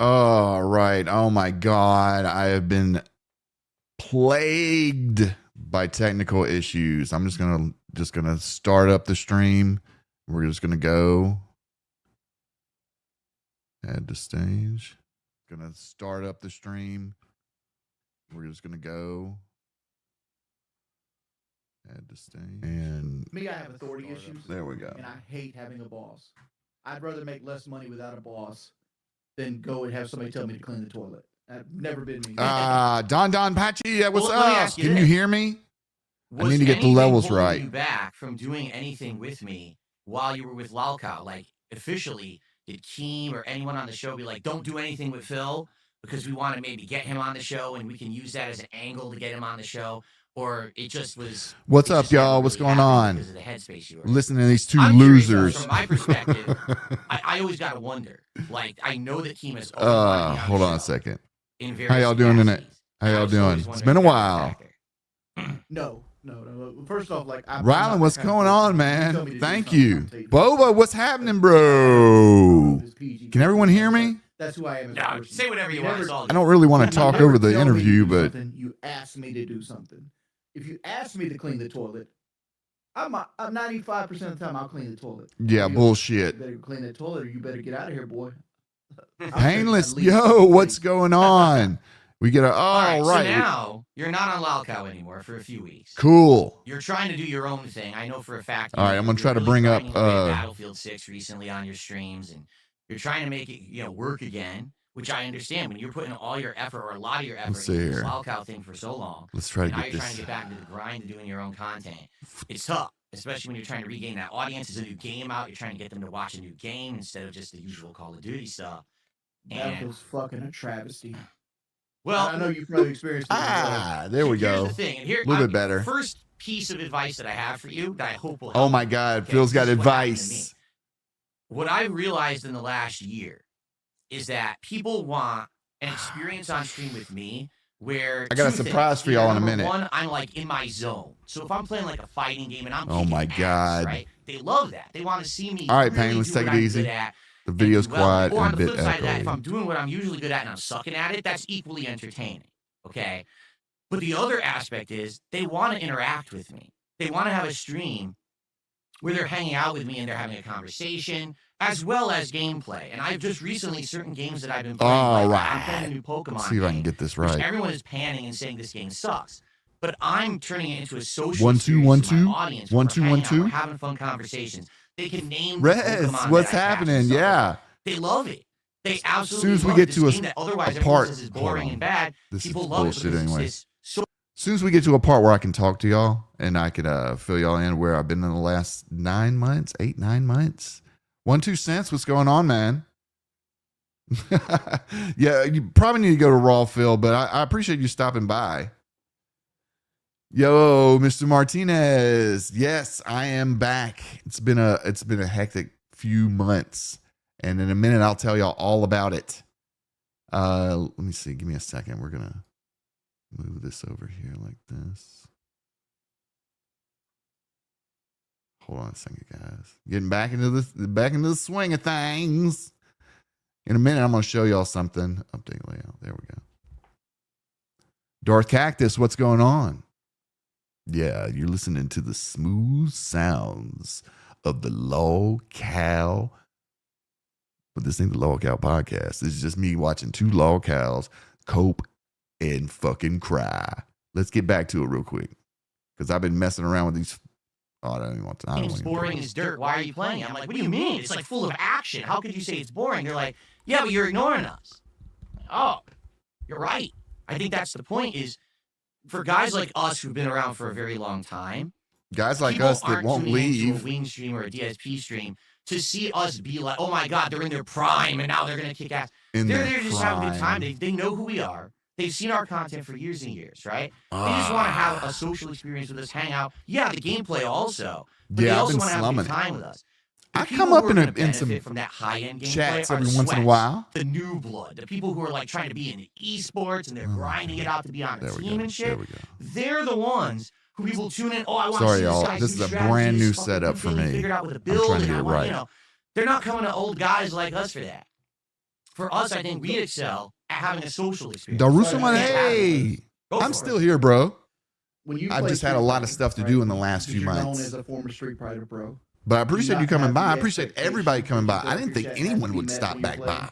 All right. Oh my God. I have been plagued by technical issues. I'm just gonna start up the stream. We're just gonna go add to stage. Gonna start up the stream. We're just gonna go add to stage. And Me, I have authority issues. there we go. And I hate having a boss. I'd rather make less money without a boss than go and have somebody tell me to clean the toilet. That's never been me. Don Patchy, what's Well, let me up? ask you Can you this. hear me? I Was need to get the anything levels holding right. you back from doing anything with me while you were with Lalcow? Like, officially, did Keem or anyone on the show be like, don't do anything with Phil because we want to maybe get him on the show and we can use that as an angle to get him on the show? Or it just was. What's it up, just never y'all? What's really going happened on? Because of the headspace you were in? Listen to these 2 I'm curious, losers. from my perspective, I always got to wonder. Like, I know that Keem is always wanted to be on Hold the on a show second. in How various y'all doing tonight? capacities. How And I y'all was always doing? It's wondering been a if that was while. factor. No. First off, like, Rylan, what's going on, man? Thank you. Boba, Boba, what's happening, bro? Can everyone hear me? That's who I am. No, say whatever you want. It's all I don't really want to talk over the interview, but You asked me to do something. If you asked me to clean the toilet, I'm 95% of the time I'll clean the toilet. yeah, bullshit. You better clean the toilet or you better get out of here, boy. Painless, yo, what's going on? We get a, right. all right. So now you're not on Lalcow anymore for a few weeks. Cool. You're trying to do your own thing. I know for a fact. All right, I'm gonna try to bring up Battlefield 6 recently on your streams, and you're trying to make it, work again. Which I understand when you're putting all your effort or a lot of your effort into this Lalcow thing for so long. Let's try to now get you're this. trying to get back into the grind of doing your own content. It's tough, especially when you're trying to regain that audience. There's a new game out. You're trying to get them to watch a new game instead of just the usual Call of Duty stuff. Battlefield's fucking a travesty. Well, I know you've probably experienced it. There we go. Here's the thing. And here, a little bit better. First piece of advice that I have for you that I hope will help. Oh my God, Phil's got advice. What I realized in the last year is that people want an experience on stream with me where I got a surprise for y'all in a minute. One, I'm like in my zone. So if I'm playing like a fighting game and I'm oh my God, right? They love that. They want to see me. All right, really Payne, let's do take what it I'm easy. good at The video's quiet or and on a the bit flip side of that, if echoey. I'm doing what I'm usually good at and I'm sucking at it, that's equally entertaining. Okay. But the other aspect is they want to interact with me. They want to have a stream where they're hanging out with me and they're having a conversation as well as gameplay. And I've just recently certain games that I've been playing. All like, right. I'm playing a new Pokemon Let's see if I can game, get this which right. everyone is panning and saying this game sucks. But I'm turning it into a social 1 2 experience 1 with my 2 audience. 1 We're 2 hanging 1 out, 2. we're having fun conversations. They can name Rez, Pokemon what's that I catch happening? and stuff. Yeah. They love it. They absolutely As soon as we love get this to game that otherwise a everyone part, says is boring and bad. This People is love bullshit it because anyway. it's so As soon as we get to a part where I can talk to y'all and I could fill y'all in where I've been in the last 9 months, 8, 9 months. 1 2 cents, what's going on, man? Yeah, you probably need to go to Raw, Phil, but I appreciate you stopping by. Yo, Mr. Martinez. Yes, I am back. It's been a hectic few months. And in a minute I'll tell y'all all about it. Let me see. Give me a second. We're gonna move this over here like this. Hold on a second, guys. Getting back into the swing of things. In a minute, I'm gonna show y'all something. Update layout. There we go. Darth Cactus, what's going on? Yeah, you're listening to the smooth sounds of the Lol Cow. But this ain't the Lol Cow podcast. This is just me watching two Lol Cows cope and fucking cry. Let's get back to it real quick. Because I've been messing around with these. Oh, I don't even want to. I don't It's boring as dirt. Why are you playing it? I'm like, what do you mean? It's like full of action. How could you say it's boring? They're like, yeah, but you're ignoring us. Oh, you're right. I think that's the point is for guys like us who've been around for a very long time. Guys like us that won't leave. A Wing stream or a DSP stream to see us be like, oh my God, they're in their prime and now they're going to kick ass. They're there just having a good time. They know who we are. They've seen our content for years and years, right? They just want to have a social experience with us, hang out. Yeah, the gameplay also. But they also want to have a good time with us. I come up in some from that high-end gameplay chats every once in a while. The new blood, the people who are like trying to be in esports and they're grinding it out to be on a team and shit. They're the ones who people tune in. Oh, I want to see this guy. Sorry, y'all. This is a brand new setup for me. Figured out with a I'm build trying to get it right. They're not coming to old guys like us for that. for us, I think we excel at having a social experience. Darussaman, hey, I'm still here, bro. I've just had a lot of stuff to do in the last few months. As a former Street Fighter pro. But I appreciate you coming by. I appreciate everybody coming by. I didn't think anyone would stop back by.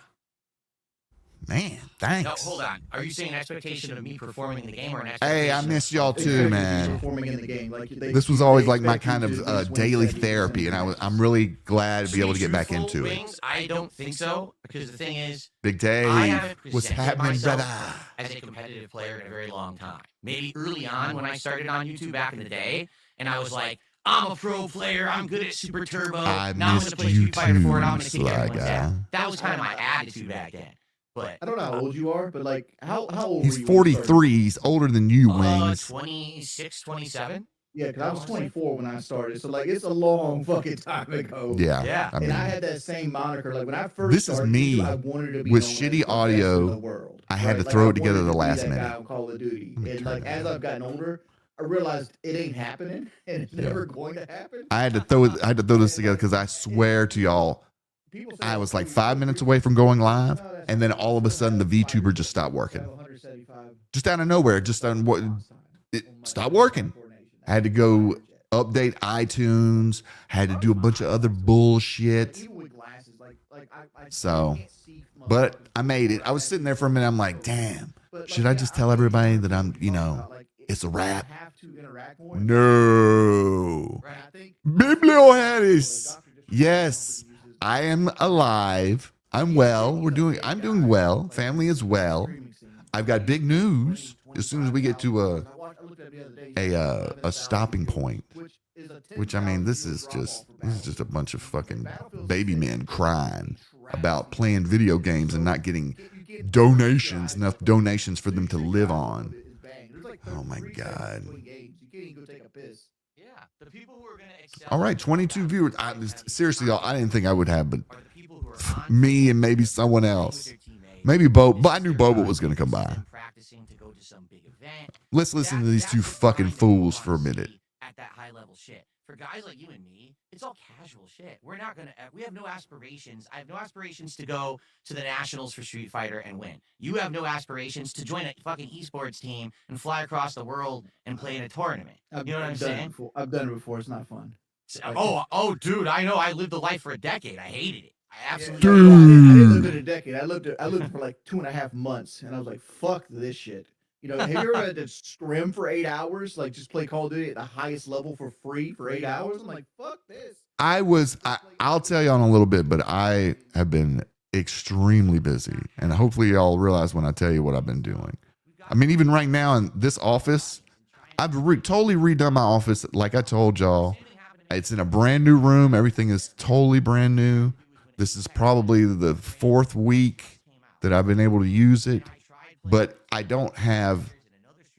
Man, thanks. No, hold on. Are you saying an expectation of me performing in the game or an Hey, expectation? I miss y'all too, man. Performing in the game. Like this was always like my kind of daily therapy, and I'm really glad to be able to get back into it. I don't think so, because the thing is, Big Dave, what's happening, brother? As a competitive player in a very long time. Maybe early on when I started on YouTube back in the day, and I was like, I'm a pro player. I'm good at Super Turbo. Now I'm going to play Street Fighter 4, and I'm going to kick everyone's ass. That was kind of my attitude back then. But I don't know how old you are, but like how old he's were you? 43. He's older than you, Wings. 26, 27. Yeah, because I was 24 when I started, so like it's a long fucking time ago. Yeah. I mean, and I had that same moniker. Like when I first started, is me I wanted to be with shitty audio. I had to throw it together the last minute. On Call of Duty, and like as I've gotten older, I realized it ain't happening, and it's never going to happen. I had to throw this together because I swear to y'all, I was like 5 minutes away from going live, and then all of a sudden the VTuber just stopped working. Just out of nowhere, it stopped working. I had to go update iTunes, had to do a bunch of other bullshit. So, but I made it. I was sitting there for a minute. I'm like, damn, should I just tell everybody that I'm, it's a wrap? No. Biblio Harris. Yes. I am alive. I'm well. I'm doing well. Family is well. I've got big news. As soon as we get to a stopping point, which I mean, this is just a bunch of fucking baby men crying about playing video games and not getting enough donations for them to live on. Oh my God. All right, 22 viewers. Seriously, y'all, I didn't think I would have, but me and maybe someone else. Maybe Bo, but I knew Boba was going to come by. Let's listen to these two fucking fools for a minute. At that high level shit. For guys like you and me, it's all casual shit. We have no aspirations. I have no aspirations to go to the nationals for Street Fighter and win. You have no aspirations to join a fucking esports team and fly across the world and play in a tournament. You know what I'm saying? I've done it before. It's not fun. Dude, I know. I lived the life for a decade. I hated it. I absolutely I didn't live in a decade. I lived for like 2.5 months, and I was like, fuck this shit. Have you ever had to scrim for 8 hours? Like, just play Call of Duty at the highest level for free for 8 hours? I'm like, fuck this. I'll tell you on a little bit, but I have been extremely busy. And hopefully y'all realize when I tell you what I've been doing. I mean, even right now in this office, I've totally redone my office. Like I told y'all, it's in a brand new room. Everything is totally brand new. This is probably the 4th week that I've been able to use it. But I don't have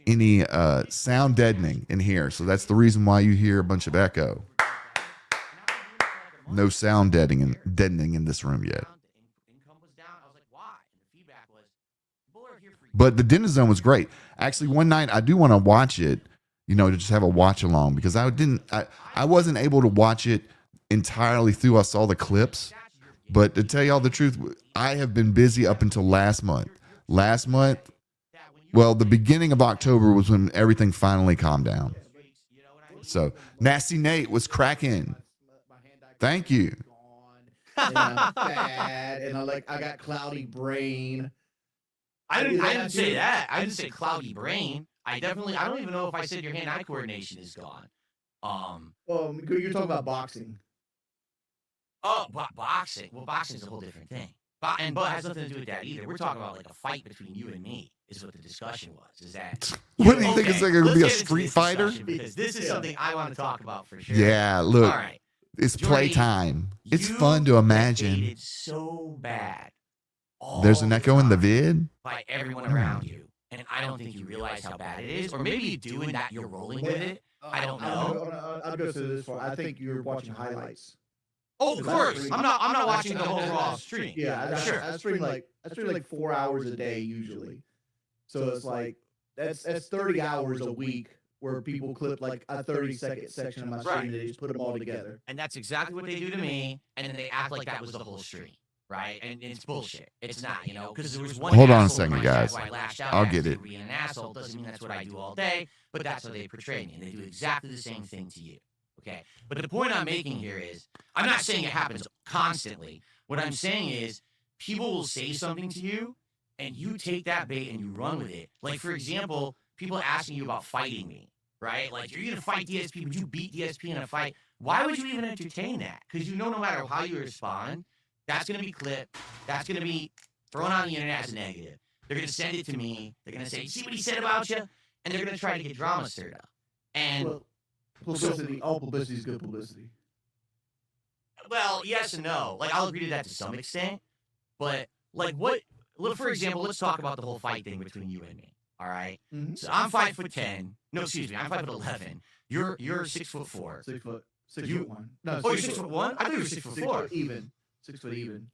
any sound deadening in here. So that's the reason why you hear a bunch of echo. No sound deadening in this room yet. But the Dinner Zone was great. Actually, one night I do want to watch it, to just have a watch along, because I wasn't able to watch it entirely through. I saw the clips. But to tell y'all the truth, I have been busy up until last month. Well, the beginning of October was when everything finally calmed down. So, Nasty Nate was cracking. Thank you. And I'm fat, and I got cloudy brain. I didn't say that. I didn't say cloudy brain. I don't even know if I said your hand-eye coordination is gone. Well, you're talking about boxing. Oh, boxing. Well, boxing is a whole different thing. But it has nothing to do with that either. We're talking about like a fight between you and me. Is what the discussion was. Is that? What do you think? It's like going to be a street fighter? Because this is something I want to talk about for sure. Yeah, look. All right. It's playtime. It's fun to imagine. It's so bad. There's an echo in the vid? By everyone around you. And I don't think you realize how bad it is. Or maybe you do and that you're rolling with it. I don't know. I'll go through this far. I think you're watching highlights. Oh, of course. I'm not watching the whole raw stream. Yeah, sure. I stream like 4 hours a day usually. So it's like that's 30 hours a week where people clip like a 30-second section of my stream and they just put them all together. And that's exactly what they do to me. And then they act like that was the whole stream. right? And it's bullshit. It's not, you know, because there was one. Hold on a asshole in second, my chat guys. who I lashed out I'll at get for it. being an asshole. Doesn't mean that's what I do all day, but that's how they portray me, and they do exactly the same thing to you. Okay, but the point I'm making here is, I'm not saying it happens constantly. What I'm saying is, people will say something to you, and you take that bait and you run with it. Like, for example, people asking you about fighting me, right? Like, you're going to fight DSP. Would you beat DSP in a fight? Why would you even entertain that? Because you know no matter how you respond, that's going to be clipped. That's going to be thrown on the internet as a negative. They're going to send it to me. They're going to say, see what he said about you? And they're going to try to get drama stirred up. And publicity, all publicity is good publicity. Well, yes and no. Like, I'll agree to that to some extent. But, like, what... Look, for example, let's talk about the whole fight thing between you and me. All right. Mm-hmm. So I'm 5'10". No, excuse me, I'm 5'11". You're 6'4". 6 foot. You- 6'1". No, Oh, you're 6'1"? I thought you were 6'4". Even. 6 foot even.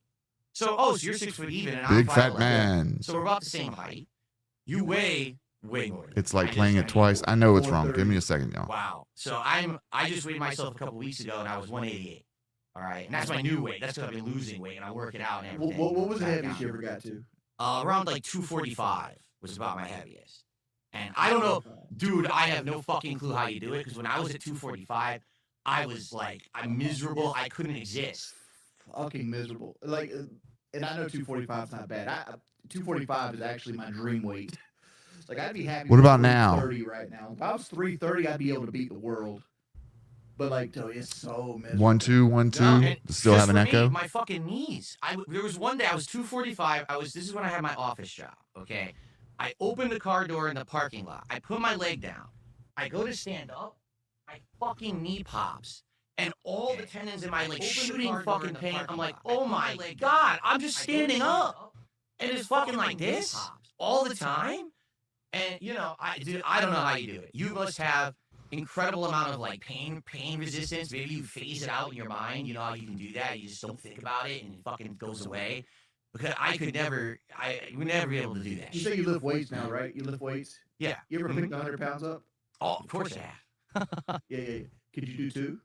So you're 6 foot even, and Big I'm fat 5'11". man. So we're about the same height. You weigh way more. It's like playing it twice. I know it's wrong. 430. Give me a second, y'all. Wow. So I just weighed myself a couple weeks ago, and I was 188. All right, and that's my new weight. That's because I've been losing weight, and I work it out and everything. What was the Back heaviest down. you ever got to? Around like 245 was about my heaviest. And I don't know, dude, I have no fucking clue how you do it, because when I was at 245, I was like, I'm miserable. I couldn't exist. Fucking miserable. Like, and I know 245 is not bad. 245 is actually my dream weight. Like, I'd be happy. What with about now? 330 right now. If I was 330, I'd be able to beat the world. But like, dude, it's so miserable. 1 2 1 2. No, and Still just have an for me, echo. my fucking knees. There was one day I was 245. This is when I had my office job. Okay, I opened the car door in the parking lot. I put my leg down. I go to stand up. My fucking knee pops, and all the tendons in my like shooting fucking pain. I'm like, oh my god, I'm just standing up, and it's fucking like this all the time. And you know, I don't know how you do it. You must have incredible amount of like pain resistance. Maybe you phase it out in your mind. You know how you can do that. You just don't think about it and it fucking goes away. Because I would never be able to do that. You say you lift weights now, right? You lift weights? Yeah. You ever picked 100 pounds up? Oh, of course I have. Yeah. Could you do 2?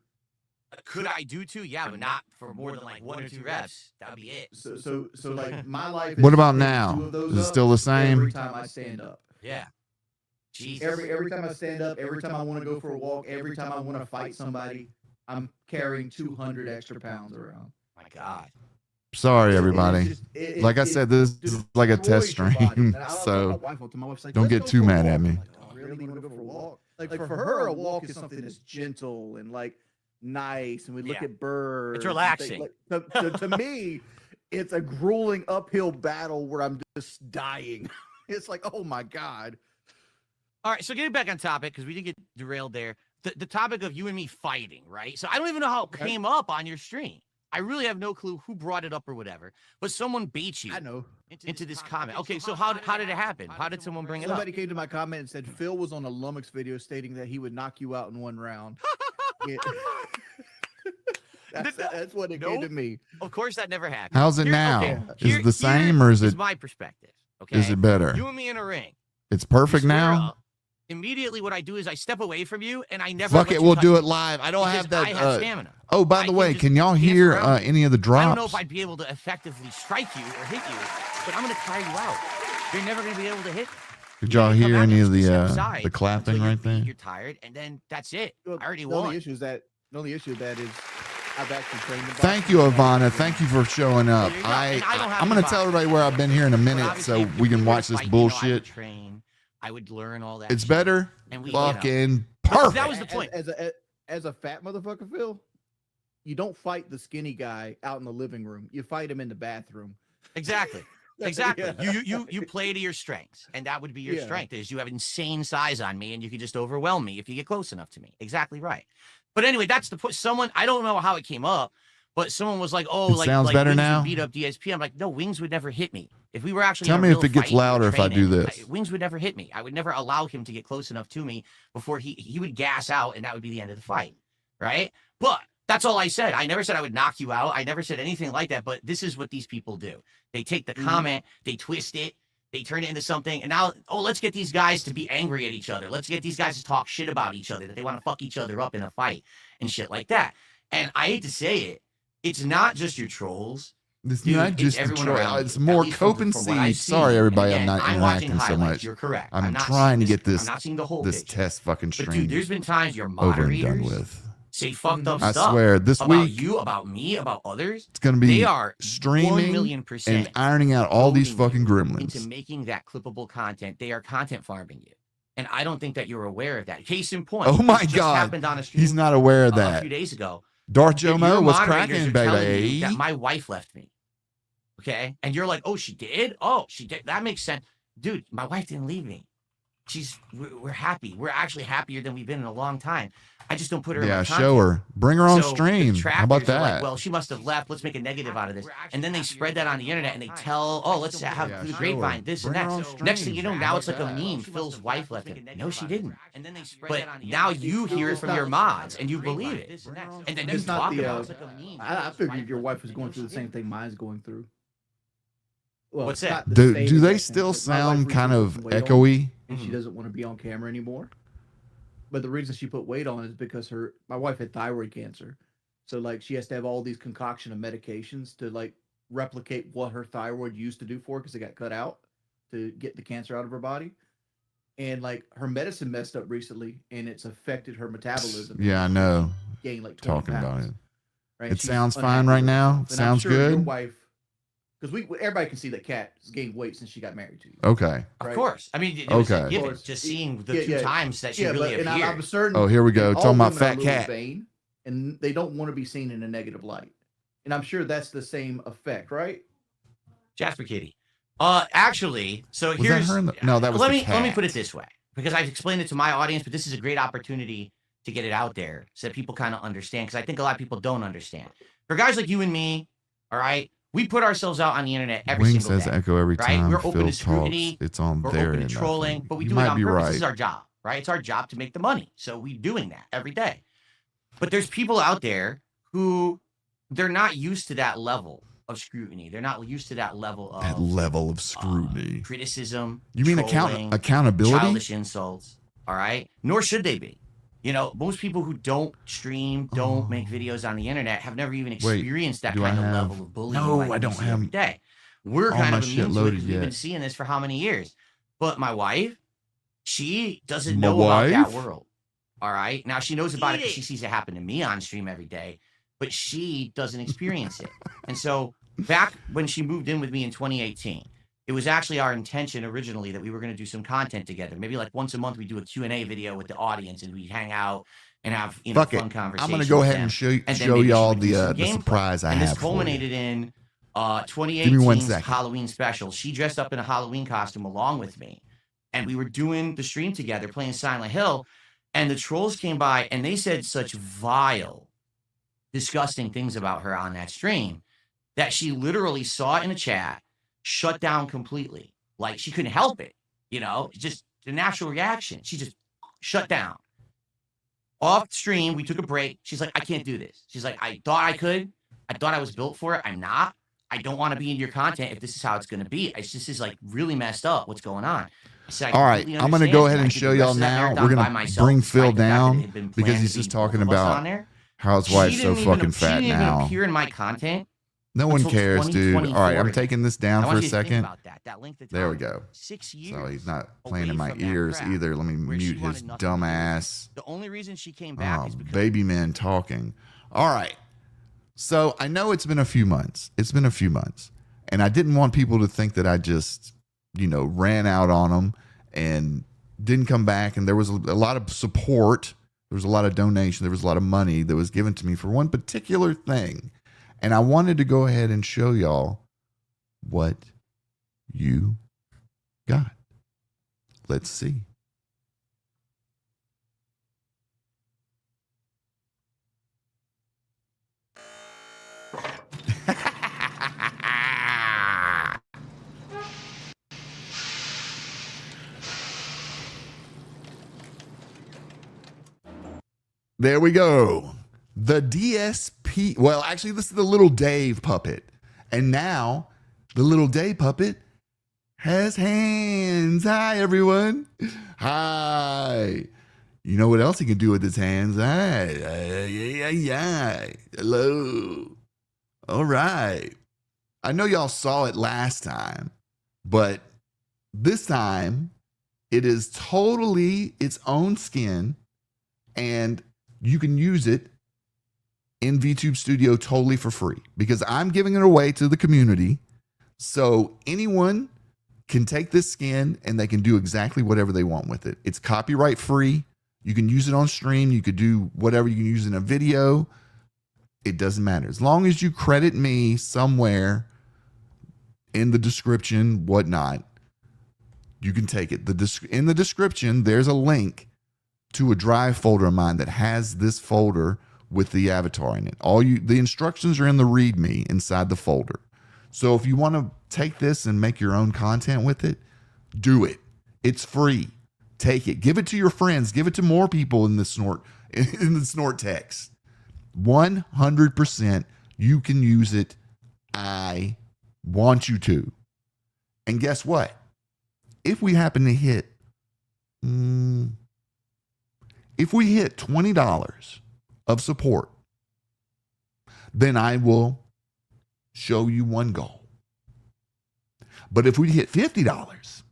Could I do 2? Yeah, but not for more than like 1 or 2 reps. That would be it. So like my life. What is about to pick now? 2 of those Is it up still the same? Every time I stand up. Yeah. Jesus. Every time I stand up, every time I want to go for a walk, every time I want to fight somebody, I'm carrying 200 extra pounds around. My God. Sorry, everybody. It's just- Like I said, this is like a test destroys your body. stream, And I so my wife's like, don't "Let's get go too for a mad walk." at me. I'm like, "Oh, really want to go for a walk?" Like for her, a walk is something that's gentle and like nice, and we look Yeah. at birds. It's and relaxing. things. Like, to me, it's a grueling uphill battle where I'm just dying. It's like, oh my god. All right, so getting back on topic, because we did get derailed there. The topic of you and me fighting, right? So I don't even know how it Okay. came up on your stream. I really have no clue who brought it up or whatever. But someone bait you I know. into this comment. Okay, so how did it happen? How did someone bring it up? Somebody came to my comment and said Phil was on a Lummox video stating that he would knock you out in 1 round. Yeah. That's what it came to me. Of course, that never happened. how's it Here- now? okay, Is here- it the same or is Is it my perspective? Okay, is it better? You and me in a ring. It's perfect We square now. up. Immediately, what I do is I step away from you, and I never. Fuck let it, you we'll touch do me it live. I don't have because that. I have stamina. Oh, by I the can way, just can y'all dance hear around you. any of the drops? I don't know if I'd be able to effectively strike you or hit you, but I'm going to tire you out. You're never going to be able to hit me. Did You're y'all gonna come hear at me any of from the side the clapping until you're right there? beat, You're tired, and then that's it. Well, I already the won. only issue is that I've actually trained. in Thank boxing. you, Ivana. Thank you for showing up. There you go. And I don't have I'm gonna any tell boxing. everybody where I've been here in a But minute, obviously, so if we can were to watch this fight, you know, I would bullshit. train. I would learn all that. It's shit, better. And we, you know, Fucking that perfect. was the point. As a fat motherfucker, Phil, you don't fight the skinny guy out in the living room. You fight him in the bathroom. Exactly. Exactly. Yeah. You play to your strengths, and that would be your Yeah. strength. Is you have insane size on me, and you can just overwhelm me if you get close enough to me. Exactly right. But anyway, that's the point. Someone, I don't know how it came up, but someone was like, "Oh, It like sounds like better Wings would now? beat up DSP." I'm like, "No, Wings would never hit me. If we were actually Tell in a me if real it gets fight, we were louder if I do training, this. Wings would never hit me. I would never allow him to get close enough to me before he would gas out, and that would be the end of the fight, right? But that's all I said. I never said I would knock you out. I never said anything like that. But this is what these people do. They take the comment, they twist it, they turn it into something, and now, oh, let's get these guys to be angry at each other. Let's get these guys to talk shit about each other, that they want to fuck each other up in a fight and shit like that. And I hate to say it, it's not just your trolls. It's Dude, not it's just everyone Detroit. around It's you, more at least from what Copenhagen. I've Sorry, seen. everybody, And I'm again, not I'm watching interacting so highlights. much. You're correct. I'm not trying to seeing get this I'm not seeing the whole this picture. test fucking But dude, stream there's been times your over and done moderators with. say fucked up I stuff swear, this about week you, about me, about others. it's going to They be are streaming 1,000,000% and ironing out all these goading fucking you gremlins. into making that clippable content. They are content farming you. And I don't think that you're aware of that. Case in point. Oh my this just God. happened on a stream He's not aware of a that. few days ago. Darth Your Jomo, what's moderators cracking, are telling baby? you that my wife left me. Okay. And you're like, oh, she did? Oh, she did. That makes sense. Dude, my wife didn't leave me. We're happy. We're actually happier than we've been in a long time. I just don't put her in my content. Show her. Bring her on So the stream. How about detractors are that? like, well, she must have left. Let's make a negative out of this. And then they spread that on the internet and they tell, oh, let's have the show grapevine, her. this Bring and her that. on Next stream. thing you know, How now about it's like a that? meme. Phil's wife left him. No, she didn't. But Yeah, now you hear it it's from not- your mods and you believe it. And then you It's not talk the, about it. I figured your wife was going through the same thing mine's going through. Well, What's it's that? not the same Do they exact still thing, but my wife sound kind recently of put some weight on, echoey? and she doesn't want to be on camera anymore. But the reason she put weight on is because my wife had thyroid cancer. So like she has to have all these concoction of medications to like replicate what her thyroid used to do for her because it got cut out to get the cancer out of her body. And like her medicine messed up recently and it's affected her metabolism. Yeah, I know. She gained like 20 Talking pounds. about it. Right? It She's sounds unhappy fine right with now. herself. And I'm Sounds sure Your good. wife, because everybody can see that Kat has gained weight since she got married to you. Okay. Of Right? course. I mean, it was a Okay. given. Of course. Just seeing the Yeah, two yeah. times that she Yeah, really but and appeared. I'm certain. Oh, here we go. all Talking about women are fat a little cat. vain, and they don't want to be seen in a negative light. And I'm sure that's the same effect, right? Jasper Kitty. Actually, so Was here's that her? No, that was let the me cat. put it this way, because I've explained it to my audience, but this is a great opportunity to get it out there so that people kind of understand, because I think a lot of people don't understand. For guys like you and me, all right, we put ourselves out on the internet every Wing single says day. echo every right? time We're open Phil to scrutiny. talks. It's on We're there. open to and trolling, nothing. but we You do it might on be purpose. right. This is our job, right? It's our job to make the money. So we're doing that every day. But there's people out there who they're not used to that level of scrutiny. They're not used to that level of scrutiny. criticism. You mean trolling, accountability? childish insults. All right. Nor should they be. You know, most people who don't stream, don't make videos on the internet have never even experienced that do I kind of have- level of bullying. No, like I we don't see have every day. We're all kind my of shit immune to it loaded because we've been yet. seeing this for how many years? But my wife, she doesn't My know about that wife? world. All right. Now she knows about it because she sees it happen to me on stream every day, but she doesn't experience it. And so back when she moved in with me in 2018, it was actually our intention originally that we were going to do some content together. Maybe like once a month we do a Q&A video with the audience and we hang out and have Fuck fun it. conversations. I'm gonna go with ahead them. and show then show maybe she y'all would do some the gameplay. surprise I And have this for you. culminated in Give me 2018's 1 second. Halloween special. She dressed up in a Halloween costume along with me. And we were doing the stream together, playing Silent Hill. And the trolls came by and they said such vile, disgusting things about her on that stream that she literally saw it in a chat, shut down completely. Like she couldn't help it, you know, just the natural reaction. She just shut down. Off stream, we took a break. She's like, I can't do this. She's like, I thought I could. I thought I was built for it. I'm not. I don't want to be in your content if this is how it's going to be. It's just is like really messed up. What's going on? I said, I All right, completely I'm gonna understand. go ahead I and did show the y'all rest of that now. marathon We're by gonna myself, bring despite Phil the fact that it down had been because planned he's to just be both talking of us about on there. how his She wife's so didn't even- fucking she fat didn't even now. appear in my content. No one until cares, dude. All right, I'm 2024. taking this I down for want a you to think second. about that. That length of There we time. go. 6 years. So he's not away playing in my from that ears crap, either. Let me where she mute his wanted nothing to dumb do with it. ass. The only reason she came back Oh, is because baby man talking. All right. So I know it's been a few months. It's been a few months. And I didn't want people to think that I just, ran out on them and didn't come back. And there was a lot of support. There was a lot of donation. There was a lot of money that was given to me for one particular thing. And I wanted to go ahead and show y'all what you got. Let's see. There we go. The DSP. Well, actually, this is the little Dave puppet. And now the little Dave puppet has hands. Hi, everyone. Hi. You know what else he can do with his hands? Hi. Yeah. Hello. All right. I know y'all saw it last time, but this time it is totally its own skin, and you can use it in VTube Studio totally for free because I'm giving it away to the community. So anyone can take this skin and they can do exactly whatever they want with it. It's copyright free. You can use it on stream. You could do whatever you can use in a video. It doesn't matter. As long as you credit me somewhere in the description, whatnot, you can take it. In the description, there's a link to a drive folder of mine that has this folder with the avatar in it. The instructions are in the README inside the folder. So if you want to take this and make your own content with it, do it. It's free. Take it. Give it to your friends. Give it to more people in the snort text. 100% you can use it. I want you to. And guess what? If we happen to hit $20 of support, then I will show you one goal. But if we hit $50,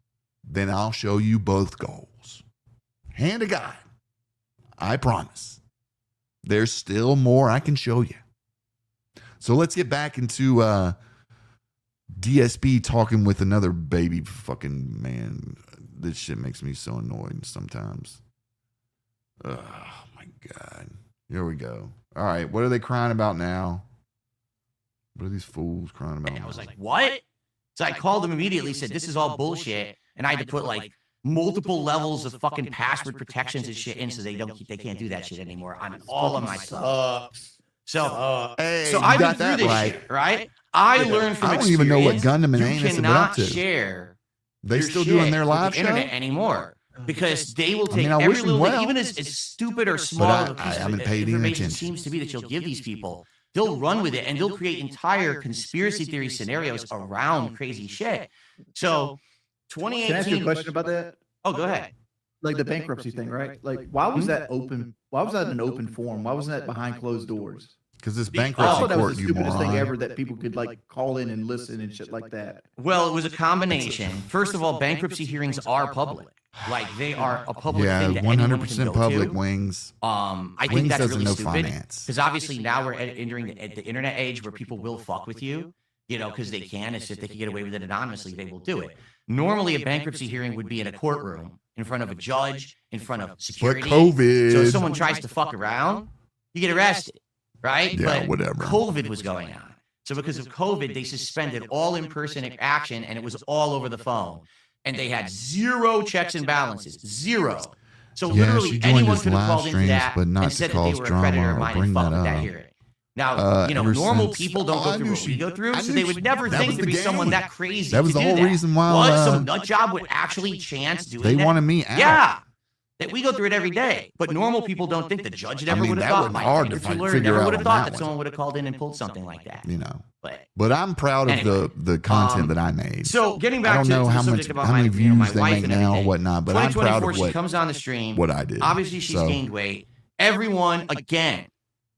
then I'll show you both goals. Hand to God. I promise. There's still more I can show you. So let's get back into DSP talking with another baby fucking man. This shit makes me so annoyed sometimes. Oh my God. Here we go. All right. What are they crying about now? What are these fools crying about? I was like, what? So I called them immediately, said, this is all bullshit. And I had to put like multiple levels of fucking password protections and shit in so they can't do that shit anymore on all of my stuff. So I've been through this shit, right? I learned from experience. I don't even know what Gundam and Anus have been up to. Share they still doing their live show? Internet anymore. Because they will take every little thing, even as stupid or small a piece of information seems to be that you'll give these people. They'll run with it and they'll create entire conspiracy theory scenarios around crazy shit. So 2018. Can I ask you a question about that? Oh, go ahead. Like the bankruptcy thing, right? Like, why was that open? Why was that an open forum? Why wasn't that behind closed doors? Because this bankruptcy that was court, the stupidest thing ever that people could like call in and listen and shit like that. Well, it was a combination. First of all, bankruptcy hearings are public. Like they are a public thing that 100% public to. Wings. I think that's really stupid because obviously now we're entering the internet age where people will fuck with you, you know, because they can. If they can get away with it anonymously, they will do it. Normally, a bankruptcy hearing would be in a courtroom in front of a judge, in front of security. But COVID. So if someone tries to fuck around, you get arrested, right? Yeah, but whatever. COVID was going on. So because of COVID, they suspended all in-person action, and it was all over the phone. And they had zero checks and balances. Zero. So literally anyone could have called into that and said that they were a creditor of mine and fucked with that hearing. Now, you know, normal people don't go through what we go through, so they would never think there'd be someone that crazy. That was the whole reason why some nut job would actually chance doing they that. wanted me out. Yeah. That we go through it every day, but normal people don't think the judge never would have thought. My bankruptcy lawyer never would have thought that someone would have called in and pulled something like that. You know, but I'm proud of the content that I made. So getting back to the subject about how many views my they wife make and now, everything. whatnot. But I'm proud of she comes on the stream. What I did. Obviously, she's gained weight. Everyone, again,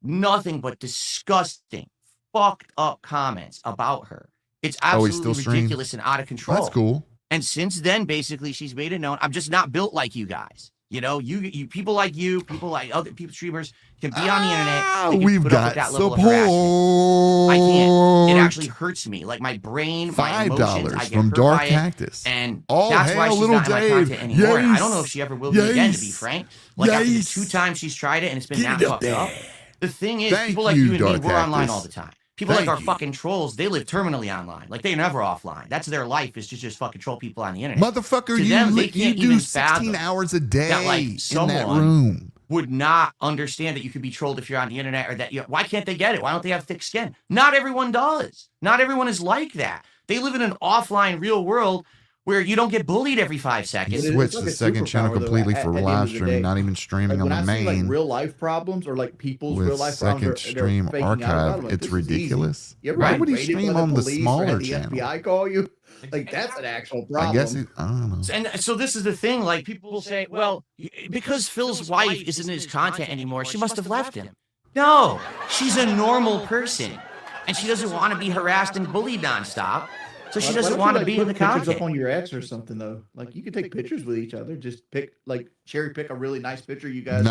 nothing but disgusting, fucked up comments about her. It's absolutely ridiculous and out of control. That's cool. And since then, basically, she's made it known. I'm just not built like you guys. You know, you people like you, people like other people, streamers can be on the internet. We've got that support. I can't. It actually hurts me. Like my brain, my emotions. I get from hurt Dark by Cactus. And all that's why she's little not in my Dave. content anymore. Yes. I don't know if she ever will be again, to be frank. Like after the 2 times she's tried it and it's been that fucked up. The thing is, people like you and me, we're online all the time. People like our fucking trolls, they live terminally online. Like they're never offline. That's their life, is to just fucking troll people on the internet. Motherfucker, you do 16 hours a day that, like, in that room. Would not understand that you could be trolled if you're on the internet, or that why can't they get it? Why don't they have thick skin? Not everyone does. Not everyone is like that. They live in an offline real world where you don't get bullied every 5 seconds. You switch the second channel completely for live streaming, not even streaming on the main. When I see like real life problems or like people's real life problems, second stream archive, it's ridiculous. Why would he stream on the smaller channel? The FBI call you? Like that's an actual problem. I guess I don't know. And so this is the thing. Like people will say, well, because Phil's wife isn't in his content anymore, she must have left him. No, she's a normal person. and she doesn't want to be harassed and bullied nonstop. So she Why doesn't don't want you, to be in put the pictures content. up on your ex or something though? Like you can take pictures with each other. Just pick cherry pick a really nice picture you guys No,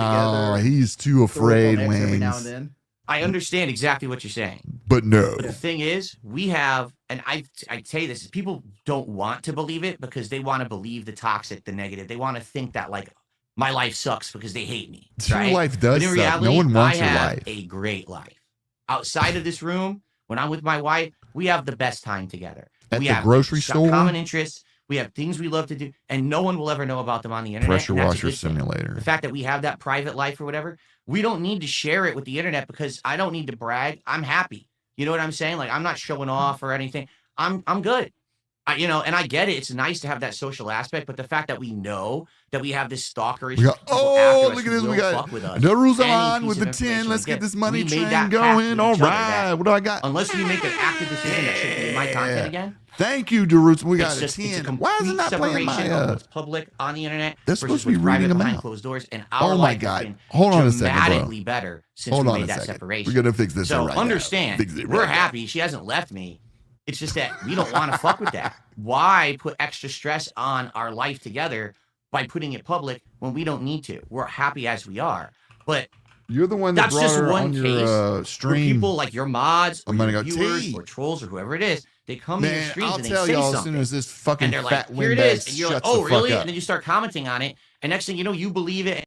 together. he's too throw it afraid, on X every now and Wings. then. I understand exactly what you're saying. But no. But the thing is, we have, and I say this, people don't want to believe it because they want to believe the toxic, the negative. They want to think that like my life sucks because they hate me. Your right? life does But in suck. reality, No one wants I your have life. a great life. Outside of this room, when I'm with my wife, we have the best time together. At we the have grocery store? common interests. We have things we love to do, and no one will ever know about them on the internet. Pressure and that's a washer good thing. simulator. The fact that we have that private life or whatever, we don't need to share it with the internet because I don't need to brag. I'm happy. You know what I'm saying? Like I'm not showing off or anything. I'm good. And I get it. It's nice to have that social aspect, but the fact that we know that we have this stalkerish We got, people oh, after us look at who this. We will got fuck with us, Daruzzaman any with piece the of 10. information Let's we get get. this money We made train that pact going. with All each other right. that What do I got? unless we make an active decision that should be my content again. Thank you, Daruz. We got It's a a 10. Why is it complete not playing separation my of what's public on the internet They're versus supposed to be what's reading private them behind out. closed doors, and our Oh my life has God. been Hold on a second, bro. dramatically better since Hold we on made a that second. separation. We're going to fix this So right understand, now. Fix it we're right now. happy she hasn't left me. It's just that we don't want to fuck with that. Why put extra stress on our life together by putting it public when we don't need to? We're happy as we are. But You're the one that that's brought just her one on case your where stream. people like your mods or I'm gonna your go, viewers T. or trolls or whoever it is, they come to your Man, streams I'll and they tell say y'all as something. soon as this fucking And they're fat like, here it windbag is. And you're like, shuts oh, the really? fuck up. And then you start commenting on it. And next thing you know, you believe it.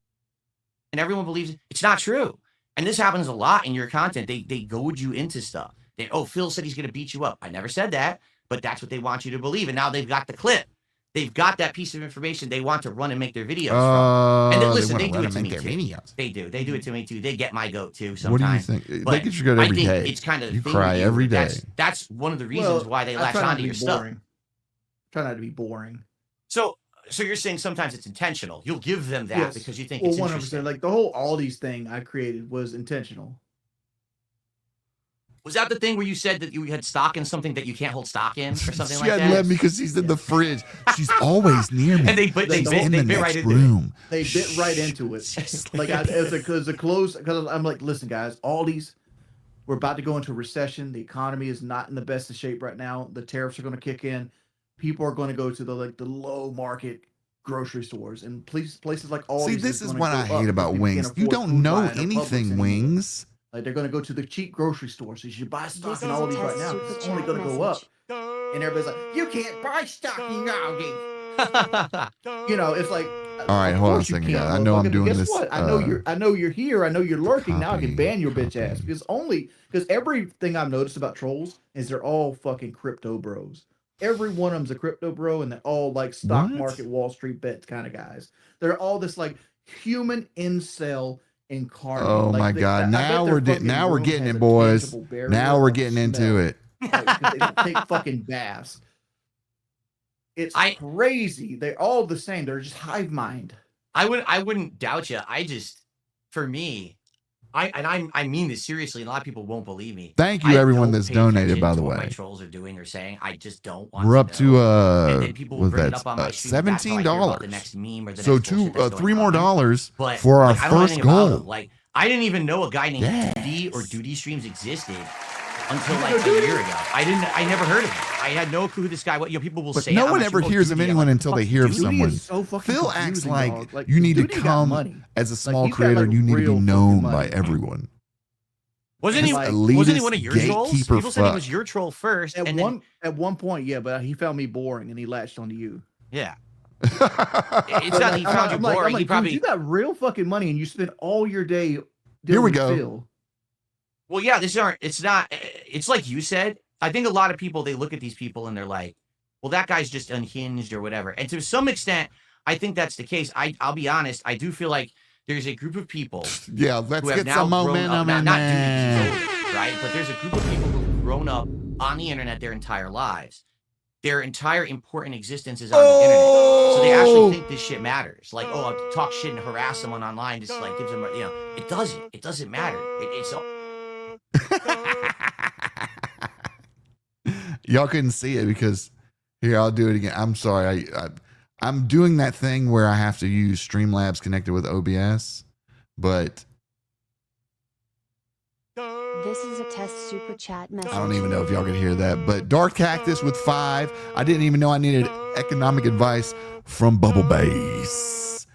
And everyone believes it. It's not true. And this happens a lot in your content. They goad you into stuff. Phil said he's going to beat you up. I never said that, but that's what they want you to believe. And now they've got the clip. They've got that piece of information they want to run and make their videos from. And then, listen, they do it to me too. Videos. They do. They do it to me too. They get my goat too sometimes. What do you think? But They get your goat every I think day. it's kind of You the thing cry with every day. That's one of the reasons why they latch onto your stuff. Try not to be boring. So you're saying sometimes it's intentional. You'll give them that because you think it's interesting. 100%. Like the whole Aldi's thing I created was intentional. Was that the thing where you said that you had stock in something that you can't hold stock in or something She like hadn't that? left me because she's in the fridge. She's always near me. And they bit right into room. They bit right into it. Like because I'm like, listen, guys, Aldi's, we're about to go into a recession. The economy is not in the best of shape right now. The tariffs are going to kick in. People are going to go to the low market grocery stores and places like Aldi's. See, this is what I hate about Wings. You don't know anything, Wings. Like they're going to go to the cheap grocery store, so you should buy stock in Aldi's right now. It's only going to go up, and everybody's like, "You can't buy stock in Aldi." It's like, all right, hold on a second, guys. I know I'm doing this. What? I know you're here. I know you're lurking. Now I can ban your bitch ass because everything I've noticed about trolls is they're all fucking crypto bros. Every one of them's a crypto bro, and they're all like stock market, Wall Street bets kind of guys. They're all this like human incel incarnate. Oh my God! Now we're getting it, boys. Now we're getting into it. They don't take fucking baths. It's crazy. They're all the same. They're just hive mind. I wouldn't doubt you. For me, I mean this seriously. And a lot of people won't believe me. Thank you, everyone that's donated. By the way, what my trolls are doing or saying. I just don't want. We're up to and then people will bring it up on my stream. $17. The next meme or the so next $3 more dollars but, for our I don't know first anything about goal. them. Like I didn't even know a guy named Duty or Duty Streams existed until like a year ago. I never heard of him. I had no clue who this guy was. People will say no one ever hears of anyone until they hear of someone. So Phil acts like you need to come as a small creator and you need to be known by everyone. Wasn't he one of your trolls? People said he was your troll first. At one point, yeah, but he found me boring and he latched onto you. Yeah. It's not that he found you boring. He probably you got real fucking money and you spent all your day. Here we go. Phil. Well, yeah, it's like you said. I think a lot of people, they look at these people and they're like, well, that guy's just unhinged or whatever. And to some extent, I think that's the case. I'll be honest. I do feel like there's a group of people. Yeah, let's get some momentum in there. Right? But there's a group of people who've grown up on the internet their entire lives. Their entire important existence is on the internet. So they actually think this shit matters. Like, I'll talk shit and harass someone online just like gives them, it doesn't. It doesn't matter. It's Y'all couldn't see it because here, I'll do it again. I'm sorry. I'm doing that thing where I have to use Streamlabs connected with OBS, but This is a test super chat message. I don't even know if y'all can hear that, but Dark Cactus with 5. I didn't even know I needed economic advice from Bubble Bass.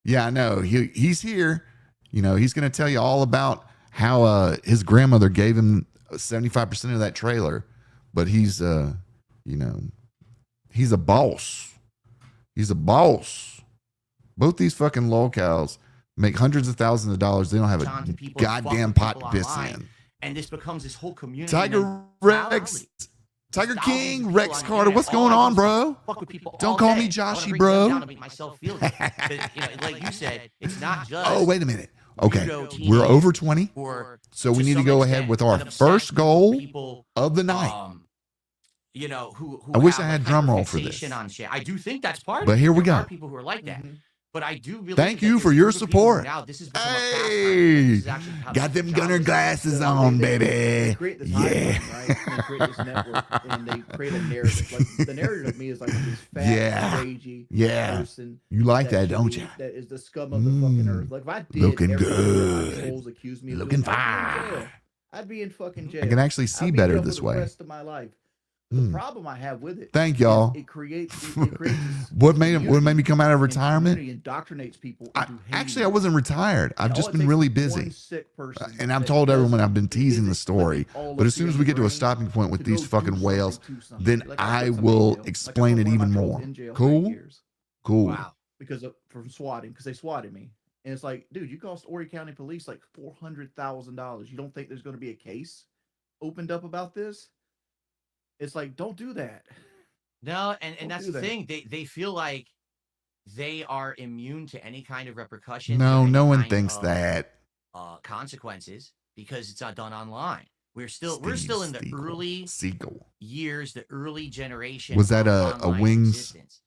Yeah, I know. He's here. You know, he's going to tell you all about how his grandmother gave him 75% of that trailer, but he's you know, he's a boss. He's a boss. Both these fucking lolcows make hundreds of thousands of dollars. They don't have a goddamn pot to piss in. And this becomes this whole community. Tiger Rex, Tiger King, Rex Carter. What's going on, bro? Don't call me Joshy, bro. Myself feel it. You know, like you said, it's not just. Oh, wait a minute. Okay, we're over 20, so we need to go ahead with our first goal of the night. You know, who I wish I had drum roll for this. I do think that's part. But here we go. There are people who are like that. But I do really thank you for your support. Now, this is hey, got them gunner glasses on, baby. They create this timeline, right? And they create this network, and they create a narrative. Like the narrative of me is like this fat, ragey person. You like that, don't you? That is the scum of the fucking earth. Like if I did, looking good, trolls accuse me of looking doing fine. I'd be in fucking jail. I can actually see better this way. The rest of my life. The problem I have with it. Thank y'all. It creates what made me come out of retirement? Indoctrinates people. Actually, I wasn't retired. I've just been really busy. And I've told everyone I've been teasing the story. But as soon as we get to a stopping point with these fucking whales, then I will explain it even more. Cool? Cool. Wow. From swatting, because they swatted me. And it's like, dude, you cost Horry County Police like $400,000. You don't think there's going to be a case opened up about this? It's like, don't do that. No, and that's the thing. They feel like they are immune to any kind of repercussion. No one thinks that. Consequences, because it's not done online. We're still in the early years, the early generation. Was that a Wings? Existence.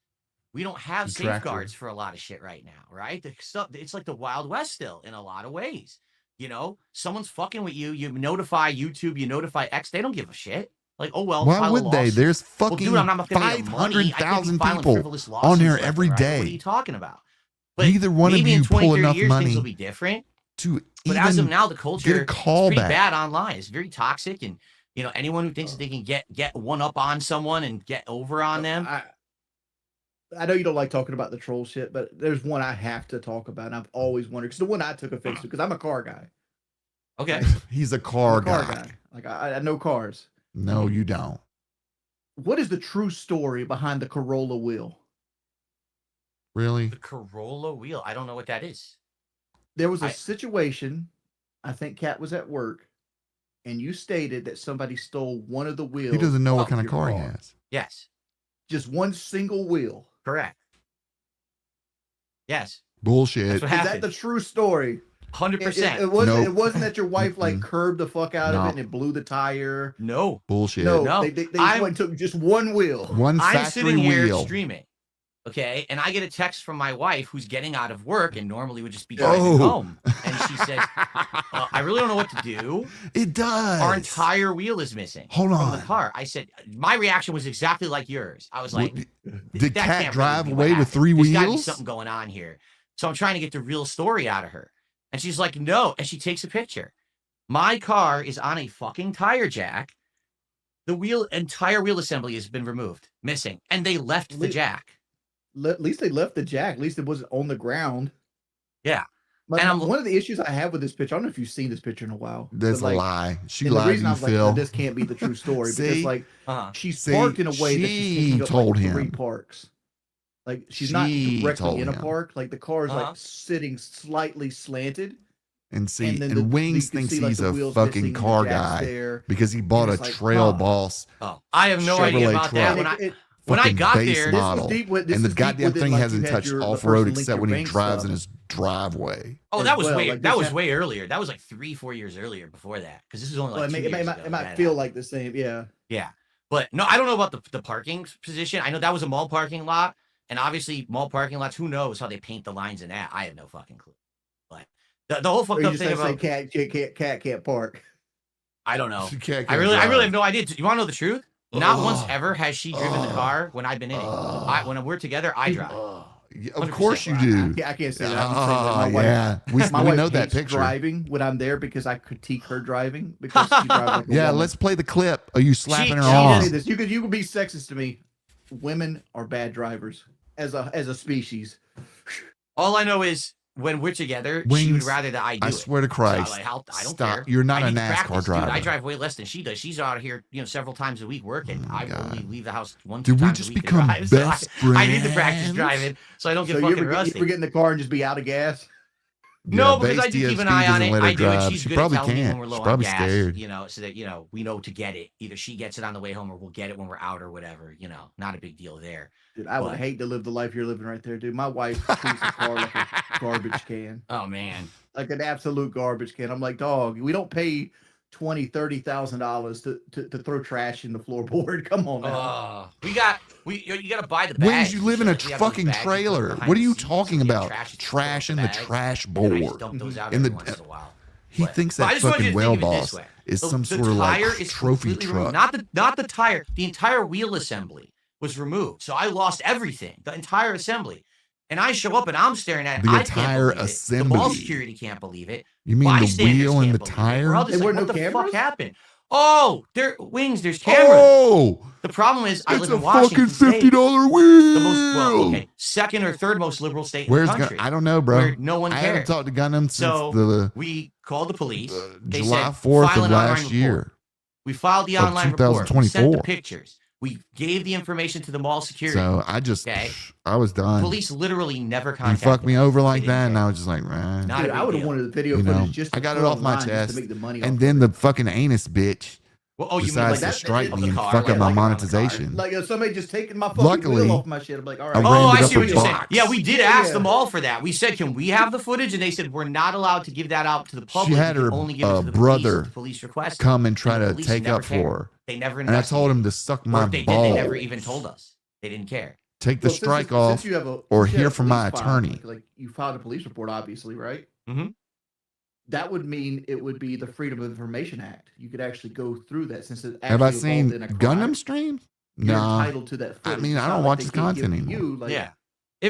We don't have safeguards for a lot of shit right now, right? The stuff, it's like the Wild West still in a lot of ways. You know, someone's fucking with you. You notify YouTube, you notify X. They don't give a shit. Like, oh well. Why would they? There's fucking 500,000 people on here every day. What are you talking about? But neither one of you pull enough money. Things will be different. But as of now, the culture is pretty back. bad online. It's very toxic, and you know, anyone who thinks that they can get one up on someone and get over on them. I know you don't like talking about the troll shit, but there's one I have to talk about, and I've always wondered, because the one I took offense to, because I'm a car guy. Okay. He's a car guy. Like I know cars. No, you don't. What is the true story behind the Corolla wheel? Really? The Corolla wheel? I don't know what that is. There was a situation, I think Kat was at work, and you stated that somebody stole one of the wheels. He doesn't know what kind of car he has. Yes. Just one single wheel. Correct. Yes. Bullshit. Is that the true story? 100%. It wasn't that your wife like curbed the fuck out of it and it blew the tire. No. Bullshit. No. They took just one wheel. One factory wheel. I'm sitting here streaming. Okay, and I get a text from my wife who's getting out of work and normally would just be driving home. And she says, I really don't know what to do. It does. Our entire wheel is missing. Hold on. From the car. I said, my reaction was exactly like yours. I was like, did Kat drive away with 3 wheels? There's got to be something going on here. So I'm trying to get the real story out of her. And she's like, no. And she takes a picture. My car is on a fucking tire jack. The entire wheel assembly has been removed, missing. And they left the jack. At least they left the jack. At least it wasn't on the ground. Yeah. And one of the issues I have with this picture, I don't know if you've seen this picture in a while. That's a lie. She lied to you, Phil. This can't be the true story. Because like she's parked in a way that she's taking up like 3 parks. Like she's not directly in a park. Like the car is like sitting slightly slanted. And Wings thinks he's a fucking car guy because he bought a Trail Boss. Oh, I have no idea about that. When I got there, model, and the goddamn thing hasn't touched off-road except when he drives in his driveway. Oh, that was way earlier. That was like 3-4 years earlier before that, because this is only like 2 years ago. It might feel like the same, yeah. Yeah, but no, I don't know about the parking position. I know that was a mall parking lot, and obviously mall parking lots. Who knows how they paint the lines in that? I have no fucking clue. But the whole fucked up thing about cat can't park. I don't know. I really have no idea. You want to know the truth? Not once ever has she driven the car when I've been in it. When we're together, I drive. Of course you 100%. do. Yeah, I can't say that. I'm just saying that my wife, Yeah, my we wife know that hates picture. driving when I'm there because I critique her driving because she drives like a Yeah, woman. let's play the clip. Are you slapping her And I'll say arm? this: you could be sexist to me. Women are bad drivers as a species. All I know is when we're together, she would Wings, rather that I do I it. swear to So Christ. I don't Stop. care. You're not I a need to NASCAR practice, driver. Dude, I drive way less than she does. She's out here, several times a week working. Oh my I God. only leave the house 2 Did we times just a week become to drive. So best I need to practice friends? driving so I don't get So fucking you rusty. ever get in the car and just be out of gas? No, Yeah, because I base do keep an DSP eye on doesn't it. let her I do, and drive. she's She good at probably telling me when can't. we're She's low on probably gas, scared. so that, we know to get it. Either she gets it on the way home or we'll get it when we're out or whatever, not a big deal there. Dude, I would But- hate to live the life you're living right there, dude. My wife treats the car like a garbage can, Oh, man. like an absolute garbage can. I'm like, dog, we don't pay $20,000-$30,000 to throw trash in the floorboard. Come on now. You got to buy the bags. Wings, you live in a We have those fucking bags you put trailer. behind What are the you seat, so talking we have about? trash, you just Trash throw in the bags, trash and I just board. dump those out In every the- once in a while. He But- thinks but I that just want you fucking to well think of it this boss way. is The- some the sort of tire like is trophy completely removed. truck. Not the tire. The entire wheel assembly was removed. So I lost everything, the entire assembly. And I show up and I'm staring at it. The I entire can't believe it. The mall assembly. security can't believe it. You mean the Bystanders wheel and can't the believe it. We're tire? all just There like, were what no the cameras? fuck happened? Oh, there's cameras. Oh, The problem is I it's live a in Washington fucking State, $50 wheel. the most second or third most liberal state Where's in the country. I don't know, bro. Where no one I haven't cares. talked to Gunnam since So the we called the police. They July said, 4th file of an online last report. year. We filed the Of online report. We sent 2024. the pictures. We gave the information to the mall security. So I just, Okay. I was done. Police literally never You contacted fucked me us. over They like didn't that, and care. I was just like, man. Not a Dude, I big would have deal. wanted the video You know, footage just I to got it put off my online just chest, to make the money and off then of the it. fucking anus bitch Well, you mean decides like to that? strike Of me the and car, fuck like up my on the car. monetization. Like if somebody just taking my fucking Luckily, wheel off my shit, I'm like, all right. I Oh, rammed I it see up what a you're saying. box. Yeah, we did Yeah, ask yeah. the mall for that. We said, can we have the footage? And they said, we're not allowed to give that out to the public. She had We her can only give it to the brother police. The police requested. come and try And the to police take never up cared. for her. They never And I told him investigated. to suck Or my if they did, balls. they never even told us. They didn't care. Take the Well, strike since off you have a, or since you hear have a from my police file, attorney. like you filed a police report, obviously, right? Mm-hmm. That would mean it would be the Freedom of Information Act. You could actually go through that since it actually Have I involved seen in a crime. Gundam streams? You're No. entitled to that footage. mean, It's I not don't like watch they his can't give content it to anymore. you, like, Yeah.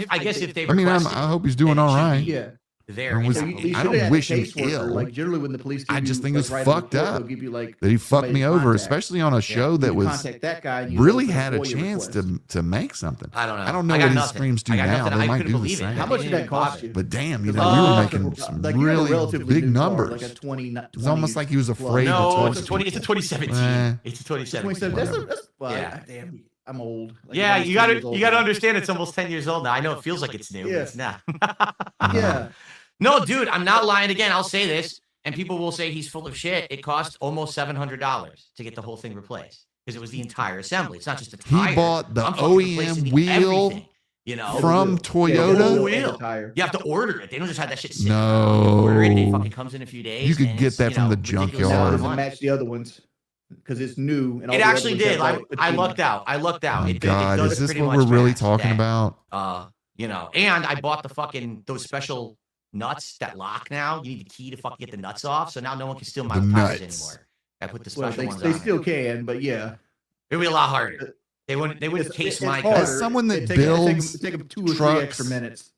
I guess if they I mean, requested I it, hope he's doing then it all should right. be yeah. there. I in was- that So you police I should don't have had a wish him caseworker. ill. Like generally, when the police give I just you, think like, it's write a fucked report, up they'll give you like that he fucked somebody me to over, contact. especially on a show You that was contact that guy and you really open had a FOIA chance request. to make something. I don't know. I don't know got what his nothing. streams do I got now. nothing. They I might couldn't do the believe it. same. How much did that Didn't cost bother. you? But damn, you Because know, we were Uh, making some like you have a really relatively big new car, numbers. like a 20. It's almost like he was afraid to No, talk it's a to 20. It's a people. 2017. Eh. It's a 2017. 27. Whatever. That's well, Yeah. damn, I'm old. Like, Yeah, I'm almost you 10 got years to old you got to now. understand it's almost 10 years old now. I know it feels like it's new, but Yeah. it's not. Yeah. No, dude, I'm not lying again. I'll say this, and people will say he's full of shit. It cost almost $700 to get the whole thing replaced because it was the entire assembly. It's not just a tire. He bought the I'm fucking OEM replacing wheel everything, you know? from Yeah, Toyota? the Wheel. tire. You have to order it. They don't just have that shit sitting. No. Order it. It fucking comes in a few days. You could and get it's, that you from know, the ridiculous junkyard. Now it amount of doesn't money. match the other ones because it's new. And all It the other actually ones did. have, like, I patina. lucked out. I lucked out. Oh, It God, does is this pretty what much we're really match talking that. about? You know, and I bought the fucking those special nuts that lock now. You need the key to fucking get the nuts off. So now no one can steal my The tires nuts. anymore. I put the Well, special ones they on. still can, but yeah. It would be a lot harder. They wouldn't case my harder. car. As someone that It builds take 'em 2 or 3 trucks, extra minutes.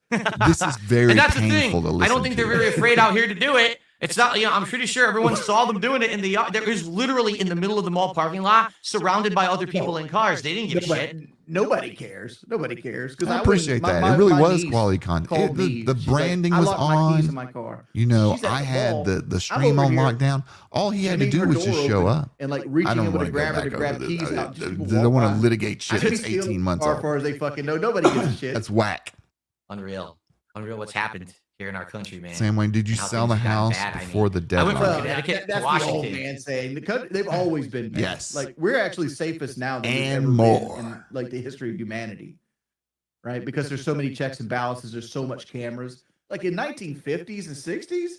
This is very And that's the thing. painful to listen I don't think they're to. very afraid out here to do it. It's not, I'm pretty sure everyone saw them doing it in the yard. There is literally in the middle of the mall parking lot, surrounded by other people in cars. They didn't give a shit. Nobody cares. Nobody cares. 'Cause I wouldn't- appreciate my- that. my- It really my was niece quality content. called me. The She's like, branding "I was locked my keys in on. my car." You know, She's at I the had mall. the I'm stream over on here. lockdown. All he had to leave do her was door just show open up. and like I reaching don't in with want a to go grabber back to grab over keys this. out. Just people They don't walk want by. to litigate shit I could that's steal 18 months car old. far as they fucking know. Nobody gives a shit. That's whack. Unreal. Unreal what's happened here in our country, man. Same way, did you How sell the things have gotten house bad, I mean. before the I went from deadline? Connecticut to that's the old Washington. man saying. The country, they've always been bad. Yes. Like we're actually safest now than we've And ever more. been in like the history of humanity. Right? Because there's so many checks and balances, there's so much cameras. Like in 1950s and 60s,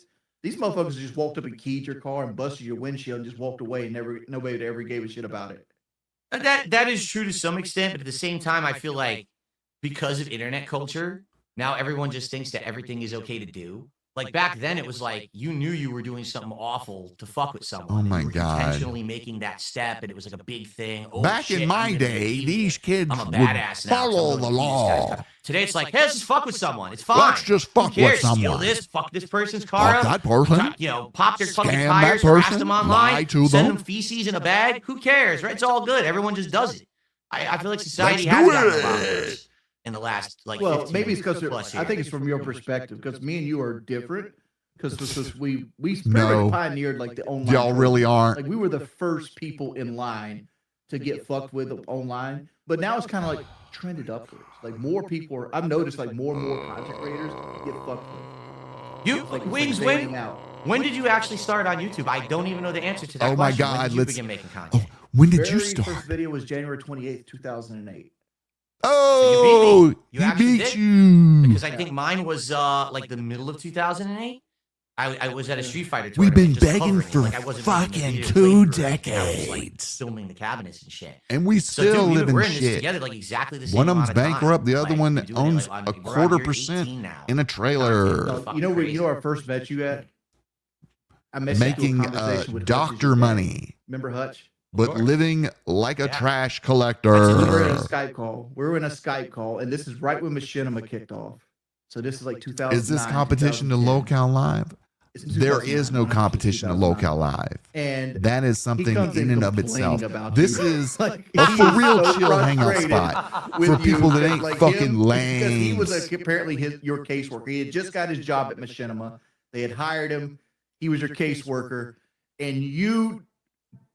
these motherfuckers just walked up and keyed your car and busted your windshield and just walked away and nobody ever gave a shit about it. That is true to some extent, but at the same time, I feel like because of internet culture, now everyone just thinks that everything is okay to do. Like back then, it was like you knew you were doing something awful to fuck with someone. Oh and my you were God. intentionally making that step, and it was like a big thing. Oh, Back shit, in my I'm gonna day, be these kids I'm a would badass now. follow the law. Today it's like, hey, let's just fuck with someone. It's fine. Let's just fuck Who cares? with someone. Steal this, fuck this person's car Fuck up. that person. You know, pop their fucking Scam tires, that harass person, them online, lie to send them. them feces in a bag. Who cares, right? It's all good. Everyone just does it. I feel like society Let's has do gotten a lot it. worse in the last like. Well, 15 maybe it's because plus I years. think it's from your perspective because me and you are different. Because we pretty No. much pioneered like the online. Y'all really aren't. Like we were the first people in line to get fucked with online, but now it's kind of like trended upwards. Like more people are. I've noticed like more and more content creators get fucked with. You Like Wings, fading when out. when did you actually start on YouTube? I don't even know the answer to that. Oh my question. God, When did you let's- begin making Oh, content? when did you Very start? first video was January 28th, 2008. Oh, You he actually beat did? you. Because I think mine was like the middle of 2008. I was at a Street Fighter We've tournament. been just begging covering it. for Like, I wasn't making the fucking video 2 playthrough. I was, like, decades. filming the cabinets and shit. And we So, still dude, live we're in in this shit. together like exactly the same One of amount them's time. bankrupt. The other Like, one we're doing it, owns like, a we're on year 1/4% 18 now. in a trailer. Content. You know where our first met you at? I met you through a Making conversation with Hutch's doctor dad. money, Remember Hutch? but course. living like a Yeah. trash We were in a collector. Skype call. We were in a Skype call, and this is right when Machinima kicked off. So this is like 2009. Is this competition to 2010. Local Live? It's There is no 2009, competition to 2009. Local Live. And That is he something comes in and of complaining itself. about This you. is Like, a he for is real so chill hangout frustrated spot with for people that because, ain't like, fucking because he was lames. apparently your caseworker. He had just got his job at Machinima. They had hired him. He was your caseworker, and you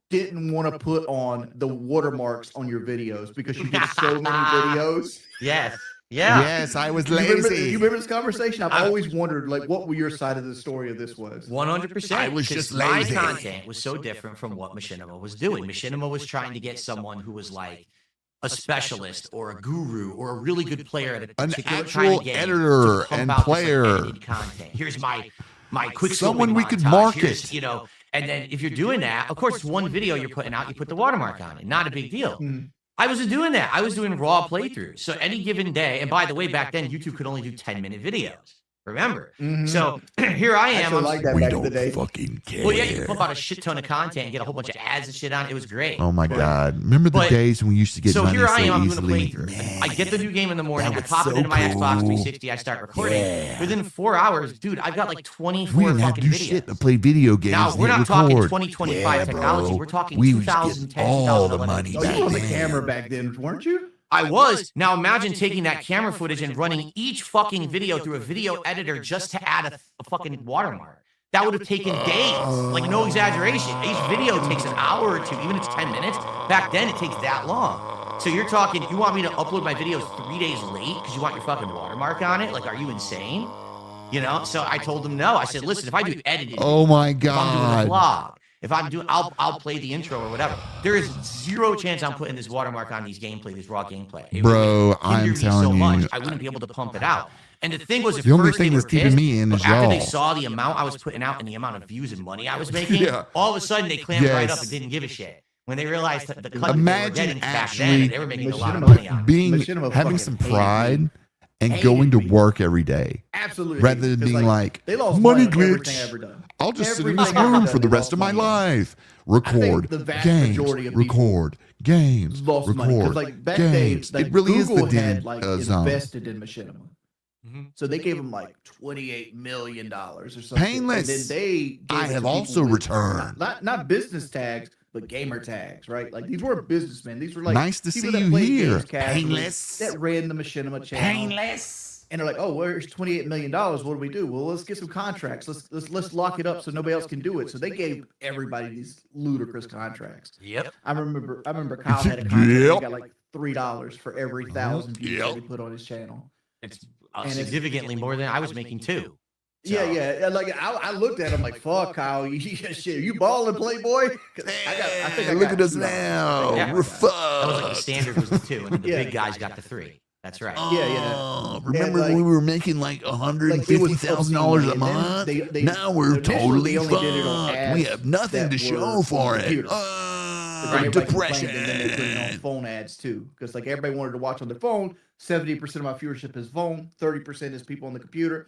didn't want to put on the watermarks on your videos because you did so many videos. Yes. Yeah. Yes, I was You remember, lazy. you remember this conversation? I've always wondered, like, what your side of the story of this was. 100%. I was just My lazy. content was so different from what Machinima was doing. Machinima was trying to get someone who was like a specialist or a guru or a really good player at a An particular actual kind of game editor to pump and out this, like, player. edited content. Here's my quick Someone we could montage. market. Here's, you know, and then if you're doing that, of course, it's one video you're putting out, you put the watermark on it. Not a big deal. I wasn't doing that. I was doing raw playthroughs. So any given day, and by the way, back then YouTube could only do 10-minute videos. Remember? So here I am. I'm like that We back in the don't day. fucking care. well, yeah, you pump out a shit ton of content and get a whole bunch of ads and shit on it. It was great. Oh my God. Remember the But- days when we used to get So money here I so am, I'm easily? doing a playthrough. Man, I get the new game in the morning. I that was pop it so into my Xbox cool. 360. I start recording. Yeah. Within 4 hours, dude, I've got like we 24 didn't have fucking to do videos. shit to play video games. Now, and we're hit not talking record. 2025 Yeah, technology. bro. We're talking We was 2010, getting all the 2011. money Oh, back you were on the then. camera back then, weren't you? I was. Now imagine taking that camera footage and running each fucking video through a video editor just to add a fucking watermark. That would have taken days. Like, no exaggeration. Each video takes an hour or two, even if it's 10 minutes. Back then, it takes that long. So you're talking, you want me to upload my videos 3 days late because you want your fucking watermark on it? Like, are you insane? You know? So I told them no. I said, listen, if I do editing, Oh my if I'm doing a God. vlog, if I'm doing, I'll play the intro or whatever. There is zero chance I'm putting this watermark on these gameplay, this raw gameplay. It Bro, would I'm hinder me so telling much, you. I wouldn't be able to pump it out. And the thing was, at The only first they thing were that's keeping pissed, me in but is after they y'all. saw the amount I was putting out and the amount of views and money I was making, Yeah. all of a sudden they clamped right up Yes. and didn't give a shit. When they realized that the cut that they were Imagine getting back actually then, they were making a lot of Machinima- money on it. Being Machinima having fucking some hated pride me. and Hated going to me. work every day Absolutely. rather than 'Cause, being like, they lost money on everything glitch. I ever done. I'll just sit in Everything this I've ever room done, for the they rest lost of my money on. life. Record the vast games, majority of people record games, Lost money record because, like, back then, games. like, It really is Google the had den like zone. invested in Machinima. Mhm. So they gave him like $28 million or something. Painless. And then they gave I it to have people also with returned. not business tags, but gamer tags, right? Like these weren't businessmen. These were like Nice to people see that you played here. games casually, Painless. that ran the Machinima channel. And they're like, oh, where's $28 million? What do we do? Well, let's get some contracts. Let's lock it up so nobody else can do it. So they gave everybody these ludicrous contracts. Yep. I remember Kyle had a contract. He Yep. got like $3 for every 1,000 views Yep. that he put on his channel. It's And it's- significantly more than I was making too. Yeah, So- yeah. And, like I looked at him like, "Fuck, Kyle, shit, you balling, Playboy?" 'Cause I think I Look got at us $2. now. Yeah. We're That was like the fucked. standard was the 2, and then the Yeah. big guys got the 3. That's right. Yeah, yeah. Oh, remember like- when we were making like $150,000 a obscene, and month? then they- Now we're initially totally they only did it on fucked. We ads have nothing that to show were on for the it. computer. But then everybody Depression. complained, and then they put it on phone ads too, because like everybody wanted to watch on their phone. 70% of my viewership is phone. 30% is people on the computer.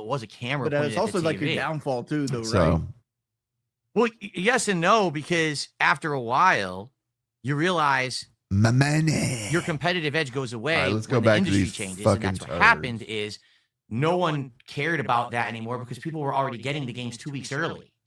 it was a camera. But it's pointed at also the like your TV. downfall too, though, right? So Well, yes and no, because after a while, you realize my money. your competitive edge goes away. All right, let's go when back the to industry these changes, fucking and that's what turds. happened is no one cared about that anymore because people were already getting the games 2 weeks early.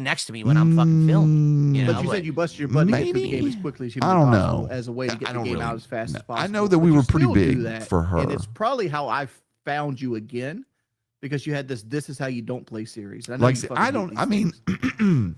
sitting next to me when I'm fucking filming. You know, But you said you busted your butt to get through the game as quickly as humanly possible as a way to get the game out as fast as possible. I know that we But were you pretty still do big that, for her. and it's probably how I found you again, because you had this is how you don't play series. And I know Like, you fucking I hate don't. these I mean, things.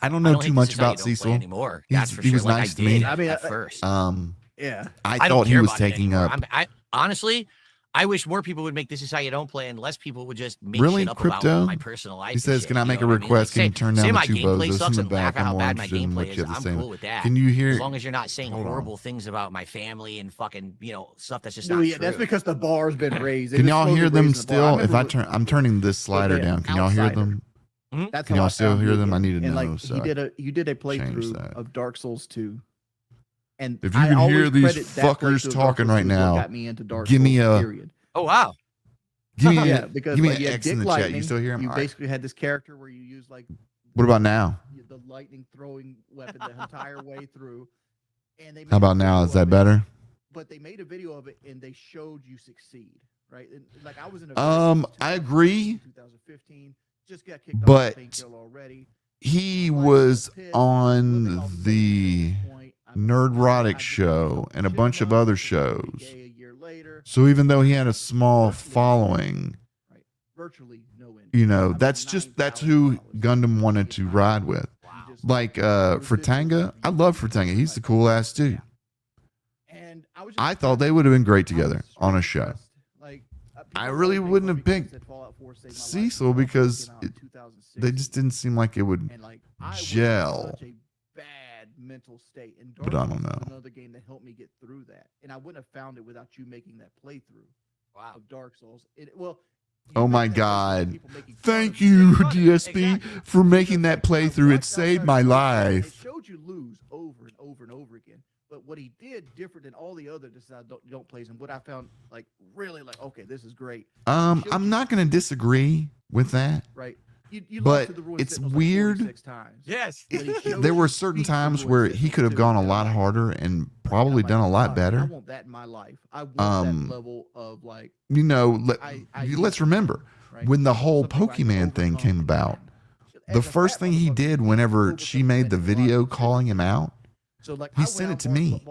I don't know too think much this is how you about don't play Cecil anymore. He's- That's for he sure. was Like nice I to me. did I mean, at first. Yeah. I I don't thought he care was about it taking anymore. up. I honestly, I wish more people would make This Is How You Don't Play, and less people would just make Really, shit up Crypto? about my personal life. He and says, shit, "Can I you make know a what I mean? request? Like, Can you turn down say the my two gameplay bozos sucks in the and laugh back? at I'm how more bad my interested in gameplay what is. you have to I'm say." cool with that. Can you hear? As long as you're not saying Hold on. horrible things about my family and fucking, stuff that's just Well, not yeah, true. that's because the bar's been raised. They Can just y'all slowly hear them raising the bar. I still? If remember I turn, I'm turning this slider the down. Can y'all hear outsider. them? That's Can how y'all I still found hear you them? I again. need to and know, like so you did a change playthrough that. of Dark Souls 2. And If you I can hear always these credit that fuckers playthrough of Dark talking Souls right 2 as what now, got me into Dark give me Souls, a- period. Oh wow. Give me, Yeah, because give me like an you had X in Dick the Lightning. chat. You still hear him? You All right. basically had this character where you use like What about now? the lightning throwing weapon the entire way through. And they How about now? Is that better? But they made a video of it and they showed you succeed, right? And, like I was in a I agree. 2015, just got kicked but off Painkiller already. he was on the Nerdrotic show and a bunch of other shows. So even though he had a small following, virtually no, you know, that's who Gundam wanted to ride with. Like Fratanga, I love Fratanga. He's the cool ass dude. I thought they would have been great together on a show. I really wouldn't have picked Cecil because they just didn't seem like it would gel. Mental state, and but I don't know. Another game that helped me get through that, and I wouldn't have found it without you making that playthrough. Wow. Of Dark Souls. Oh my God! Thank you, DSP, for making that playthrough. It saved my life. It showed you lose over and over and over again. But what he did different than all the other don't plays, and what I found like really like, okay, this is great. I'm not going to disagree with that. Right. You but it's weird. Like yes. There were certain times where he could have gone a lot harder and probably done a lot better. I want that in my life. I want that level of like. You know, let's remember when the whole Pokemon thing came about. The first thing he did whenever she made the video calling him out, he sent it to me.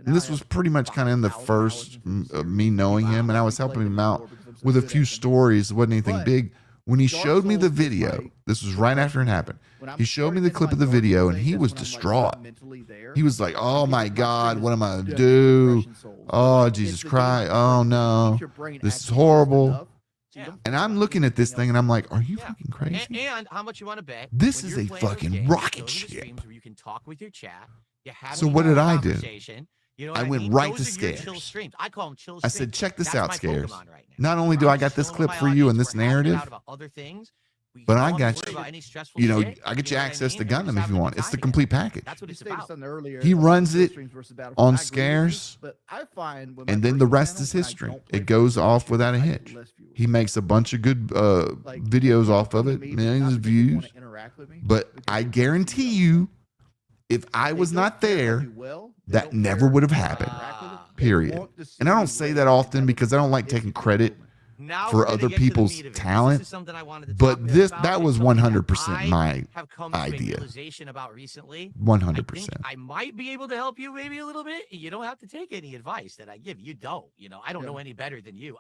And this was pretty much kind of in the first me knowing him, and I was helping him out with a few stories. It wasn't anything big. When he showed me the video, this was right after it happened. He showed me the clip of the video, and he was distraught. He was like, "Oh my God, what am I gonna do? Oh Jesus Christ! Oh no, this is horrible." And I'm looking at this thing, and I'm like, "Are you fucking crazy?" And how much you want to bet? This is a fucking rocket ship. Where you can talk with your chat. So what did I do? You know I went right to Scares. I call them chill streams. I said, check this out, Scares. Not only do I got this clip for you and this narrative, but I got you, I get you access to Gundam if you want. It's the complete package. That's what it's about. He runs it on Scares, and then the rest is history. It goes off without a hitch. He makes a bunch of good videos off of it, millions of views. But I guarantee you, if I was not there, that never would have happened, period. And I don't say that often because I don't like taking credit for other people's talent, but that was 100% my idea. 100%. I might be able to help you maybe a little bit. You don't have to take any advice that I give. You don't. I don't know any better than you.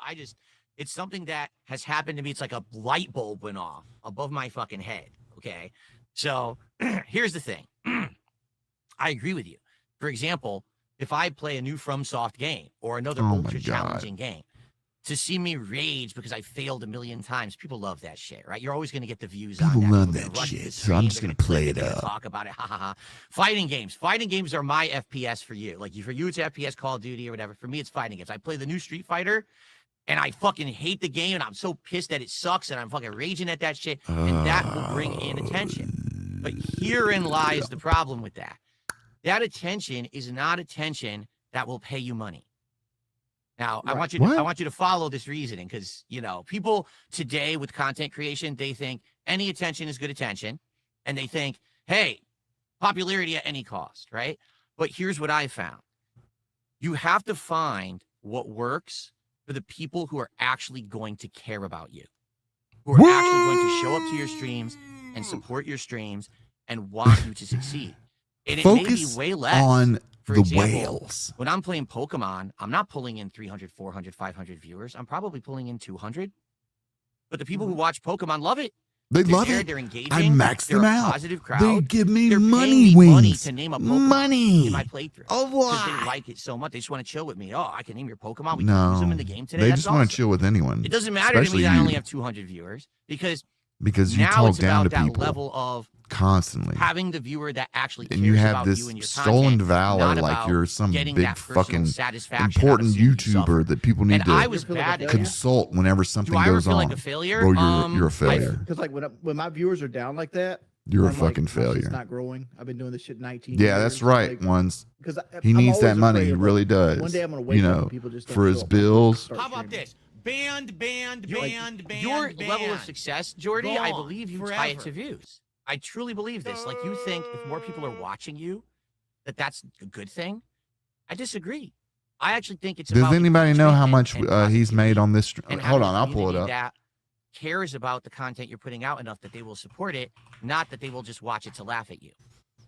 It's something that has happened to me. It's like a light bulb went off above my fucking head. Okay, so here's the thing. I agree with you. For example, if I play a new FromSoft game or another ultra challenging game, to see me rage because I failed a million times, people love that shit, right? You're always going to get the views on that. People love that shit, so I'm just going to play it up. Talk about it, ha ha ha. Fighting games are my FPS for you. Like for you, it's FPS, Call of Duty or whatever. For me, it's fighting games. I play the new Street Fighter, and I fucking hate the game, and I'm so pissed that it sucks, and I'm fucking raging at that shit, and that will bring in attention. But herein lies the problem with that. That attention is not attention that will pay you money. Now, I want you to follow this reasoning because, people today with content creation, they think any attention is good attention. And they think, hey, popularity at any cost, right? But here's what I found. You have to find what works for the people who are actually going to care about you, who are actually going to show up to your streams and support your streams and want you to succeed. And Focus it may be way less on for the example, whales. When I'm playing Pokemon, I'm not pulling in 300, 400, 500 viewers. I'm probably pulling in 200. But the people who watch Pokemon love it. They love there, it. They're engaging. I max them out. Positive crowd. They give me they're money paying me money wings. to name a Pokemon money in my playthrough. Oh, Because what? they like it so much. They just want to chill with me. Oh, I can name your Pokemon. We No, can use them in the game today. they That's just want awesome. to chill with anyone. It doesn't matter to me especially that I only you. have 200 viewers because you now talk it's down about to that people level of constantly. having the viewer that actually cares And you have about this you and your stolen content, valor not like about you're some getting big that personal fucking satisfaction out of important seeing you YouTuber suffer. that people need And I to was bad at consult whenever something Do I ever goes feel on. like a failure? Bro, you're a failure. Because like when my viewers are down like that, You're a I'm fucking like, my shit's failure. not growing. I've been doing this shit 19 Yeah, years. that's right. Like, Ones. Because He I'm needs that always money. afraid He of, really like, does. One day I'm gonna wake up and people just don't for his show up. bills. Start How about streaming. this? Banned. Your level of success, Jordy, I Gone believe you forever. tie it to views. I truly believe this. Like you think if more people are watching you, that that's a good thing. I disagree. I actually think it's Does about anybody know how engagement much and he's made positivity on this? and Hold having on, a I'll pull it community up. that cares about the content you're putting out enough that they will support it, not that they will just watch it to laugh at you.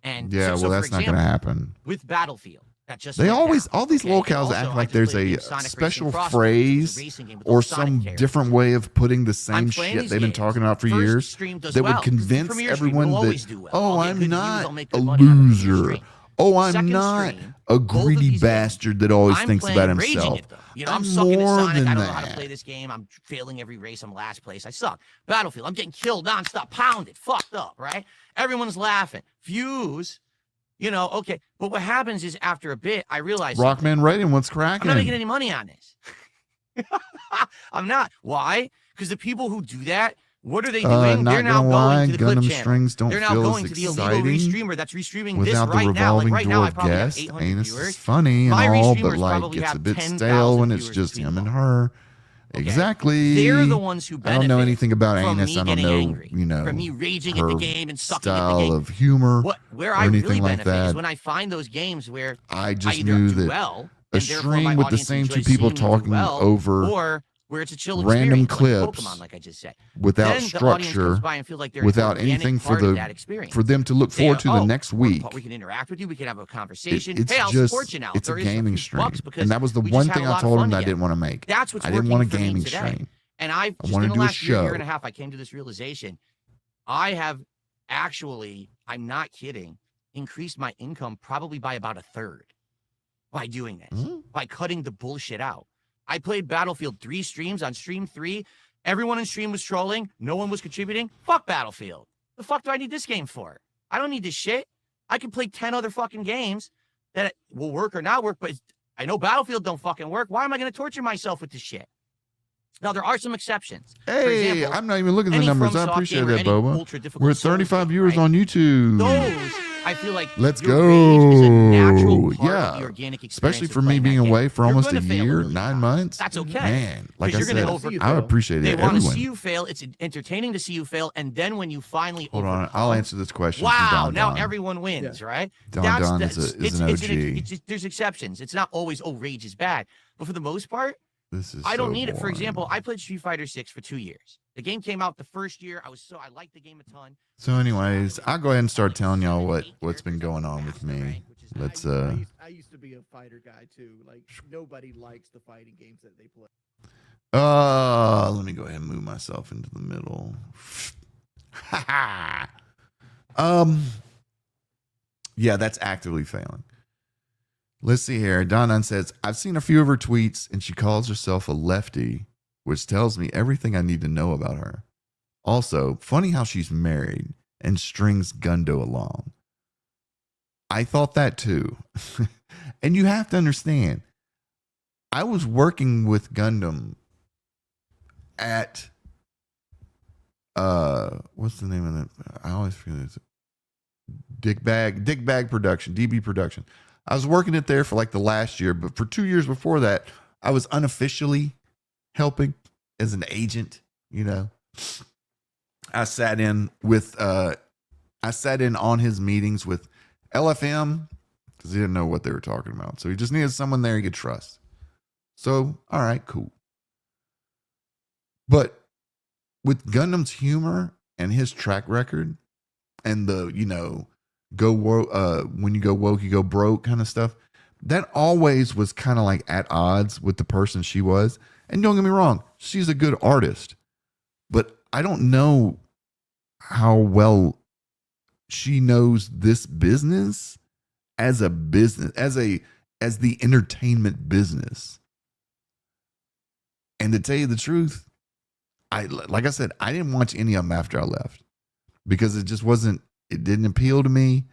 And Yeah, so well, for that's not example, going to happen. with Battlefield, that just They went always, down, all these okay? locals Also, act I like just there's played the a game Sonic Racing special Crossroads, which is a phrase racing game with or all Sonic some characters. different way of putting the I'm same playing shit these they've been games. talking about for First years stream does that well, would 'cause the convince premiere stream everyone will that, always do well. oh, I'll get I'm good views, not I'll make a good money on the premiere loser. stream. Oh, I'm Second not stream, a both of greedy these games, bastard that always I'm thinks playing about raging himself. at them. You know, I'm I'm sucking at more Sonic. than I don't know how to that. play this game. I'm failing every race. I'm last place. I suck. Battlefield, I'm getting killed nonstop, pounded, fucked up, right? Everyone's laughing. Views, you know, okay. But what happens is after a bit, I realize something. Rockman Rating, what's I'm cracking? not making any money on this. I'm not. Why? Because the people who do that, what are they doing? Not They're now gonna lie, going to the clip Gundam channel. strings don't They're now feel going as to the illegal exciting restreamer that's restreaming this without the right now. Like revolving right now, door I of probably have guests. 800 Anus is viewers. funny and My all, but restreamers like probably gets a have bit 10,000 stale when it's viewers just between him and them. her. Okay. Exactly. They're the ones who I benefit don't know anything about from Anus. me I don't getting know, angry, you know, from me raging at her the game and sucking at the style game. of humor Where or I anything really like benefit that. is when I find those games where I I just either knew do that well, a and therefore my stream with the audience same two enjoys people seeing me do talking well, over or where it's a chill random experience, like clips Pokemon, like I just said. without Then the audience structure, comes by and feels like they're without an organic anything for part of that experience. for them to look forward to the next week. We can interact with you. We can have a conversation. It's Hey, I'll just, support you now. it's a $30 gaming few stream. bucks because And that was the we one just had thing a I lot of told fun him that I together. didn't want to make. That's what's I didn't working want a for me gaming today. stream. And I've I just wanted in to the do a last year show. and a half, I came to this realization. I have actually, I'm not kidding, increased my income probably by about a third by doing this, by cutting the bullshit out. I played Battlefield 3 streams. On stream 3, everyone in stream was trolling. No one was contributing. Fuck Battlefield. The fuck do I need this game for? I don't need this shit. I can play 10 other fucking games that will work or not work, but I know Battlefield don't fucking work. Why am I going to torture myself with this shit? Now, there are some exceptions. Hey, For example, I'm not even looking at the any numbers. I FromSoft appreciate game or that, any Boba. ultra-difficult We're at Souls 35 game, viewers right? on YouTube. Those, I feel like Let's your go. rage is a natural part Yeah. of the organic experience Especially of for me playing being that game. away for You're almost a gonna fail year, million 9 times. months. That's okay. Man, like I Because you're said, gonna over- I appreciate They it. want to Everyone. see you fail. It's entertaining to see you fail. And then when you finally Hold on. I'll answer this question. from wow, Don now Don. everyone wins, right? Don Don is an OG. There's exceptions. It's not always, oh, rage is bad. But for the most part, This is I don't so need it. For boring. example, I played Street Fighter 6 for 2 years. The game came out the first year. I liked the game a ton. So, anyways, I'll go ahead and start telling y'all what's been going on with me. Let's I used to be a fighter guy too. Like nobody likes the fighting games that they play. let me go ahead and move myself into the middle. Yeah, that's actively failing. Let's see here. Don says, I've seen a few of her tweets and she calls herself a lefty, which tells me everything I need to know about her. Also, funny how she's married and strings Gundo along. I thought that too. And you have to understand, I was working with Gundam at what's the name of it? I always forget it. Dick Bag Production, DB Production. I was working it there for like the last year, but for 2 years before that, I was unofficially helping as an agent, you know. I sat in on his meetings with LFM because he didn't know what they were talking about. So he just needed someone there he could trust. So, all right, cool. But with Gundam's humor and his track record and the, you know, when you go woke, you go broke kind of stuff, that always was kind of like at odds with the person she was. And don't get me wrong, she's a good artist, but I don't know how well she knows this business as the entertainment business. And to tell you the truth, like I said, I didn't watch any of them after I left because it didn't appeal to me.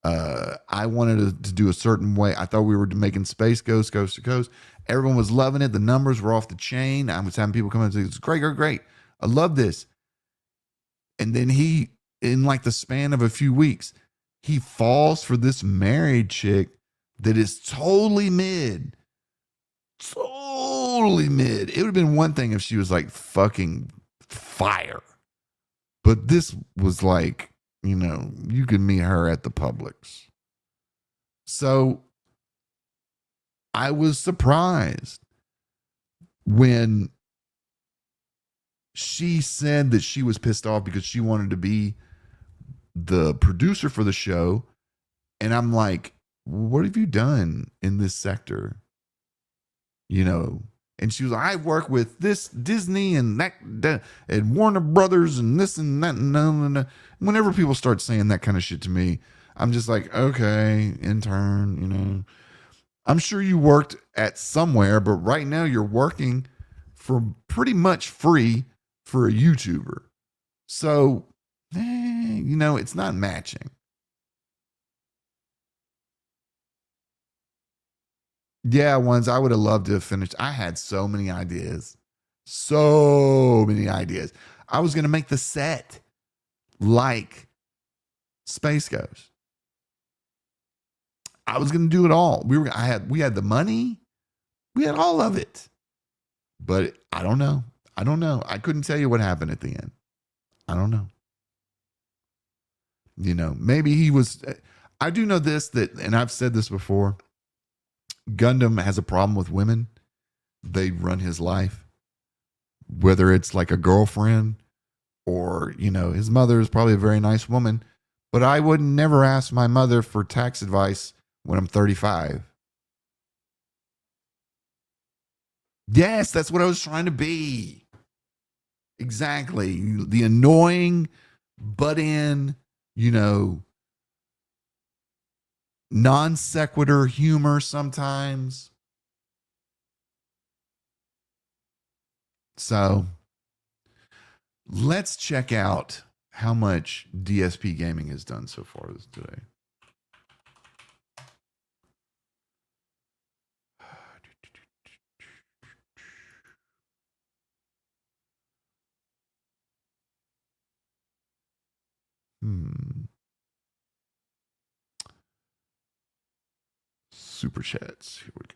I wanted to do a certain way. I thought we were making Space Ghost coast to coast. Everyone was loving it. The numbers were off the chain. I was having people come in and say, it's great, great, great. I love this. And then he, in like the span of a few weeks, he falls for this married chick that is totally mid. Totally mid. It would have been one thing if she was like fucking fire. But this was like, you know, you could meet her at the Publix. So I was surprised when she said that she was pissed off because she wanted to be the producer for the show. And I'm like, what have you done in this sector? You know, and she was like, I work with this Disney and that and Warner Brothers and this and that. And whenever people start saying that kind of shit to me, I'm just like, okay, intern, you know, I'm sure you worked at somewhere, but right now you're working for pretty much free for a YouTuber. So, you know, it's not matching. Yeah, ones I would have loved to have finished. I had so many ideas. So many ideas. I was going to make the set like Space Ghost. I was going to do it all. We had the money. We had all of it. But I don't know. I couldn't tell you what happened at the end. I don't know. You know, maybe he was. I do know this, and I've said this before. Gundam has a problem with women. They run his life, whether it's like a girlfriend or, you know, his mother is probably a very nice woman, but I would never ask my mother for tax advice when I'm 35. Yes, that's what I was trying to be. Exactly. The annoying butt in, you know, non sequitur humor sometimes. So let's check out how much DSP Gaming has done so far today. Super chats. Here we go.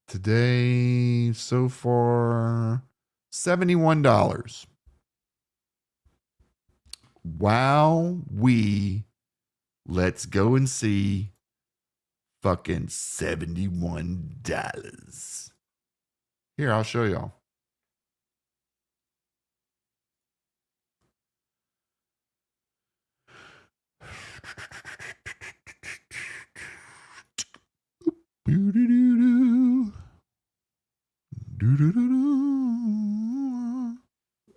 Today, so far, $71. Wow, let's go and see fucking $71. Here, I'll show y'all.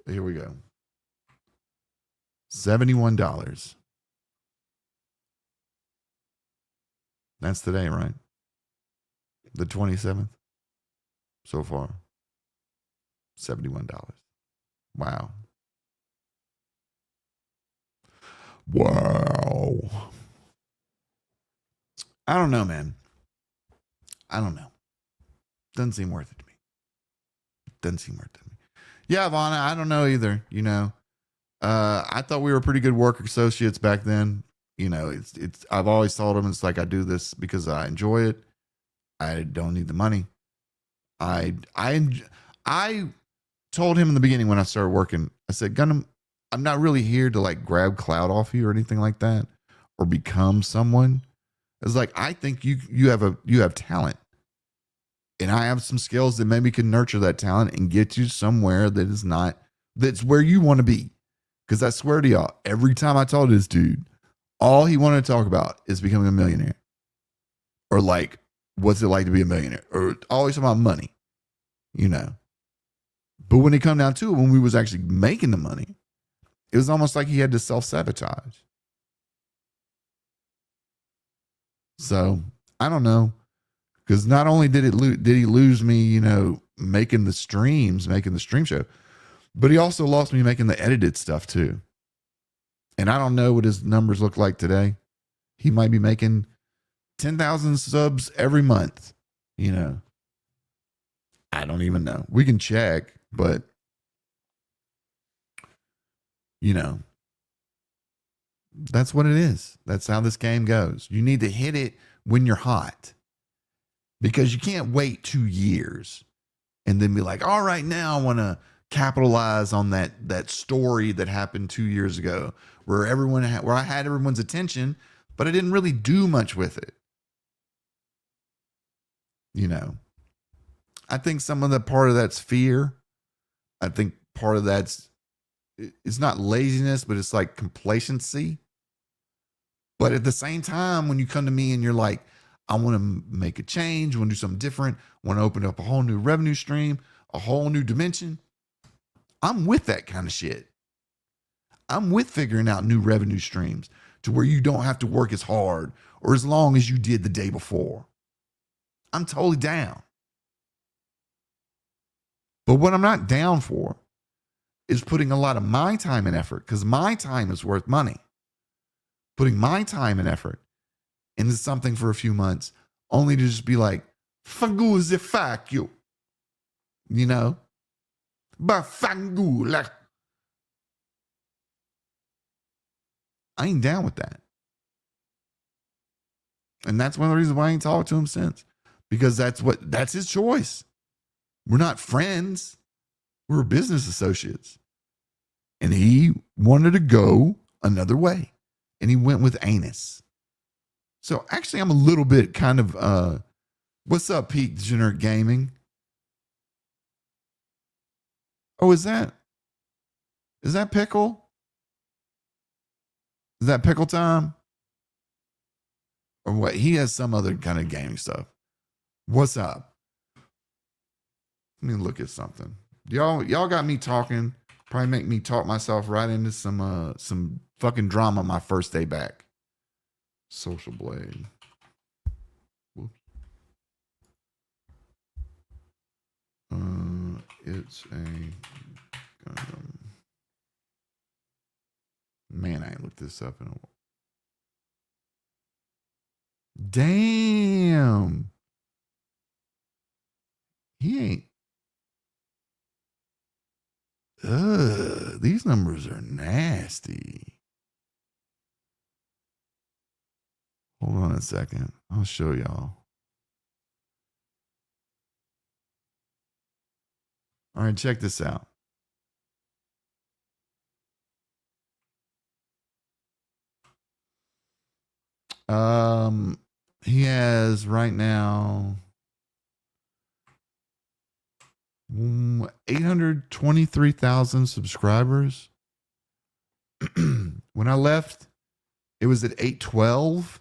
Here we go. $71. That's today, right? The 27th. So far. $71. Wow. Wow. I don't know, man. I don't know. Doesn't seem worth it to me. Doesn't seem worth it to me. Yeah, Ivana, I don't know either. You know, I thought we were pretty good work associates back then. You know, it's. I've always told him it's like I do this because I enjoy it. I don't need the money. I told him in the beginning when I started working. I said, Gundam, I'm not really here to like grab clout off you or anything like that, or become someone. It's like I think you have talent. And I have some skills that maybe can nurture that talent and get you somewhere that's where you want to be. Because I swear to y'all, every time I told this dude, all he wanted to talk about is becoming a millionaire. Or like, what's it like to be a millionaire? Or always about money, you know. But when it come down to it, when we was actually making the money, it was almost like he had to self-sabotage. So, I don't know. Because not only did he lose me, you know, making the stream show, but he also lost me making the edited stuff too. And I don't know what his numbers look like today. He might be making 10,000 subs every month, you know. I don't even know. We can check, but, you know, that's what it is. That's how this game goes. You need to hit it when you're hot. Because you can't wait 2 years and then be like, all right, now I want to capitalize on that story that happened 2 years ago where where I had everyone's attention, but I didn't really do much with it. You know, I think some of the part of that's fear. I think part of that's, it's not laziness, but it's like complacency. But at the same time, when you come to me and you're like, I want to make a change, want to do something different, want to open up a whole new revenue stream, a whole new dimension, I'm with that kind of shit. I'm with figuring out new revenue streams to where you don't have to work as hard or as long as you did the day before. I'm totally down. But what I'm not down for is putting a lot of my time and effort, because my time is worth money. Putting my time and effort into something for a few months only to just be like, faguze fuck you. You know? But fangula. I ain't down with that. And that's one of the reasons why I ain't talked to him since. Because that's his choice. We're not friends. We're business associates. And he wanted to go another way. And he went with anus. So actually, I'm a little bit kind of, what's up, Peak Degenerate Gaming? Oh, is that Pickle? Is that Pickle time? Or what? He has some other kind of gaming stuff. What's up? Let me look at something. Y'all got me talking. Probably make me talk myself right into some fucking drama my first day back. Social Blade. Whoops. It's a Gundam. Man, I ain't looked this up in a while. Damn. He ain't. These numbers are nasty. Hold on a second. I'll show y'all. All right, check this out. He has right now 823,000 subscribers. When I left, it was at 812.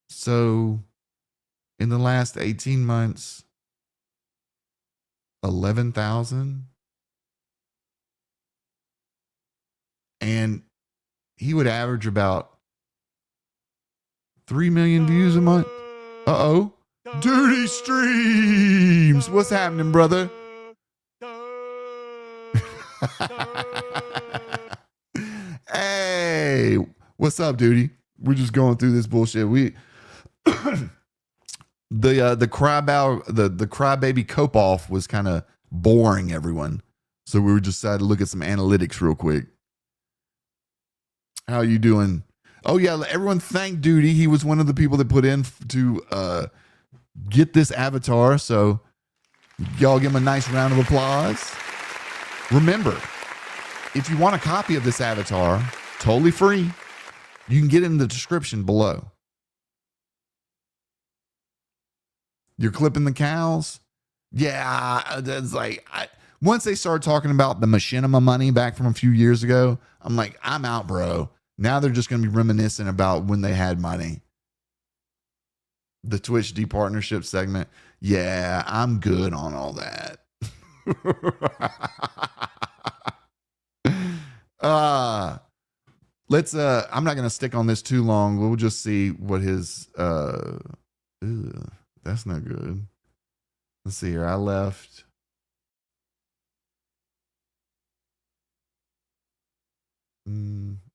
So in the last 18 months, 11,000. And he would average about 3 million views a month. Uh-oh. Dirty Streams. What's happening, brother? Hey, what's up, Duty? We're just going through this bullshit. We the crybaby cope off was kind of boring everyone. So we decided to look at some analytics real quick. How you doing? Oh yeah, everyone thank Duty. He was one of the people that put in to get this avatar. So y'all give him a nice round of applause. Remember, if you want a copy of this avatar, totally free, you can get it in the description below. You're clipping the cows? Yeah, that's like, once they started talking about the machinima money back from a few years ago, I'm like, I'm out, bro. Now they're just going to be reminiscing about when they had money. The Twitch D partnership segment. Yeah, I'm good on all that. Let's I'm not going to stick on this too long. We'll just see what his that's not good. Let's see here. I left.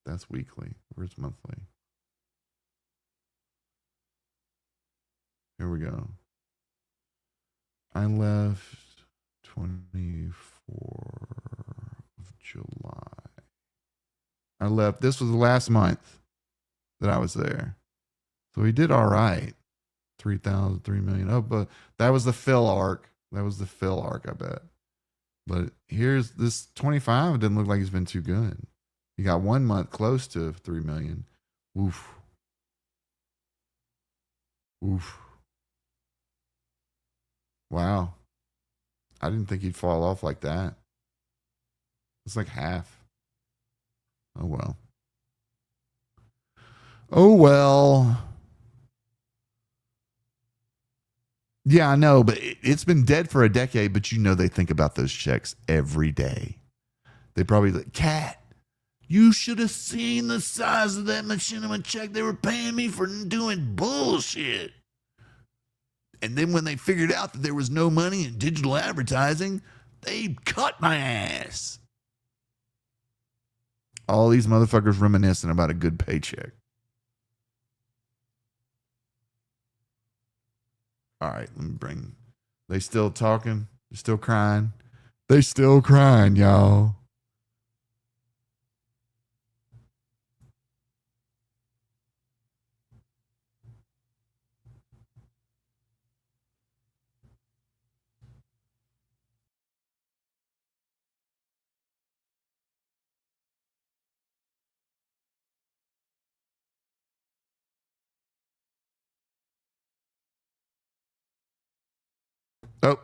That's weekly. Where's monthly? Here we go. I left 24th of July. I left. This was the last month that I was there. So he did all right. 3 million. Oh, but that was the fill arc. I bet. But here's this 25. It doesn't look like he's been too good. You got 1 month close to 3 million. Oof. Oof. Wow. I didn't think he'd fall off like that. It's like half. Oh, well. Oh, well. Yeah, I know, but it's been dead for a decade, but you know they think about those checks every day. They probably like, Cat, you should have seen the size of that machinima check they were paying me for doing bullshit. And then when they figured out that there was no money in digital advertising, they cut my ass. All these motherfuckers reminiscing about a good paycheck. All right, let me bring. They still talking? They still crying? They still crying, y'all. Oh,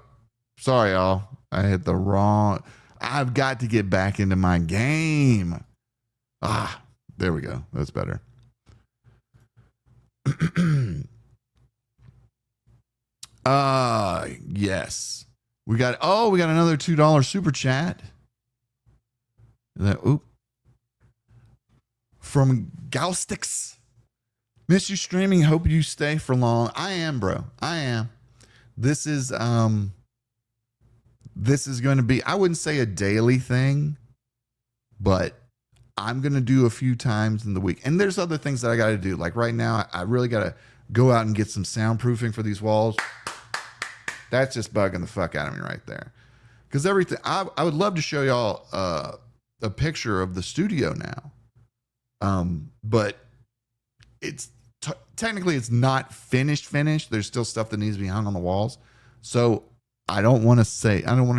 sorry, y'all. I hit the wrong. I've got to get back into my game. Ah, there we go. That's better. Yes. We got another $2 super chat. From Gaustix. Miss you streaming. Hope you stay for long. I am, bro. I am. This is going to be, I wouldn't say a daily thing, but I'm going to do a few times in the week. And there's other things that I got to do. Like right now, I really got to go out and get some soundproofing for these walls. That's just bugging the fuck out of me right there. Because everything, I would love to show y'all a picture of the studio now. But it's technically it's not finished. There's still stuff that needs to be hung on the walls. So I don't want to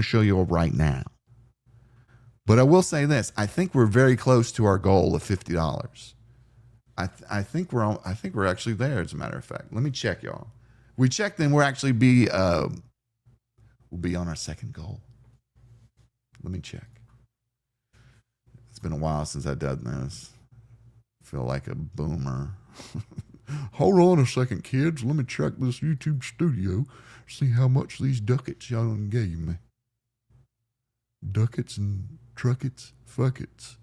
show you all right now. But I will say this. I think we're very close to our goal of $50. I think we're actually there, as a matter of fact. Let me check, y'all. We checked, then we'll actually be on our second goal. Let me check. It's been a while since I've done this. I feel like a boomer. Hold on a second, kids. Let me check this YouTube studio. See how much these ducats y'all done gave me. Ducats and truckets, fuckets.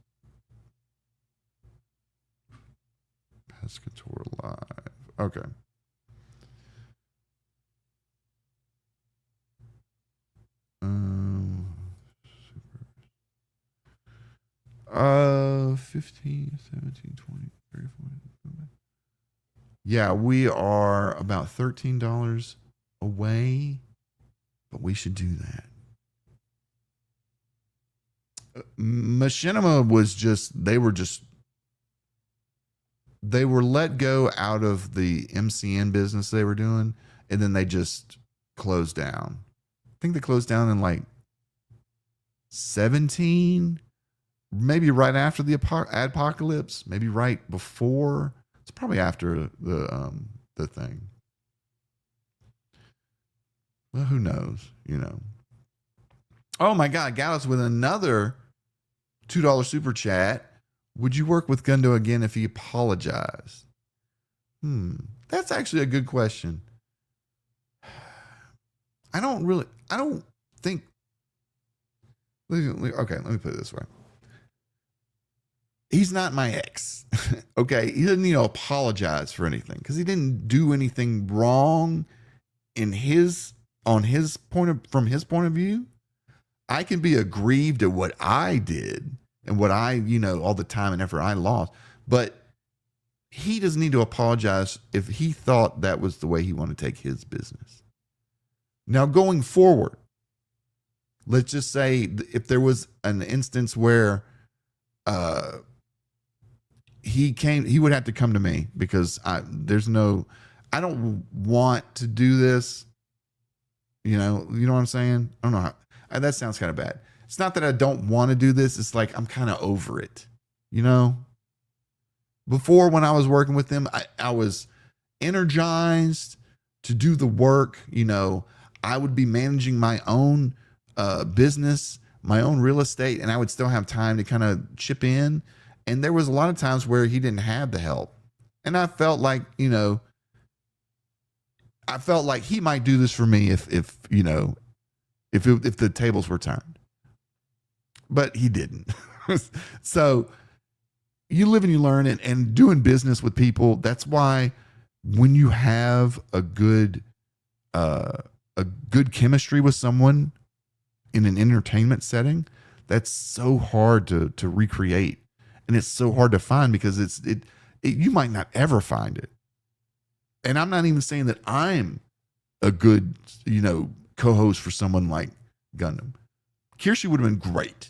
Pescator Live. Okay. Super. 15, 17, 20, 30, 40. Yeah, we are about $13 away, but we should do that. Machinima was they were let go out of the MCN business they were doing, and then they just closed down. I think they closed down in like 17, maybe right after the apocalypse, maybe right before. It's probably after the thing. Well, who knows, you know. Oh my God, Gallus with another $2 super chat. Would you work with Gundo again if he apologized? That's actually a good question. I don't think. Okay, let me put it this way. He's not my ex. Okay, he doesn't need to apologize for anything because he didn't do anything wrong from his point of view. I can be aggrieved at what I did and what all the time and effort I lost, but he doesn't need to apologize if he thought that was the way he wanted to take his business. Now, going forward, let's just say if there was an instance where he would have to come to me because I don't want to do this. You know what I'm saying? I don't know how, that sounds kind of bad. It's not that I don't want to do this. It's like I'm kind of over it. You know? Before, when I was working with them, I was energized to do the work. You know, I would be managing my own business, my own real estate, and I would still have time to kind of chip in. And there was a lot of times where he didn't have the help. And I felt like, you know, I felt like he might do this for me if you know, if the tables were turned. But he didn't. So you live and you learn, and doing business with people, that's why when you have a good chemistry with someone in an entertainment setting, that's so hard to recreate. And it's so hard to find because you might not ever find it. And I'm not even saying that I'm a good, you know, co-host for someone like Gundam. Kirsty would have been great.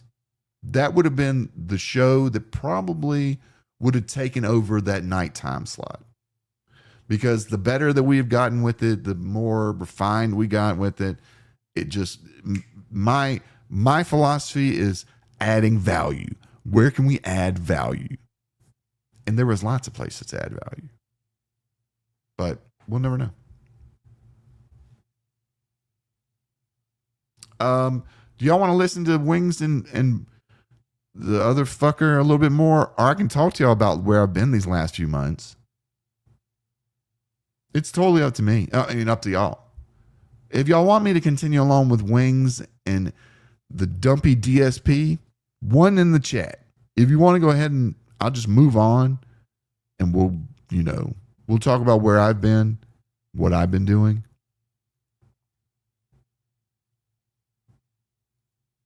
That would have been the show that probably would have taken over that nighttime slot. Because the better that we've gotten with it, the more refined we got with it, it just, my philosophy is adding value. Where can we add value? And there was lots of places to add value. But we'll never know. Do y'all want to listen to Wings and the other fucker a little bit more? Or I can talk to y'all about where I've been these last few months. It's totally up to me. I mean, up to y'all. If y'all want me to continue along with Wings and the dumpy DSP, one in the chat. If you want to go ahead and I'll just move on and we'll talk about where I've been, what I've been doing.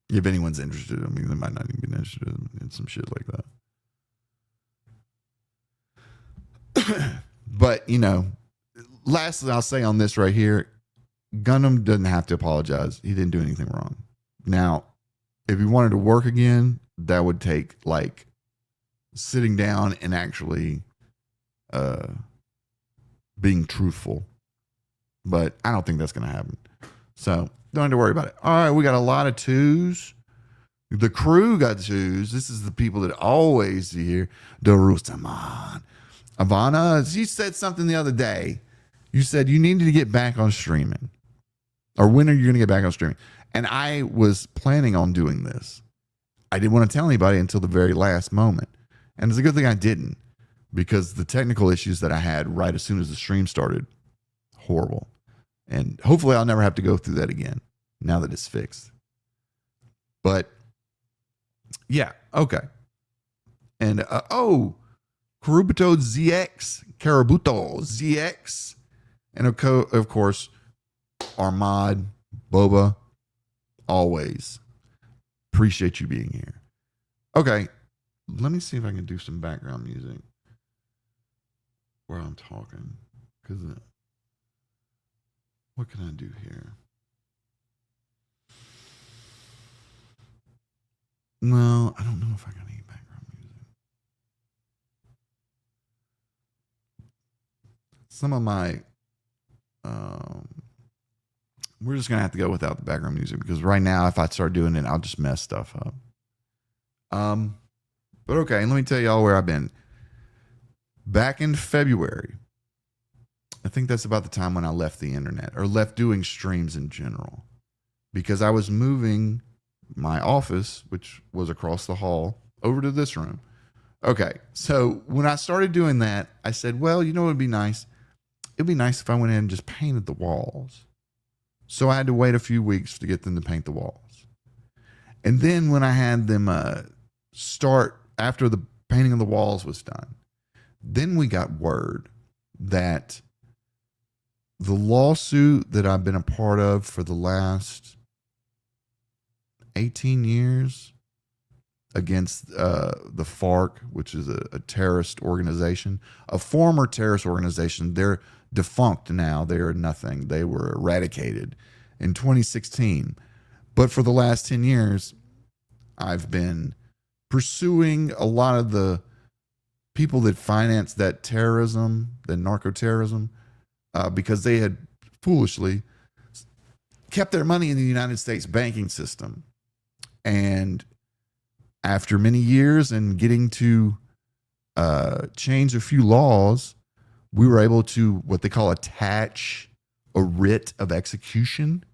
If anyone's interested, I mean, they might not even be interested in some shit like that. But, you know, lastly, I'll say on this right here, Gundam doesn't have to apologize. He didn't do anything wrong. Now, if he wanted to work again, that would take like sitting down and actually being truthful. But I don't think that's going to happen. So don't have to worry about it. All right, we got a lot of twos. The crew got twos. This is the people that always hear Darussaman. Ivana, she said something the other day. You said you needed to get back on streaming. Or when are you going to get back on streaming? And I was planning on doing this. I didn't want to tell anybody until the very last moment. And it's a good thing I didn't, because the technical issues that I had right as soon as the stream started, horrible. And hopefully I'll never have to go through that again now that it's fixed. But yeah, okay. And Karubuto ZX, and of course, Armad, Boba, always appreciate you being here. Okay, let me see if I can do some background music while I'm talking, because what can I do here? Well, I don't know if I got any background music. Some of my we're just gonna have to go without the background music, because right now if I start doing it, I'll just mess stuff up. But okay, let me tell y'all where I've been. Back in February, I think that's about the time when I left the internet, or left doing streams in general, because I was moving my office, which was across the hall, over to this room. Okay, so when I started doing that, I said, well, you know what would be nice? It'd be nice if I went in and just painted the walls. So I had to wait a few weeks to get them to paint the walls. And then when I had them start, after the painting of the walls was done, then we got word that the lawsuit that I've been a part of for the last 18 years against the FARC, which is a terrorist organization, a former terrorist organization. They're defunct now. They are nothing. They were eradicated in 2016. But for the last 10 years, I've been pursuing a lot of the people that finance that terrorism, the narco-terrorism, because they had foolishly kept their money in the United States banking system. And after many years and getting to change a few laws, we were able to what they call attach a writ of execution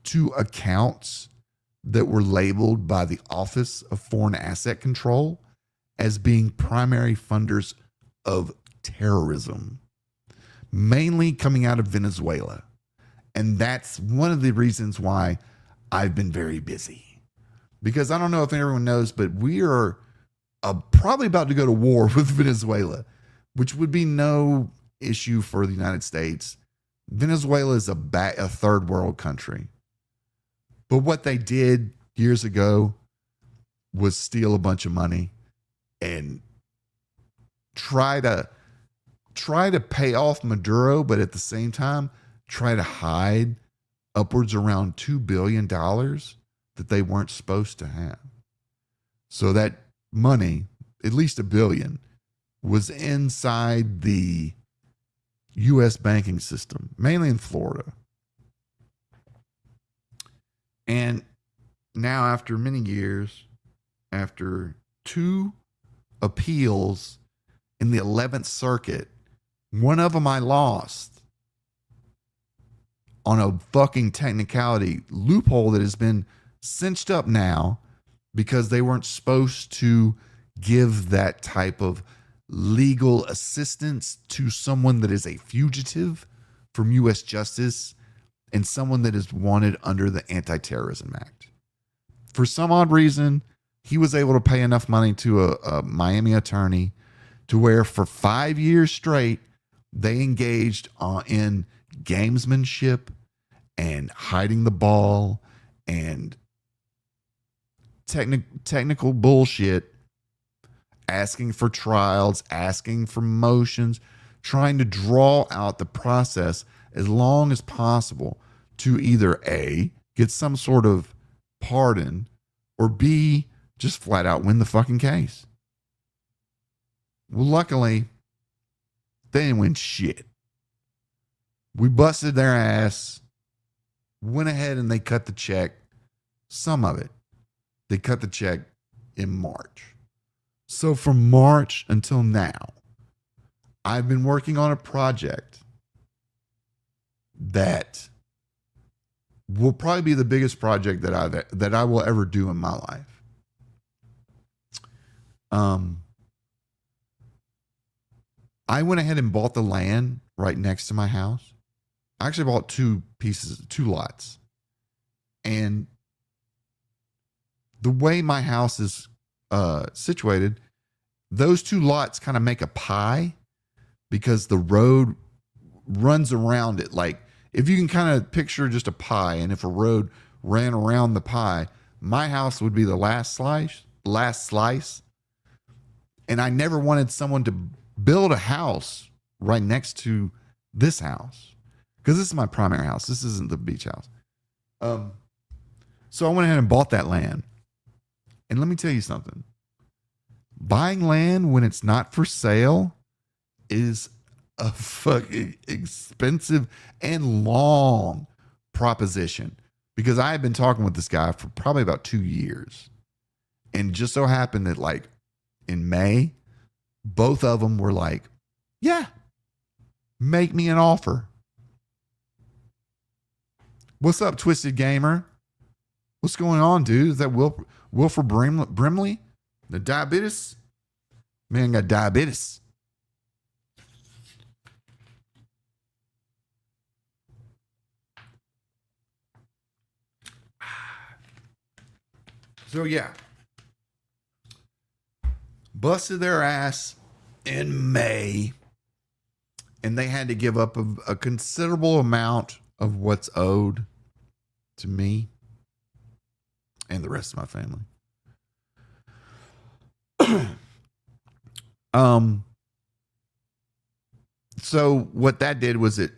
to accounts that were labeled by the Office of Foreign Asset Control as being primary funders of terrorism, mainly coming out of Venezuela. And that's one of the reasons why I've been very busy. Because I don't know if everyone knows, but we are probably about to go to war with Venezuela, which would be no issue for the United States. Venezuela is a third world country. But what they did years ago was steal a bunch of money and try to pay off Maduro, but at the same time, try to hide upwards around $2 billion that they weren't supposed to have. So that money, at least $1 billion, was inside the U.S. banking system, mainly in Florida. And now, after many years, after 2 appeals in the 11th Circuit, one of them I lost on a fucking technicality loophole that has been cinched up now because they weren't supposed to give that type of legal assistance to someone that is a fugitive from U.S. justice and someone that is wanted under the Anti-Terrorism Act. For some odd reason, he was able to pay enough money to a Miami attorney to where for 5 years straight, they engaged in gamesmanship and hiding the ball and technical bullshit, asking for trials, asking for motions, trying to draw out the process as long as possible to either A, get some sort of pardon, or B, just flat out win the fucking case. Well, luckily, they didn't win shit. We busted their ass, went ahead and they cut the check, some of it. They cut the check in March. So from March until now, I've been working on a project that will probably be the biggest project that I will ever do in my life. I went ahead and bought the land right next to my house. I actually bought 2 lots. And the way my house is situated, those 2 lots kind of make a pie because the road runs around it. Like if you can kind of picture just a pie, and if a road ran around the pie, my house would be the last slice. And I never wanted someone to build a house right next to this house because this is my primary house. This isn't the beach house. So I went ahead and bought that land. And let me tell you something. Buying land when it's not for sale is a fucking expensive and long proposition because I had been talking with this guy for probably about 2 years. And just so happened that like in May, both of them were like, yeah, make me an offer. What's up, Twisted Gamer? What's going on, dude? Is that Wilford Brimley? The diabetes? Man got diabetes. So yeah. Busted their ass in May. And they had to give up a considerable amount of what's owed to me and the rest of my family. So what that did was it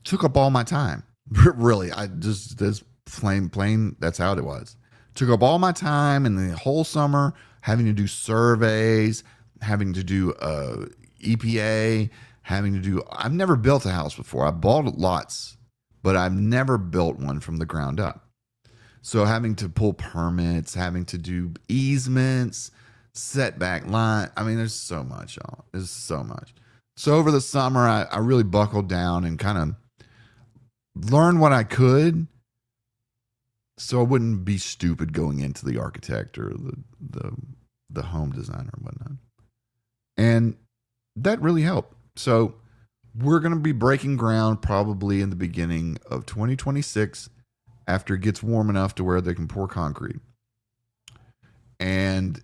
took up all my time. Really, I just this plain that's how it was. Took up all my time and the whole summer having to do surveys, having to do EPA, I've never built a house before. I bought lots, but I've never built one from the ground up. So having to pull permits, having to do easements, setback line. I mean, there's so much, y'all. There's so much. So over the summer, I really buckled down and kind of learned what I could, so I wouldn't be stupid going into the architect or the home designer and whatnot. And that really helped. So we're going to be breaking ground probably in the beginning of 2026 after it gets warm enough to where they can pour concrete. And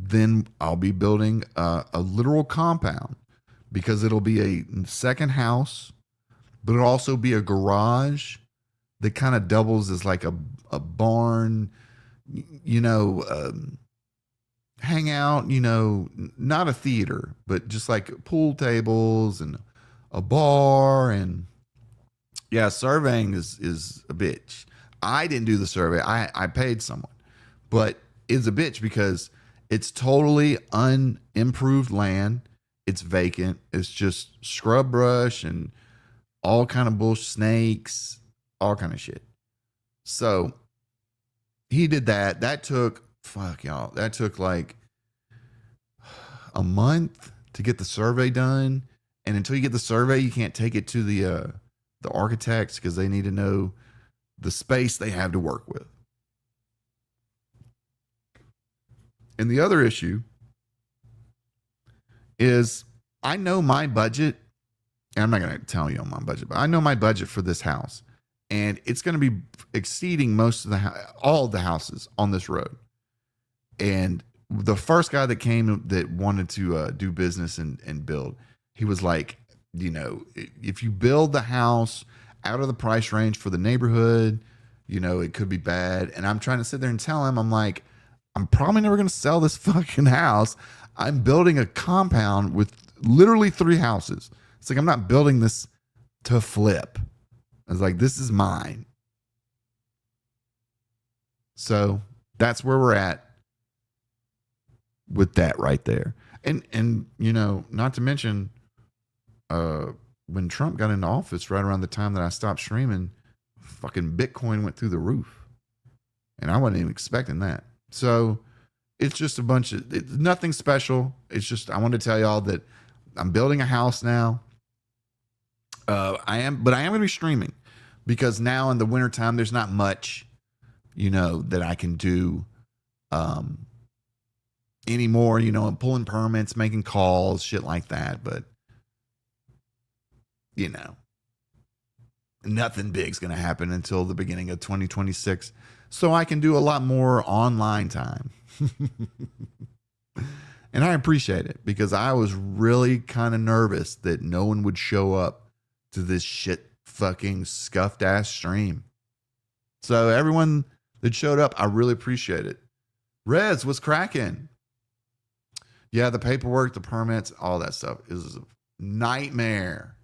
then I'll be building a literal compound, because it'll be a second house, but it'll also be a garage that kind of doubles as like a barn, hangout, not a theater, but just like pool tables and a bar. And yeah, surveying is a bitch. I didn't do the survey. I paid someone, but it's a bitch because it's totally unimproved land. It's vacant. It's just scrub brush and all kind of bullshit, snakes, all kind of shit. So he did that. That took, fuck y'all, that took like a month to get the survey done. And until you get the survey, you can't take it to the architects, because they need to know the space they have to work with. And the other issue is, I know my budget, and I'm not going to tell you my budget, but I know my budget for this house, and it's going to be exceeding most of all of the houses on this road. And the first guy that came that wanted to do business and build, he was like, if you build the house out of the price range for the neighborhood, it could be bad. And I'm trying to sit there and tell him, I'm like, I'm probably never going to sell this fucking house. I'm building a compound with literally 3 houses. It's like, I'm not building this to flip. I was like, this is mine. So that's where we're at with that right there. And not to mention, when Trump got into office, right around the time that I stopped streaming, fucking Bitcoin went through the roof. And I wasn't even expecting that. So it's just a bunch of, it's nothing special. It's just, I want to tell y'all that I'm building a house now. I am going to be streaming, because now in the wintertime, there's not much, that I can do anymore. I'm pulling permits, making calls, shit like that. But, nothing big's going to happen until the beginning of 2026. So I can do a lot more online time. And I appreciate it, because I was really kind of nervous that no one would show up to this shit fucking scuffed ass stream. So everyone that showed up, I really appreciate it. Rez, what's cracking? Yeah, the paperwork, the permits, all that stuff is a nightmare.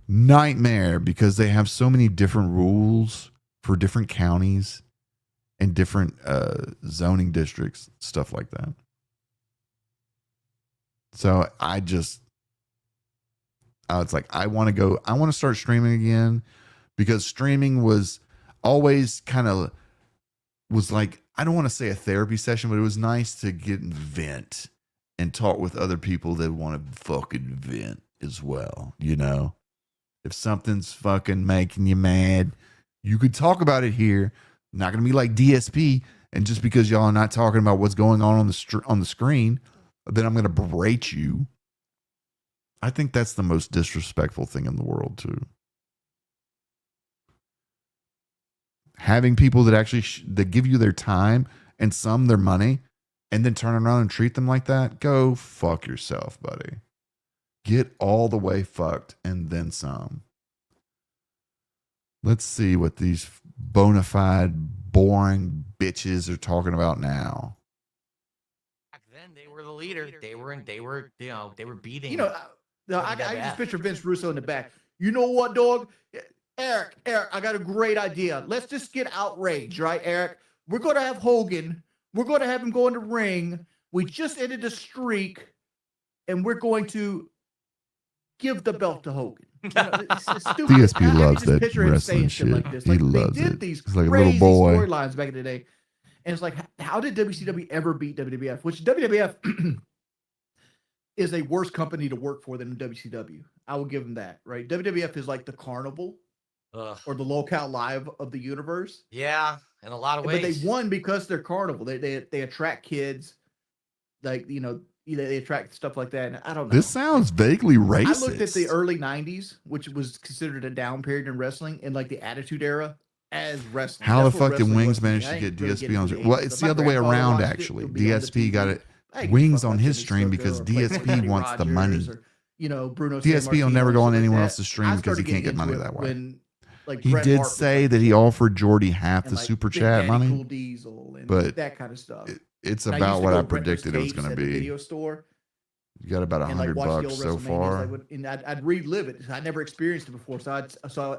Nightmare, because they have so many different rules for different counties and different zoning districts, stuff like that. So it's like, I want to start streaming again, because streaming was always was like, I don't want to say a therapy session, but it was nice to get and vent and talk with other people that want to fucking vent as well. If something's fucking making you mad, you could talk about it here. Not going to be like DSP, and just because y'all are not talking about what's going on the screen, then I'm going to berate you. I think that's the most disrespectful thing in the world, too. Having people that actually that give you their time and some their money, and then turn around and treat them like that, go fuck yourself, buddy. Get all the way fucked and then some. Let's see what these bona fide, boring bitches are talking about now. Back then, they were the leader. They were beating. I just picture Vince Russo in the back. You know what, dog? Eric, I got a great idea. Let's just get outraged, right, Eric? We're going to have Hogan. We're going to have him go in the ring. We just ended the streak, and we're going to give the belt to Hogan. You know, it's stupid. DSP I can loves just that picture him wrestling saying shit. like this. He Like, loves they did it. these He's like a crazy little boy. storylines back in the day, and it's like, how did WCW ever beat WWF? Which WWF is a worse company to work for than WCW. I will give them that. Right? WWF is like the Carnival or the Locale Live of the universe. Yeah, in a lot of ways. But they won because they're Carnival. They attract kids, like they attract stuff like that. And I don't know. This sounds vaguely racist. I looked at the early '90s, which was considered a down period in wrestling, and like the Attitude Era as wrestling. How That's the what fuck did wrestling Wings was to me. manage I to ain't get really DSP getting on? into the Well, 80s, it's but the other my way grandfather around watched it. actually. It would be on the DSP got TV. it. I ain't Wings fuck on watching his Jimmy stream Snuka because or Playboy DSP Kenny wants the Rogers money. or, Bruno DSP will never Sammartino go on and shit anyone like else's that. stream I because he started can't get getting money into that it way. when, like, He Bret did Hart say was that he offered Jordy half and, the like, super Big chat Daddy money, Cool Diesel and but that kind of stuff. it's And I used about to what go I to rent those predicted it was tapes going to at the be. video store You got about and like $100 watch the bucks old so WrestleManias. far. Like, and I'd relive it. I never experienced it before, so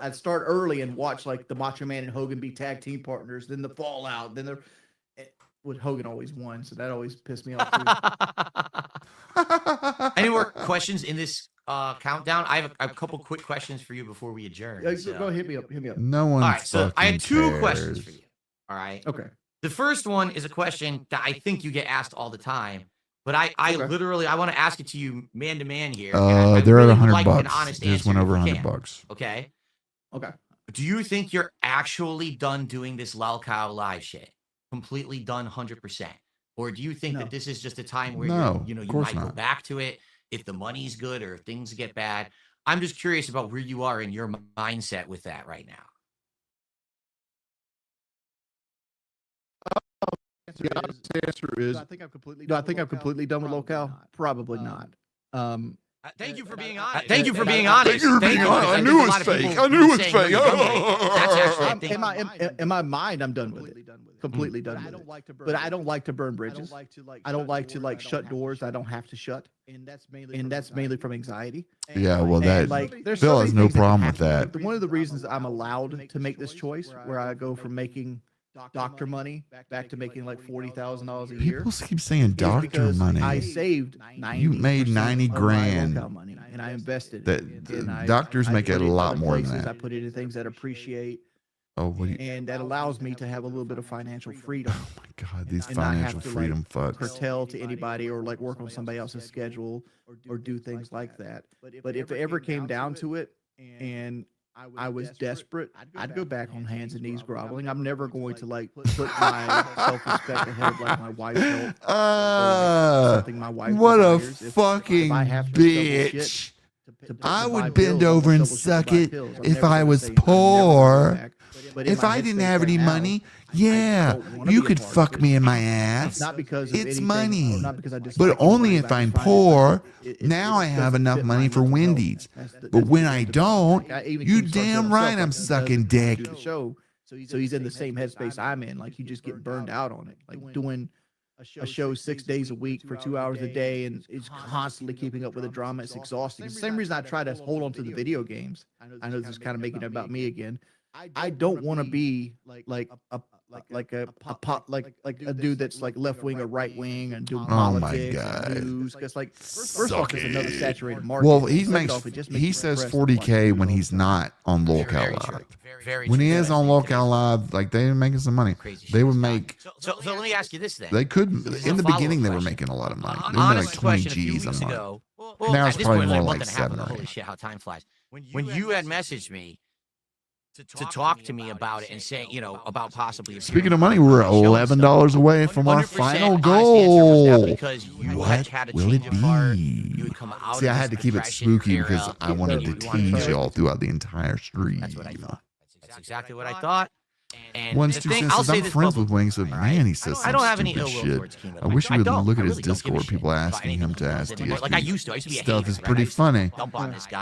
I'd start early and watch like the Macho Man and Hogan be tag team partners, then the Fallout, then with Hogan always won, so that always pissed me off too. Any more questions in this countdown? I have a couple quick questions for you before we adjourn. Go hit me up. No one All right, so I had two cares. questions for you. All right. Okay. The first one is a question that I think you get asked all the time, but I literally I want to ask it to you man to man here. I They're really at $100 like an bucks. honest They just answer went over if you $100 can. bucks. Okay. Okay. Do you think you're actually done doing this Lal Cow live shit? Completely done 100%? Or do you think that this is just a time where you might go back to it if the money's good or if things get bad? I'm just curious about where you are in your mindset with that right now. The honest answer is, I think I'm completely done with Locale. Probably not. Thank you for being honest. Thank you for being honest. Thank you for being honest. I knew it was fake. I knew it was fake. In my mind, I'm done with it. Completely done with it. But I don't like to burn bridges. I don't like to like shut doors I don't have to shut. And that's mainly from anxiety. Yeah, well, that there's Phil so has many no things that problem can with happen. that. One of the reasons I'm allowed to make this choice, where I go from making doctor money back to making like $40,000 a year. People keep saying doctor money. I saved 90. You made 90 grand. Money, and I invested. That doctors make a lot more than that. I put it in things that appreciate. Oh, and that allows me to have a little bit of financial freedom. Oh my God, these and financial not have to, freedom fucks. Curtail to anybody or like work on somebody else's schedule or do things like that. But if it ever came down to it, and I was desperate, I'd go back on hands and knees groveling. I'm never going to like put my self-respect ahead of like my wife's health. Something my wife what a desires. fucking bitch. I would bend over and suck it if I was poor. If I didn't have any money, yeah, you could fuck me in my ass. It's money. But only if I'm poor. Now I have enough money for Wendy's. But when I don't, you damn right I'm sucking dick. So he's in the same headspace I'm in. Like, you just get burned out on it. Like doing a show 6 days a week for 2 hours a day, and it's constantly keeping up with the drama. It's exhausting. It's the same reason I try to hold on to the video games. I know this is kind of making it about me again. I don't want to be like a dude that's like left wing or right wing and doing politics and news. Because like first off, it's another saturated market. Well, he says 40K when he's not on Locale Live. When he is on Locale Live, like they're making some money. They would make. So let me ask you this then. They could in the beginning they were making a lot of money. They were like 20 G's a month. Now it's probably more like 7 or 8. Holy shit, how time flies. When you had messaged me to talk to me about it and say, about possibly. Speaking of money, we're $11 away from our final goal. What will it be? See, I had to keep it spooky because I wanted to tease y'all throughout the entire stream. That's what I thought. That's exactly what I thought. And One's two cents. I'm friends with Wings, but man, he says some stupid shit. I wish you would look at his Discord. People asking him to ask DSP. Like I used to. Stuff is pretty funny.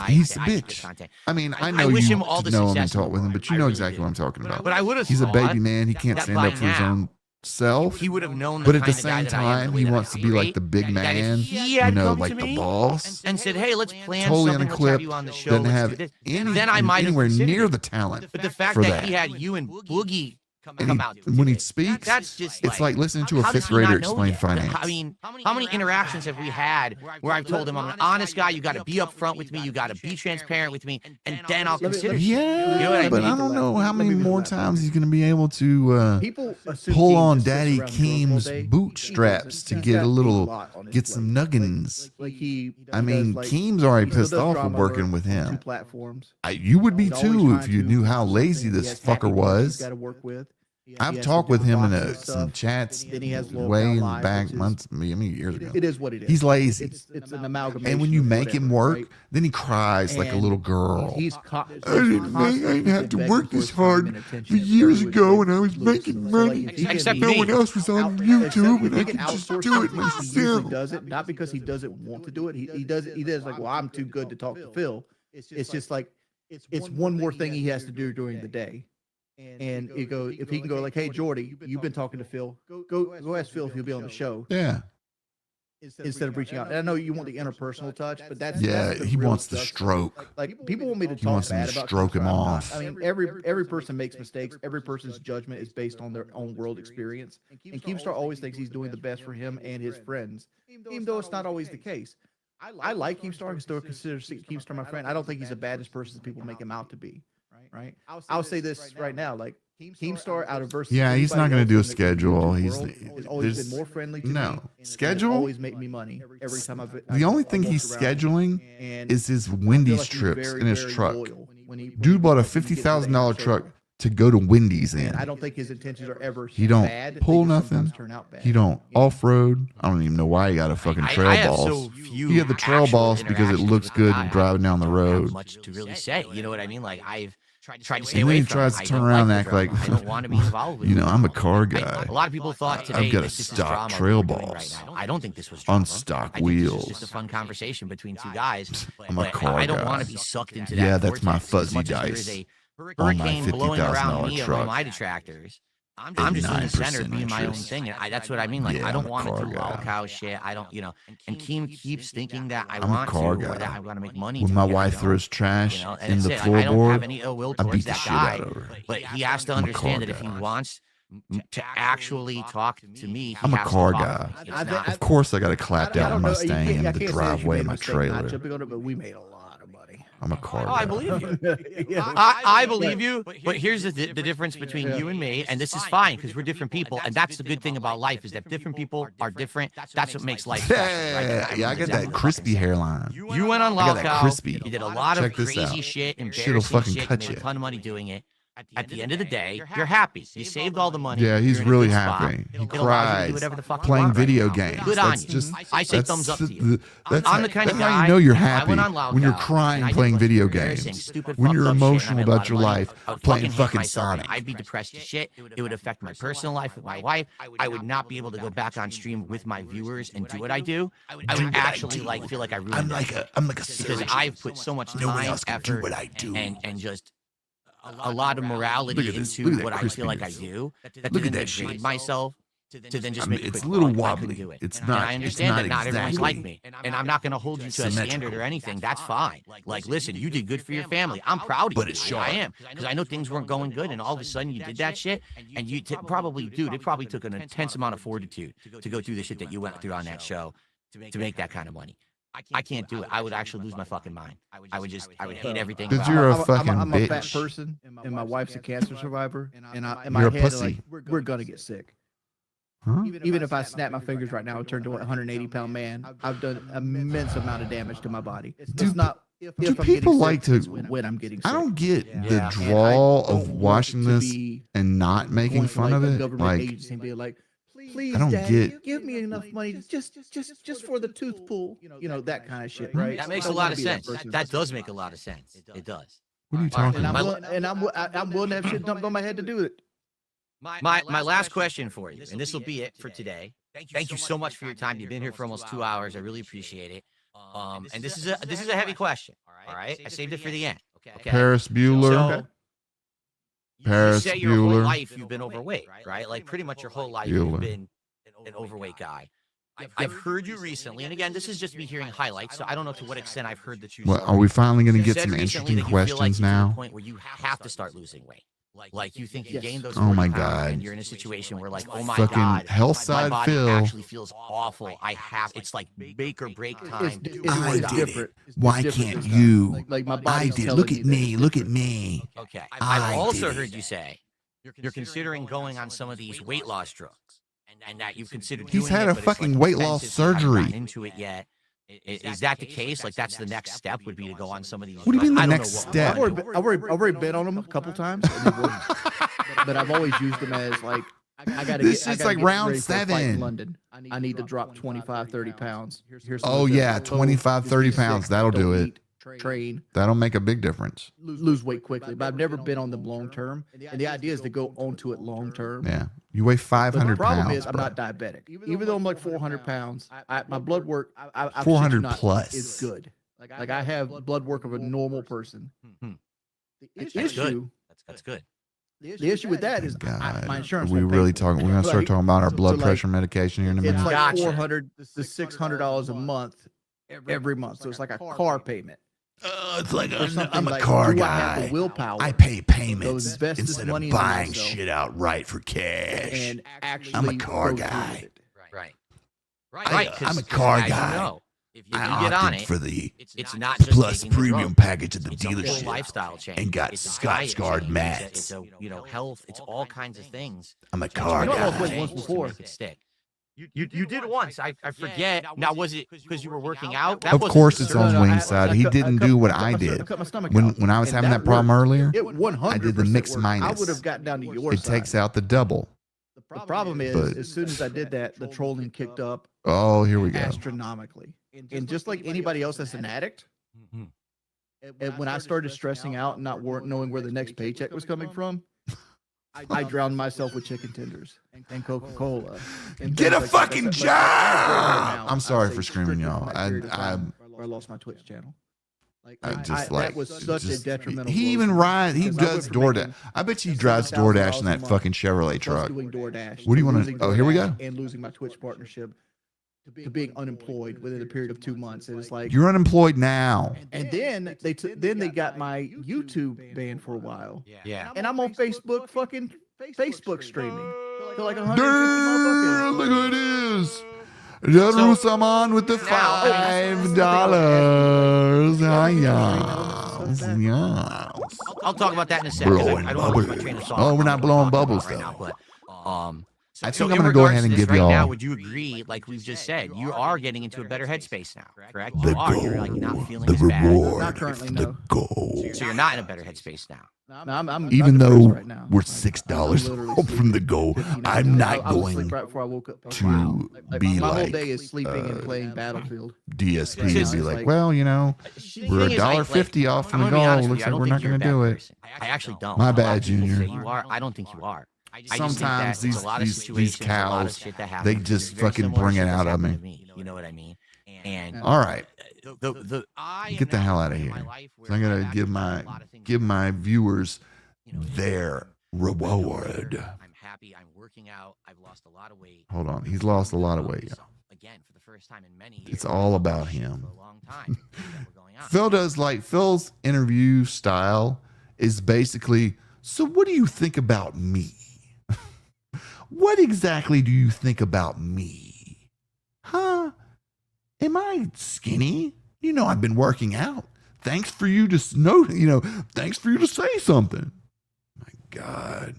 He's a bitch. I mean, I know you know him and talk with him, but you know exactly what I'm talking about. But I would have. He's a baby man. He can't stand up for his own self. He would have known. But at the same time, he wants to be like the big man. You know, like the boss. And said, "Hey, let's plan totally something. unequipped. You on the show. Doesn't have then I might anywhere near the talent. But the fact for that he had you and Boogie come out when he today. speaks, That's just it's like listening to a how does fifth he grader not know explain that? finance. I mean, how many interactions have we had where I've told him I'm an honest guy, you got to be upfront with me, you got to be transparent with me, and then I'll consider shit. Yeah, You know what I but mean? I don't know how many more times he's going to be able to People assume pull Keem on just sits Daddy around and goes all Keem's day. He bootstraps doesn't. to He's get got a little, lot on his get some plate. nuggins. I mean, Keem's already he still pissed does off with drama working work with on him. 2 platforms. You would be He's always too if trying you to knew how do lazy something. He this has happy fucker people he's was. got to work with. I've has talked some with him in different boxes and some stuff. chats Then he has Lowell way in the Live, back which is- months, I mean years ago. It is what it is. He's lazy. It's an amalgamation. And when you of make him whatever, work, right? then he cries like a little girl. He's I didn't have to work this hard for years ago when I was making money. Except no me. one else was on YouTube and I could just do it myself. He usually does it, not because he doesn't want to do it. He does it. He does like, well, I'm too good to talk to Phil. It's just like it's one more thing he has to do during the day. And it goes if he can go like, hey Jordy, you've been talking to Phil. Go ask Phil if he'll be on the show. Yeah. Instead of reaching out. And I know you want the interpersonal touch, but that's the he real wants the stuff. stroke. Like people want me to He talk wants him bad to about stroke things, him but I'm not. off. I mean, every person makes mistakes. Every person's judgment is based on their own world experience. And Keemstar always thinks he's doing the best for him and his friends, even though it's not always the case. I like Keemstar. I still consider Keemstar my friend. I don't think he's the baddest person that people make him out to be. Right? I'll say this right now, like Keemstar out of versus. Yeah, he's not going to do a schedule. He's always there's been more friendly to me. no and has schedule. always made me money every time I've. The only thing he's scheduling is his Wendy's trips in his truck. Dude bought a $50,000 truck to go to Wendy's in. And I don't think his intentions are ever He don't bad. pull They just sometimes nothing. turn out bad. He don't You know? off road. I don't even know why he got a fucking trail I have balls. so few He had the trail actual balls because it interactions looks with good the guy. driving down the I don't have road. much to really say. You know what I mean? Like I've tried to stay And then away he from tries it. to I turn don't around the and act drama. like, I don't want to be involved with you know, it. I'm a car guy. A lot of people thought today I've got a this is stock drama trail we're doing balls right now. I don't think this was on drama. stock I think this was wheels. just a fun conversation between 2 guys. I'm a But car I don't guy. want to be sucked into that. Yeah, that's my vortex. As fuzzy much as there dice is a on my hurricane blowing around $50,000 me and truck. on my detractors. I'm just in the center 9% being my own interest. thing. And that's what I mean. Like, Yeah, I I'm don't a want to car do guy. all cow shit. I don't, you know, and Keem keeps thinking that I I'm a want to, car or guy. that I want to make money. When to my it, and I wife don't. throws trash You know, and in that's the it. Like, I don't have floorboard, any ill will I towards beat the that shit guy, out of her. but he has to I'm a understand car that if he guy. wants to actually talk to me, he I'm a has to car talk to guy. me. It's I- not- Of course, I got to clap I down don't my know. Mustang I in can't the say that you driveway made of a my mistake not trailer. jumping on it, but we made a lot of money. I'm a car Oh, I guy. believe you. Yeah. I believe you, but here's the difference between you and me, and this is fine because we're different people, and that's the good thing about life is that different people are different. That's what makes life special, right? Yeah, yeah, I got that Exactly. crispy hairline. You went on I got that Lolcow, crispy. you did a lot Check of this crazy out. shit, Shit'll embarrassing fucking shit, cut you made you. a ton of money doing it. At the end of the day, you're happy. You saved all the money. Yeah, he's you're in a really good spot. happy. He It allows you to do cries whatever the fuck you playing want right video now. games. Good on That's you. just I say that's thumbs up to you. that's I'm the kind of that's how guy, you know you're if I happy went on when you're Lolcow and crying I did playing a bunch of video embarrassing, games. stupid, When you're fucked up shit, and I emotional made a lot about of your money, life, I would playing hate fucking myself. Sonic. I'd be depressed as shit. It would affect my personal life with my wife. I would not be able to go back on stream with my viewers and do what I do. I would actually like feel like I ruined it I'm like a because surgeon. I've put so much No one time, else can do effort, what I do. and just a lot of morality Look at this. into Look at that what I feel like I crispiness. do. That Look to at then that shit. degrade myself to then just I mean, make a it's quick a little buck. I couldn't wobbly. do it. It's And not- I it's understand not that not everyone's exactly like me, and I'm not going to hold you to a standard symmetrical. or anything. That's fine. Like, listen, you did good for your family. I'm proud of But you. it's I sharp. am because I know things weren't going good, and all of a sudden you did that shit, and you probably, dude, it probably took an intense amount of fortitude to go through the shit that you went through on that show to make that kind of money. I can't do it. I would actually lose my fucking mind. I would hate everything. Because about you're it. a fucking I'm a fat bitch. person, and my wife's a cancer survivor, and in my You're a head, pussy. like, we're gonna get sick. Huh? Even if I snap my fingers right now and turn to a 180-pound man, I've done an immense amount of damage to my body. It's not if do I'm getting people sick, like it's to- when I'm getting sick. I don't get the Yeah. And I draw don't of want watching to this be and not making going to, fun like, of a it. government Like, agency and be like, please, I don't Daddy, get- give me enough money just for the tooth pull, that kind of shit, right? That makes I a don't lot wanna of be that sense. person. That does make a lot of sense. It does. what are you All right, talking And about? I'm willing to have shit dumped on my head to do it. My last question for you, and this will be it for today. Thank you so much for your time. You've been here for almost 2 hours. I really appreciate it. And this is a heavy question. All right, I saved it for the end. Okay. Paris Bueller. So, you Paris say your whole Bueller. life you've been overweight, right? Like pretty much your whole life Bueller. you've been an overweight guy. I've heard you recently, and again, this is just me hearing highlights, so I don't know to what extent I've heard the truth. What, are we finally going to You get said some recently interesting that you feel like questions you're to the now? point where you have to start losing weight. Like you think you Yes. gained those Oh 40 my pounds God. and you're in a situation where like, oh my Fucking God, health my side body Phil. actually feels awful. It's like make or break time. I It's did different. it. It's Why different can't this time. you? Like my I body's did. telling Look at that me. it's Look at different. me. Okay. I I've also did heard it. you say you're considering going on some of these weight loss drugs, and that you've considered He's doing had it, a but it's, like, fucking weight loss expensive, so you haven't surgery. gotten into it yet. Is that the case? Like that's the next step would be to go on some of these. What do you mean the I don't next know what step? I've already been on them a couple times, and they worked. but I've always used them as like I gotta This get. I shit's gotta like get round ready for a fight in 7. London. I need to drop 25, 30 pounds. Here's some Oh of the yeah, things. 25, 30 pounds. That'll Don't do it. eat, train, That'll make a big difference. lose weight quickly. But I've never been on them long term, and the idea is to go onto it long term. Yeah. You weigh But the 500 problem pounds. is I'm bro. not diabetic. Even though I'm like 400 pounds, my blood work, I 400 not, plus. is good. Like I have blood work of a normal person. Hmm. The That's issue, That's good. the issue with that is God. my insurance. Are we won't pay really for it. talking? We're gonna start Like, talking about our blood like, pressure medication here in a It's minute. like Gotcha. $400 to $600 a month every month. So it's like a car payment. It's like Or something I'm a like, car do I have guy. the willpower I pay to payments invest this instead of money into buying myself shit outright for cash. and actually I'm a car go through guy. with it? Right. I'm a car as you guy. know, if you I get on opted it, for the it's not just plus taking the premium drug. package at the It's a whole dealership lifestyle change. and got It's a Scotch diet Guard change. mats. It's a health. It's all kinds of things. I'm a that you car You know, I have lost to weight guy. once change to before. make it stick. You did once. I forget. Now was it because you were working out? That Of wasn't course, the it's surgery. on No, I Wing's side. He didn't do what I did. cut my stomach When out, I was and having that problem worked. earlier, It 100%. I did the mix worked. I minus. would have gotten down to your it side. takes out the double. The problem is, But- as soon as I did that, the trolling kicked up Oh, here we go. astronomically. And just like anybody else that's an addict, Mhm. and when I started stressing out and not knowing where the next paycheck was coming from, I drowned myself with chicken tenders and Coca-Cola. and Get things a like that. fucking That's- like, I have great job! hair now, I'm sorry I'd say for screaming, strictly y'all. from that period of time where I lost my Twitch channel. That was such a detrimental. He blow even to me, rides. He 'cause I went does from DoorDash. making I bet you he drives DoorDash in that $7,000 a fucking Chevrolet plus truck. doing DoorDash. What do you wanna- losing oh, here we DoorDash go. And losing my Twitch partnership to being unemployed within a period of 2 months. It was like, You're unemployed now. and then they got my YouTube banned for a while, Yeah. and I'm on Facebook, fucking Facebook streaming. They're like 150 Damn, motherfuckers. look who it is. Jerusalem with the $5. Yes. I'll talk about that in a second. Blowing I don't want to lose my bubbles. train of thought. Oh, we're not I'm blowing talking about bubbles, right though. now, but, I so think I'm in gonna go regards ahead and to this give right y'all now, would you agree, like we've just said, you are getting into a better headspace now, correct? the You are. You're like not feeling the as bad. reward, Not currently, the no. goal. So you're not in a better headspace now. No, I'm Even depressed though right now. we're Like, $6 I'm literally off from the sleeping goal, 15 I'm hours. not I was going asleep right before I woke up. to be my whole like day is sleeping and playing Battlefield. DSP Right now, and be it's like, like- well, you know, The we're thing is, like, $1.50 off from I'm the gonna be goal. honest with Looks you, I like don't we're think not you're a going to bad do it. person. I actually don't. My A lot bad, of people say Junior. you are. I don't think you are. I just think Sometimes that it's a lot of these situations, a lot of cows, shit that happens. they It's just very fucking similar bring shit it that's out of happened me. to you know what I mean? And All right, the get the hell out of here. So I gotta give my viewers their reward. I'm happy. I'm working out. I've lost a lot of weight. Hold on, he's lost a lot of weight. Again, for the first time in many years. It's all about For him. a long time. that we're going on. Phil does like Phil's interview style is basically, so what do you think about me? What exactly do you think about me? Huh? Am I skinny? You know, I've been working out. Thanks for you to know, thanks for you to say something. My God.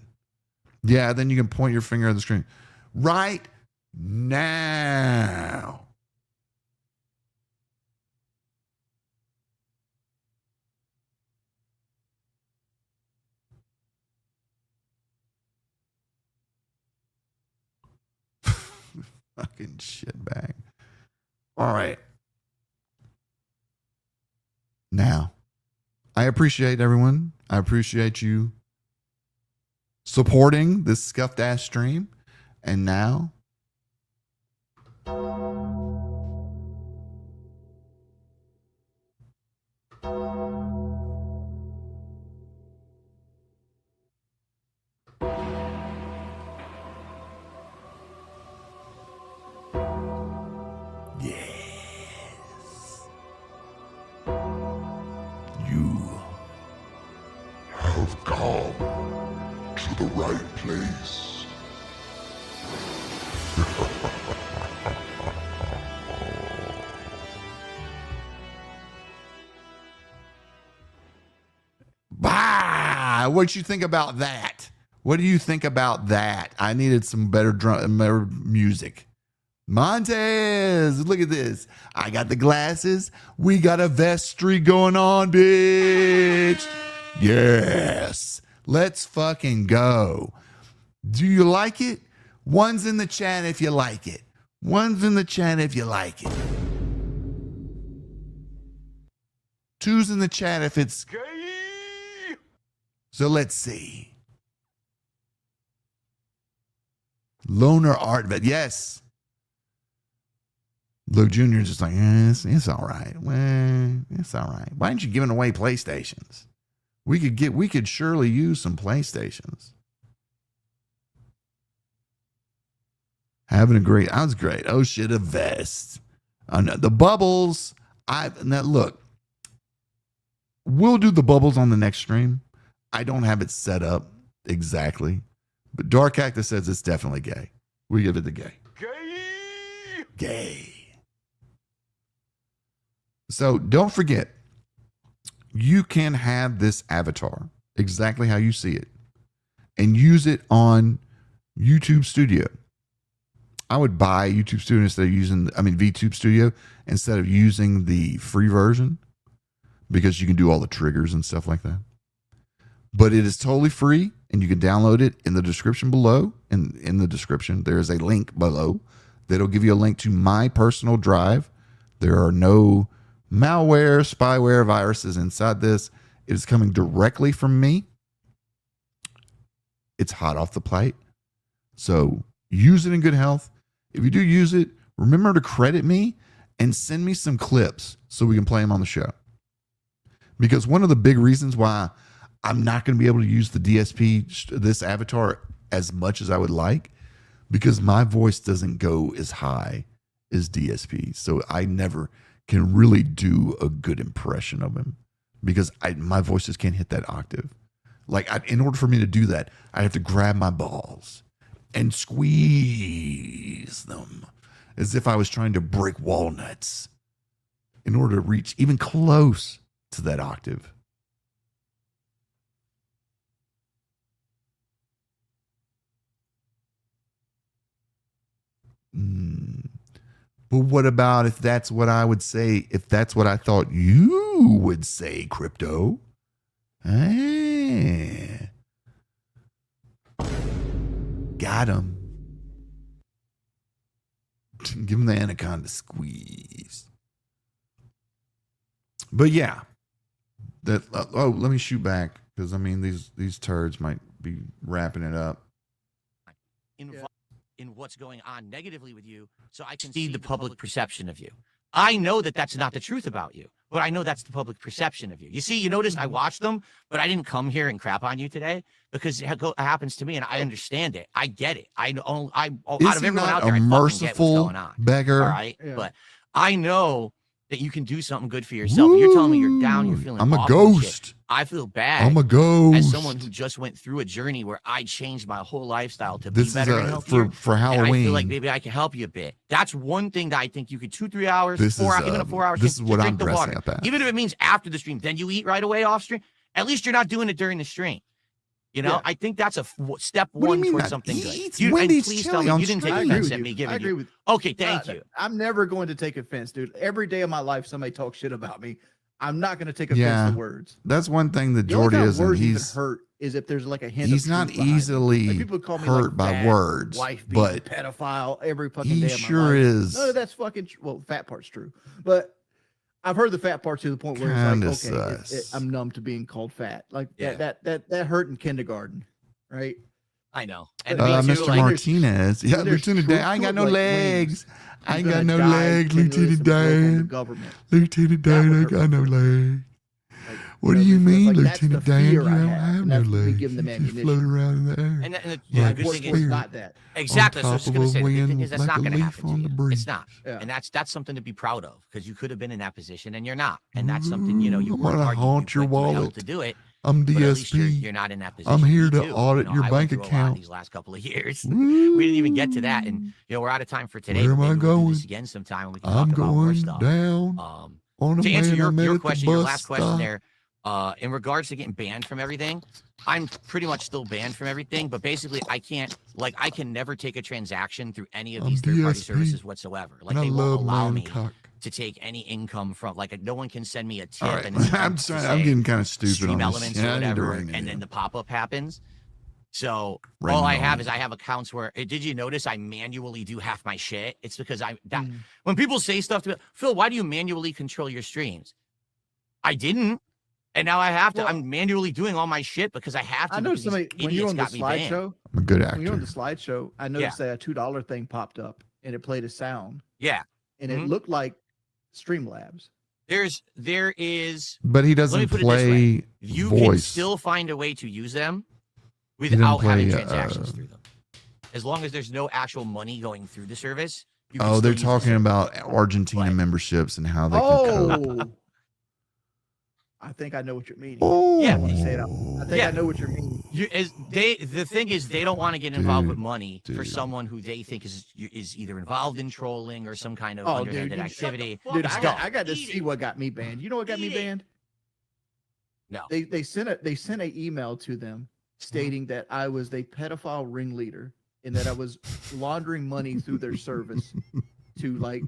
Yeah, then you can point your finger at the screen. Right now. Fucking shitbag. All right. Now, I appreciate everyone. I appreciate you supporting this scuffed ass stream. And now, yes, you have come the right place. Bah! What you think about that? What do you think about that? I needed some better better music. Montez, look at this. I got the glasses. We got a vestry going on, bitch. Yes. Let's fucking go. Do you like it? One's in the chat if you like it. One's in the chat if you like it. Two's in the chat if it's gay. So let's see. Loner Art Vet. Yes. Luke Jr. just like, it's all right. Well, it's all right. Why aren't you giving away PlayStations? We could surely use some PlayStations. Having a great, I was great. Oh shit, a vest. The bubbles. Now look, we'll do the bubbles on the next stream. I don't have it set up exactly, but Dark Cactus says it's definitely gay. We give it the gay. Gay. So don't forget, you can have this avatar exactly how you see it and use it on YouTube Studio. I would buy YouTube Studio instead of VTube Studio instead of using the free version because you can do all the triggers and stuff like that. But it is totally free and you can download it in the description below. In the description, there is a link below that'll give you a link to my personal drive. There are no malware, spyware, viruses inside this. It is coming directly from me. It's hot off the plate. So use it in good health. If you do use it, remember to credit me and send me some clips so we can play them on the show. Because one of the big reasons why I'm not going to be able to use the DSP, this avatar, as much as I would like, because my voice doesn't go as high as DSP. So I never can really do a good impression of him because my voice just can't hit that octave. Like, in order for me to do that, I have to grab my balls and squeeze them as if I was trying to break walnuts in order to reach even close to that octave. But what about if that's what I would say, if that's what I thought you would say, Crypto? Hey. Got him. Give him the anaconda squeeze. But yeah. Let me shoot back because these turds might be wrapping it up. In what's going on negatively with you, so I can see the public perception of you. I know that that's not the truth about you, but I know that's the public perception of you. You see, you notice I watched them, but I didn't come here and crap on you today because it happens to me, and I understand it. I get it. I know. I'm out of everyone out there. I fucking get what's going on. Beggar. All right, yeah. But I know that you can do something good for yourself. Woo! You're telling me you're down. You're feeling. I'm a ghost. I feel bad. I'm a ghost. As someone who just went through a journey where I changed my whole lifestyle to be better and healthier. For Halloween. And I feel like maybe I can help you a bit. That's one thing that I think you could 2-3 hours, even a 4 hours. This is what I'm drink dressing up at. Even if it means after the stream, then you eat right away off stream. At least you're not doing it during the stream. You know, I think that's a step one towards something good. And please tell me you didn't take offense at me giving you. I agree with you. Okay, thank you. I'm never going to take offense, dude. Every day of my life, somebody talks shit about me. I'm not going to take offense to words. That's one thing that Jordy isn't. He's hurt is if there's like a hint. He's not easily people call me hurt by words, wife but pedophile every fucking day of my sure life. is. No, that's fucking well. Fat part's true, but I've heard the fat part to the point where it's like, okay, I'm numb to being called fat. Like that hurt in kindergarten, right? I know. And Mr. Martinez. Yeah, Lieutenant Dan. I ain't got no legs. I ain't got no legs, Lieutenant Dan. Lieutenant Dan, I got no legs. What do you mean, Lieutenant Dan? You don't have no legs. You just float around in the air. And the good thing is not that. Exactly. So I was going to say, the good thing is that's not going to happen to you. It's not. Yeah. And that's something to be proud of because you could have been in that position and you're not. And that's something, you work hard to be able to do it. I'm But at least DSP. you're not in that position. I'm here Me to too. audit your I went bank through a lot account. these last couple of years. We didn't even get to that, and we're out of time for today. Where but am I maybe we'll do going? this again sometime, and we can I'm talk about more going stuff. down on a To answer man I met your at the question, your bus last question stop. there, in regards to getting banned from everything, I'm pretty much still banned from everything. But basically, I can never take a transaction through any of these third-party DSP, services whatsoever. Like and I they won't love allow me Mancock. to take any income from. Like no one can send me a tip. All right, And it's I'm to sorry. I'm say getting kind of stupid Stream on this. Elements Yeah, or I need to whatever, rein it and then in. the pop-up happens. So Rein all it I on have in. is I have accounts where did you notice I manually do half my shit? It's because Mm. when people say stuff to me, Phil, why do you manually control your streams? I didn't. And now I have to. Well, I'm manually doing all my shit because I have to. I know because these somebody when you're idiots on the got me banned. slideshow. I'm a good When you're on the actor. slideshow, I noticed that a $2 thing popped up and it played a sound, Yeah, and it looked like Streamlabs. there is. But he Let me doesn't put it this way: play you can voice. still find a way to use them doesn't without play, having transactions through them, as long as there's no actual money going through the service. You can Oh, still they're use the talking service. about Argentina Like- memberships and how they can code. Oh, I think I know what you're meaning. Oh, Yeah. I want to say it out. I think Yeah. I know what you're meaning. The thing is they don't want to get involved with Dude, money for dude. someone who they think is either involved in trolling or some kind of Oh, underhanded dude, activity. Dude, It's I dumb. got to see what got me banned. You know what got me Eat it. banned? No. They sent an email to them Mm-hmm. stating that I was a pedophile ringleader and that I was laundering money through their service to like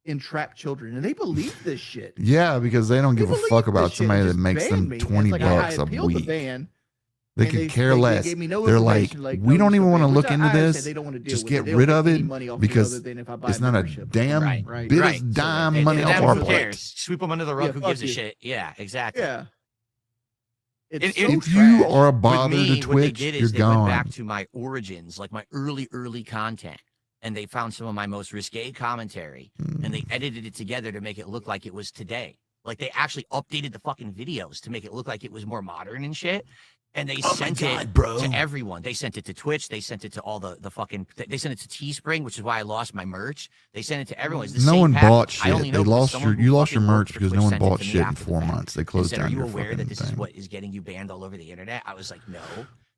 entrap children, and they believed this shit. Yeah, because they don't They give a believed fuck this about shit somebody and that just makes banned them me. 20 It's like bucks I a appealed the week. ban, They and could care they less. gave me no They're like, information, we no don't even want to information, look which into I this. said they don't want to deal Just with get They don't rid make of any it money off me because other than if I buy it's not a membership. damn Right. bit Right. of dime And- money and off them our who plate. cares? Sweep them under the rug. Yeah, Who fuck gives a you. shit? Yeah, exactly. Yeah. It's If- so If you trash. are a With bother me, to what they Twitch, did you're is they went gone. back to my origins, like my early content, and they found some of my most risque commentary, and they edited it together to make it look like it was today. Like they actually updated the fucking videos to make it look like it was more modern and shit. And they sent it bro. to everyone. They sent it to Twitch. They sent it to all the fucking. They sent it to Teespring, which is why I lost my merch. They sent it to everyone. It's the No same one package. bought I only shit. know They because lost someone your who you lost your fucking worked merch for because Twitch no one sent it bought to me shit in after the 4 fact months. They and closed said, down "Are you your aware fucking that this is thing. what is getting you banned all over the internet?" I was like, "No."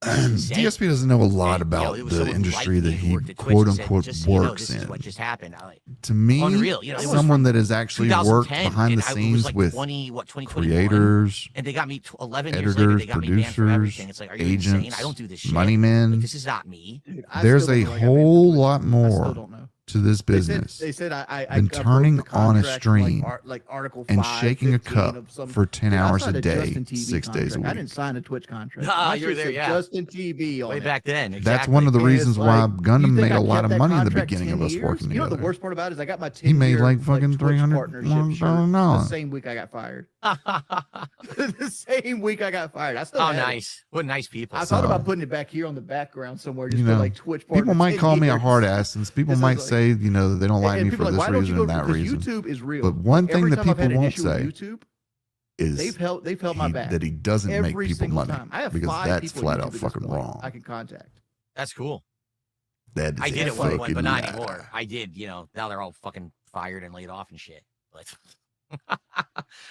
This is insane. DSP doesn't know a lot And, about it was the someone who industry liked that me, who he worked at Twitch, quote and said, unquote "Just so you know, works this is in. what just happened." I like, To me, unreal. You know, it was someone from that has actually worked 2010, behind and the it was scenes like with 2021, creators, and they got me 11 years later. editors, They got me banned from producers, everything. It's like, are you insane? agents, I don't do this shit. money Like, men. this is not me. Dude, I There's still a don't know how I got banned from whole Twitch. lot I still more don't know. to this They business said I than broke turning the on a contract from, stream like Article and 5, shaking a 15 cup of some. for 10 Dude, I hours signed a day, Justin TV 6 days a contract. I week. didn't sign a Twitch contract. Ah, My you were shit there, said yeah. Justin TV on Way it. back then. That's one of the And it's reasons why like, Gundam you think made I a lot kept of that money in the contract beginning of 10 us years? working You know what the together. worst part about it is I got my 10 He made year, like fucking Twitch $300 partnership shirt $1,000. the same week I got fired. The same week I got fired. I still Oh, had it. nice. What nice people. I thought So- about putting it back here on the background somewhere, just You for know, like Twitch partner. People might 10 call me a years. hard ass, and people This is might like- say, you know, they don't like And me people for are like, this why don't you reason go? and that Because reason. YouTube is real. But one thing Every that time I've had people an won't issue with say YouTube, is they've held my back. that he doesn't make Every people single money time. I have because 5 that's people flat at out YouTube at this fucking point wrong. I can contact. That's cool. That is I did a at one point, fucking but not lie. anymore. I did, now they're all fucking fired and laid off and shit. But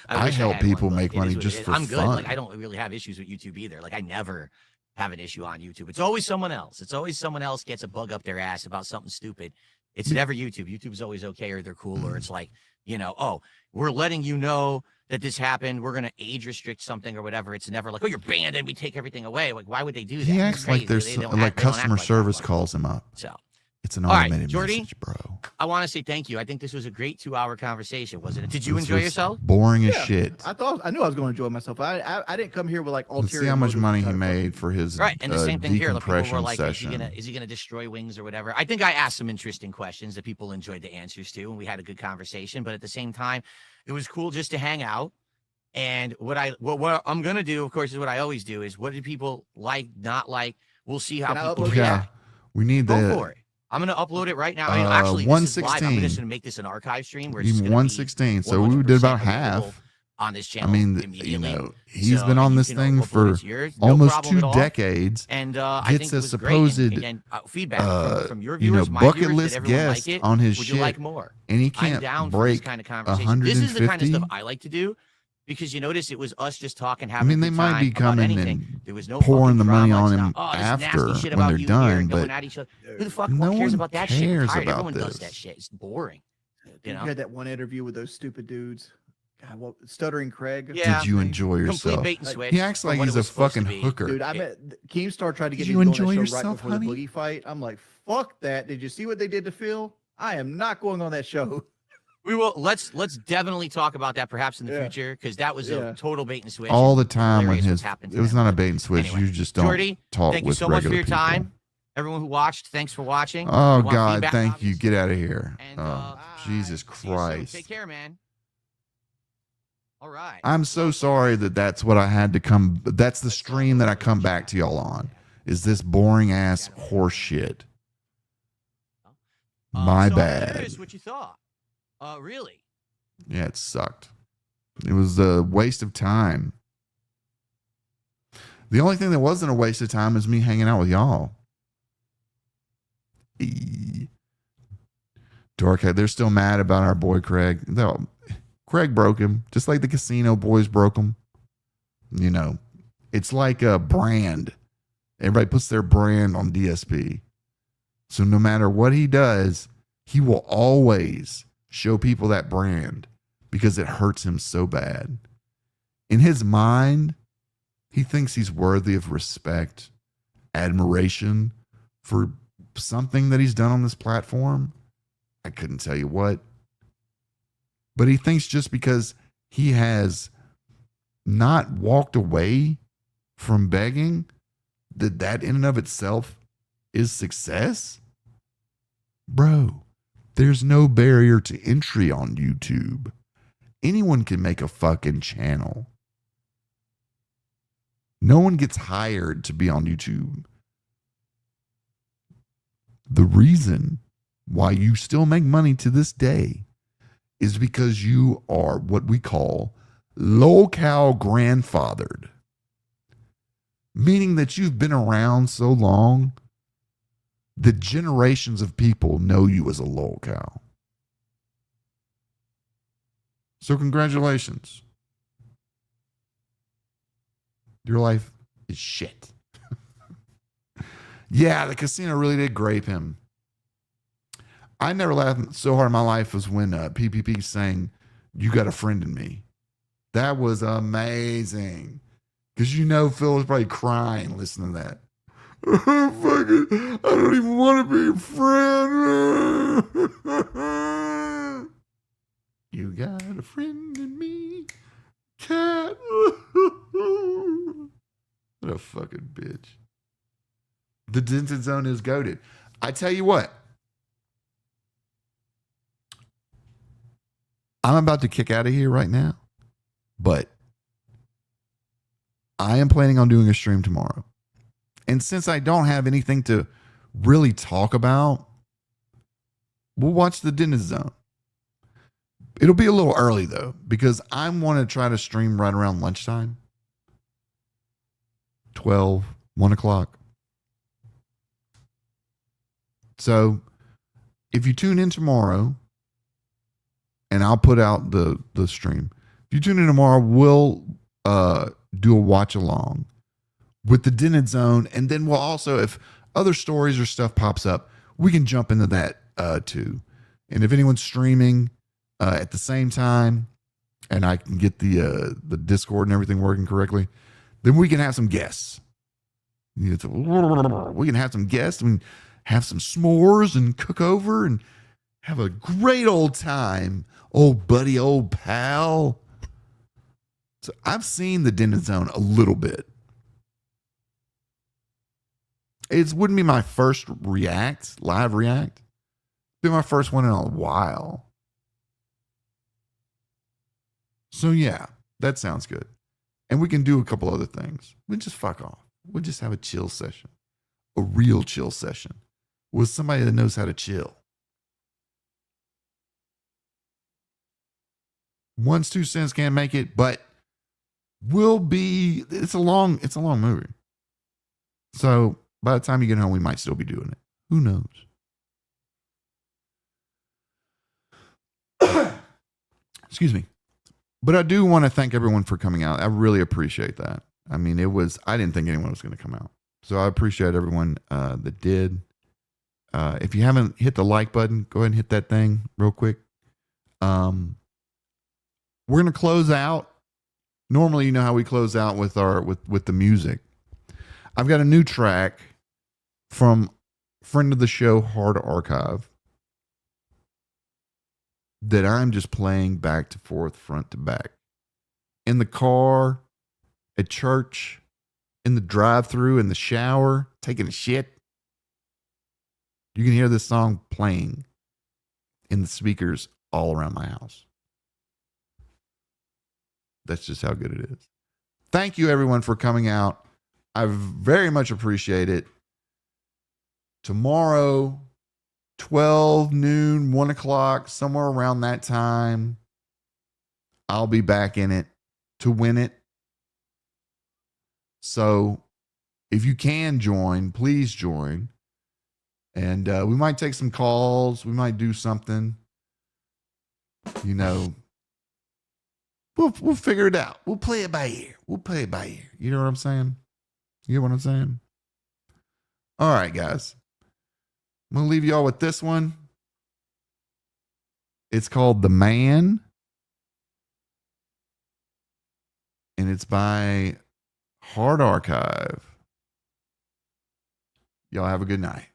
I wish help had one, people but make it is money what it just is. for I'm good. fun. Like I don't really have issues with YouTube either. Like I never have an issue on YouTube. It's always someone else. It's always someone else gets a bug up their ass about something stupid. It's never YouTube. YouTube's always okay, or they're cool, or it's like, oh, we're letting you know that this happened. We're gonna age restrict something or whatever. It's never like, oh, you're banned and we take everything away. Like, why would they do that? He It's acts like crazy. there's They some- don't like act- they don't act customer like that service much. calls him up. So It's an All right, automated Jordy? message, bro. I want to say thank you. I think this was a great 2-hour conversation, wasn't it? Did you This enjoy was yourself? Boring as Yeah, shit. I knew I was going to enjoy myself. I didn't come here with like Let's ulterior. see how much motives money to he try to made for his Right, and the same thing here. Like people were decompression like, session. is he gonna destroy wings or whatever? I think I asked some interesting questions that people enjoyed the answers to, and we had a good conversation. But at the same time, it was cool just to hang out. And what I'm gonna do, of course, is what I always do: is what do people like, not like? We'll see how Can I people upload it? Yeah, react. we need Go the for it. I'm gonna upload it right now. I mean, actually, this is live. I'm 116. just gonna make this an archive stream where it's just even gonna be 116. So we did about 100% available half. on this I channel. mean, immediately. he's So, been on and you this can thing upload for it's yours, no almost problem 2 at all. decades. And I Gets think a it was supposed, great. And again, feedback from your viewers, my bucket viewers, list did everyone guest like it? on his Would shit, you like more? and he I'm can't down for this break kind of conversation. This is the kind of 150. stuff I like to do Because you notice it was us just talking, I having mean, a they good might time be about coming anything. and There was no pouring fucking the money drama. on It's him not, oh, this after nasty shit when about they're you done, here, going but at each other. Who the fuck no cares one about that shit? We're cares tired. about Everyone does that this. shit. It's boring. You You know? had that one interview with those stupid dudes. God, what, Stuttering Craig. Yeah. Did you enjoy Complete yourself? bait and switch. He acts from like what he's it a was supposed to fucking be. hooker. Dude, I met Keemstar tried to get Did me you to go on enjoy that show right yourself, before honey? the Boogie fight. I'm like, fuck that. Did you see what they did to Phil? I am not going on that show. We will. Let's definitely talk about that perhaps in the Yeah. future, because that was a total bait and switch. All and the time when hilarious what's his, happened it to was them. not a But bait and switch. anyway, You just don't Jordy, talk thank you with so much for regular your people. time. Everyone who watched, thanks for watching. Oh We want God, feedback, thank you. obviously. Get out of here. And, Oh, Jesus See you soon. Christ. Take care, man. All right. I'm so sorry that that's what I had to come. That's the stream that I come back to y'all on. Is this boring ass horse shit? My so bad. I'm curious what you thought. Really? Yeah, it sucked. It was a waste of time. The only thing that wasn't a waste of time is me hanging out with y'all. Darkhead, they're still mad about our boy Craig. No, Craig broke him, just like the casino boys broke him. You know, it's like a brand. Everybody puts their brand on DSP. So no matter what he does, he will always show people that brand because it hurts him so bad. In his mind, he thinks he's worthy of respect, admiration for something that he's done on this platform. I couldn't tell you what. But he thinks just because he has not walked away from begging, that in and of itself is success? Bro, there's no barrier to entry on YouTube. Anyone can make a fucking channel. No one gets hired to be on YouTube. The reason why you still make money to this day is because you are what we call low-cal grandfathered. Meaning that you've been around so long that generations of people know you as a low-cal. So congratulations. Your life is shit. Yeah, the casino really did grape him. I never laughed so hard in my life as when PPP sang, "You Got a Friend in Me." That was amazing. Because you know Phil was probably crying listening to that. Fuck it. I don't even want to be a friend. You got a friend in me, cat. What a fucking bitch. The Denton Zone is goated. I tell you what. I'm about to kick out of here right now, but I am planning on doing a stream tomorrow. And since I don't have anything to really talk about, we'll watch the Denton Zone. It'll be a little early though, because I want to try to stream right around lunchtime. 12, 1 o'clock. So if you tune in tomorrow, and I'll put out the stream. If you tune in tomorrow, we'll do a watch along with the Denton Zone. And then we'll also, if other stories or stuff pops up, we can jump into that too. And if anyone's streaming at the same time and I can get the Discord and everything working correctly, then we can have some guests. We can have some guests and have some s'mores and cook over and have a great old time. Old buddy, old pal. So I've seen the Denton Zone a little bit. It wouldn't be my first live react. It'd be my first one in a while. So yeah, that sounds good. And we can do a couple other things. We just fuck off. We'll just have a chill session. A real chill session. With somebody that knows how to chill. One's 2 cents can't make it, but it's a long movie. So by the time you get home, we might still be doing it. Who knows? Excuse me. But I do want to thank everyone for coming out. I really appreciate that. I mean, I didn't think anyone was going to come out. So I appreciate everyone that did. If you haven't hit the like button, go ahead and hit that thing real quick. We're going to close out. Normally, you know how we close out with the music. I've got a new track from friend of the show, Hard Archive, that I'm just playing back to forth, front to back. In the car, at church, in the drive-thru, in the shower, taking a shit. You can hear this song playing in the speakers all around my house. That's just how good it is. Thank you, everyone, for coming out. I very much appreciate it. Tomorrow, 12 noon, 1 o'clock, somewhere around that time, I'll be back in it to win it. So if you can join, please join. And we might take some calls. We might do something. You know, we'll figure it out. We'll play it by ear. You know what I'm saying? You know what I'm saying? All right, guys. I'm going to leave y'all with this one. It's called The Man. And it's by Hard Archive. Y'all have a good night.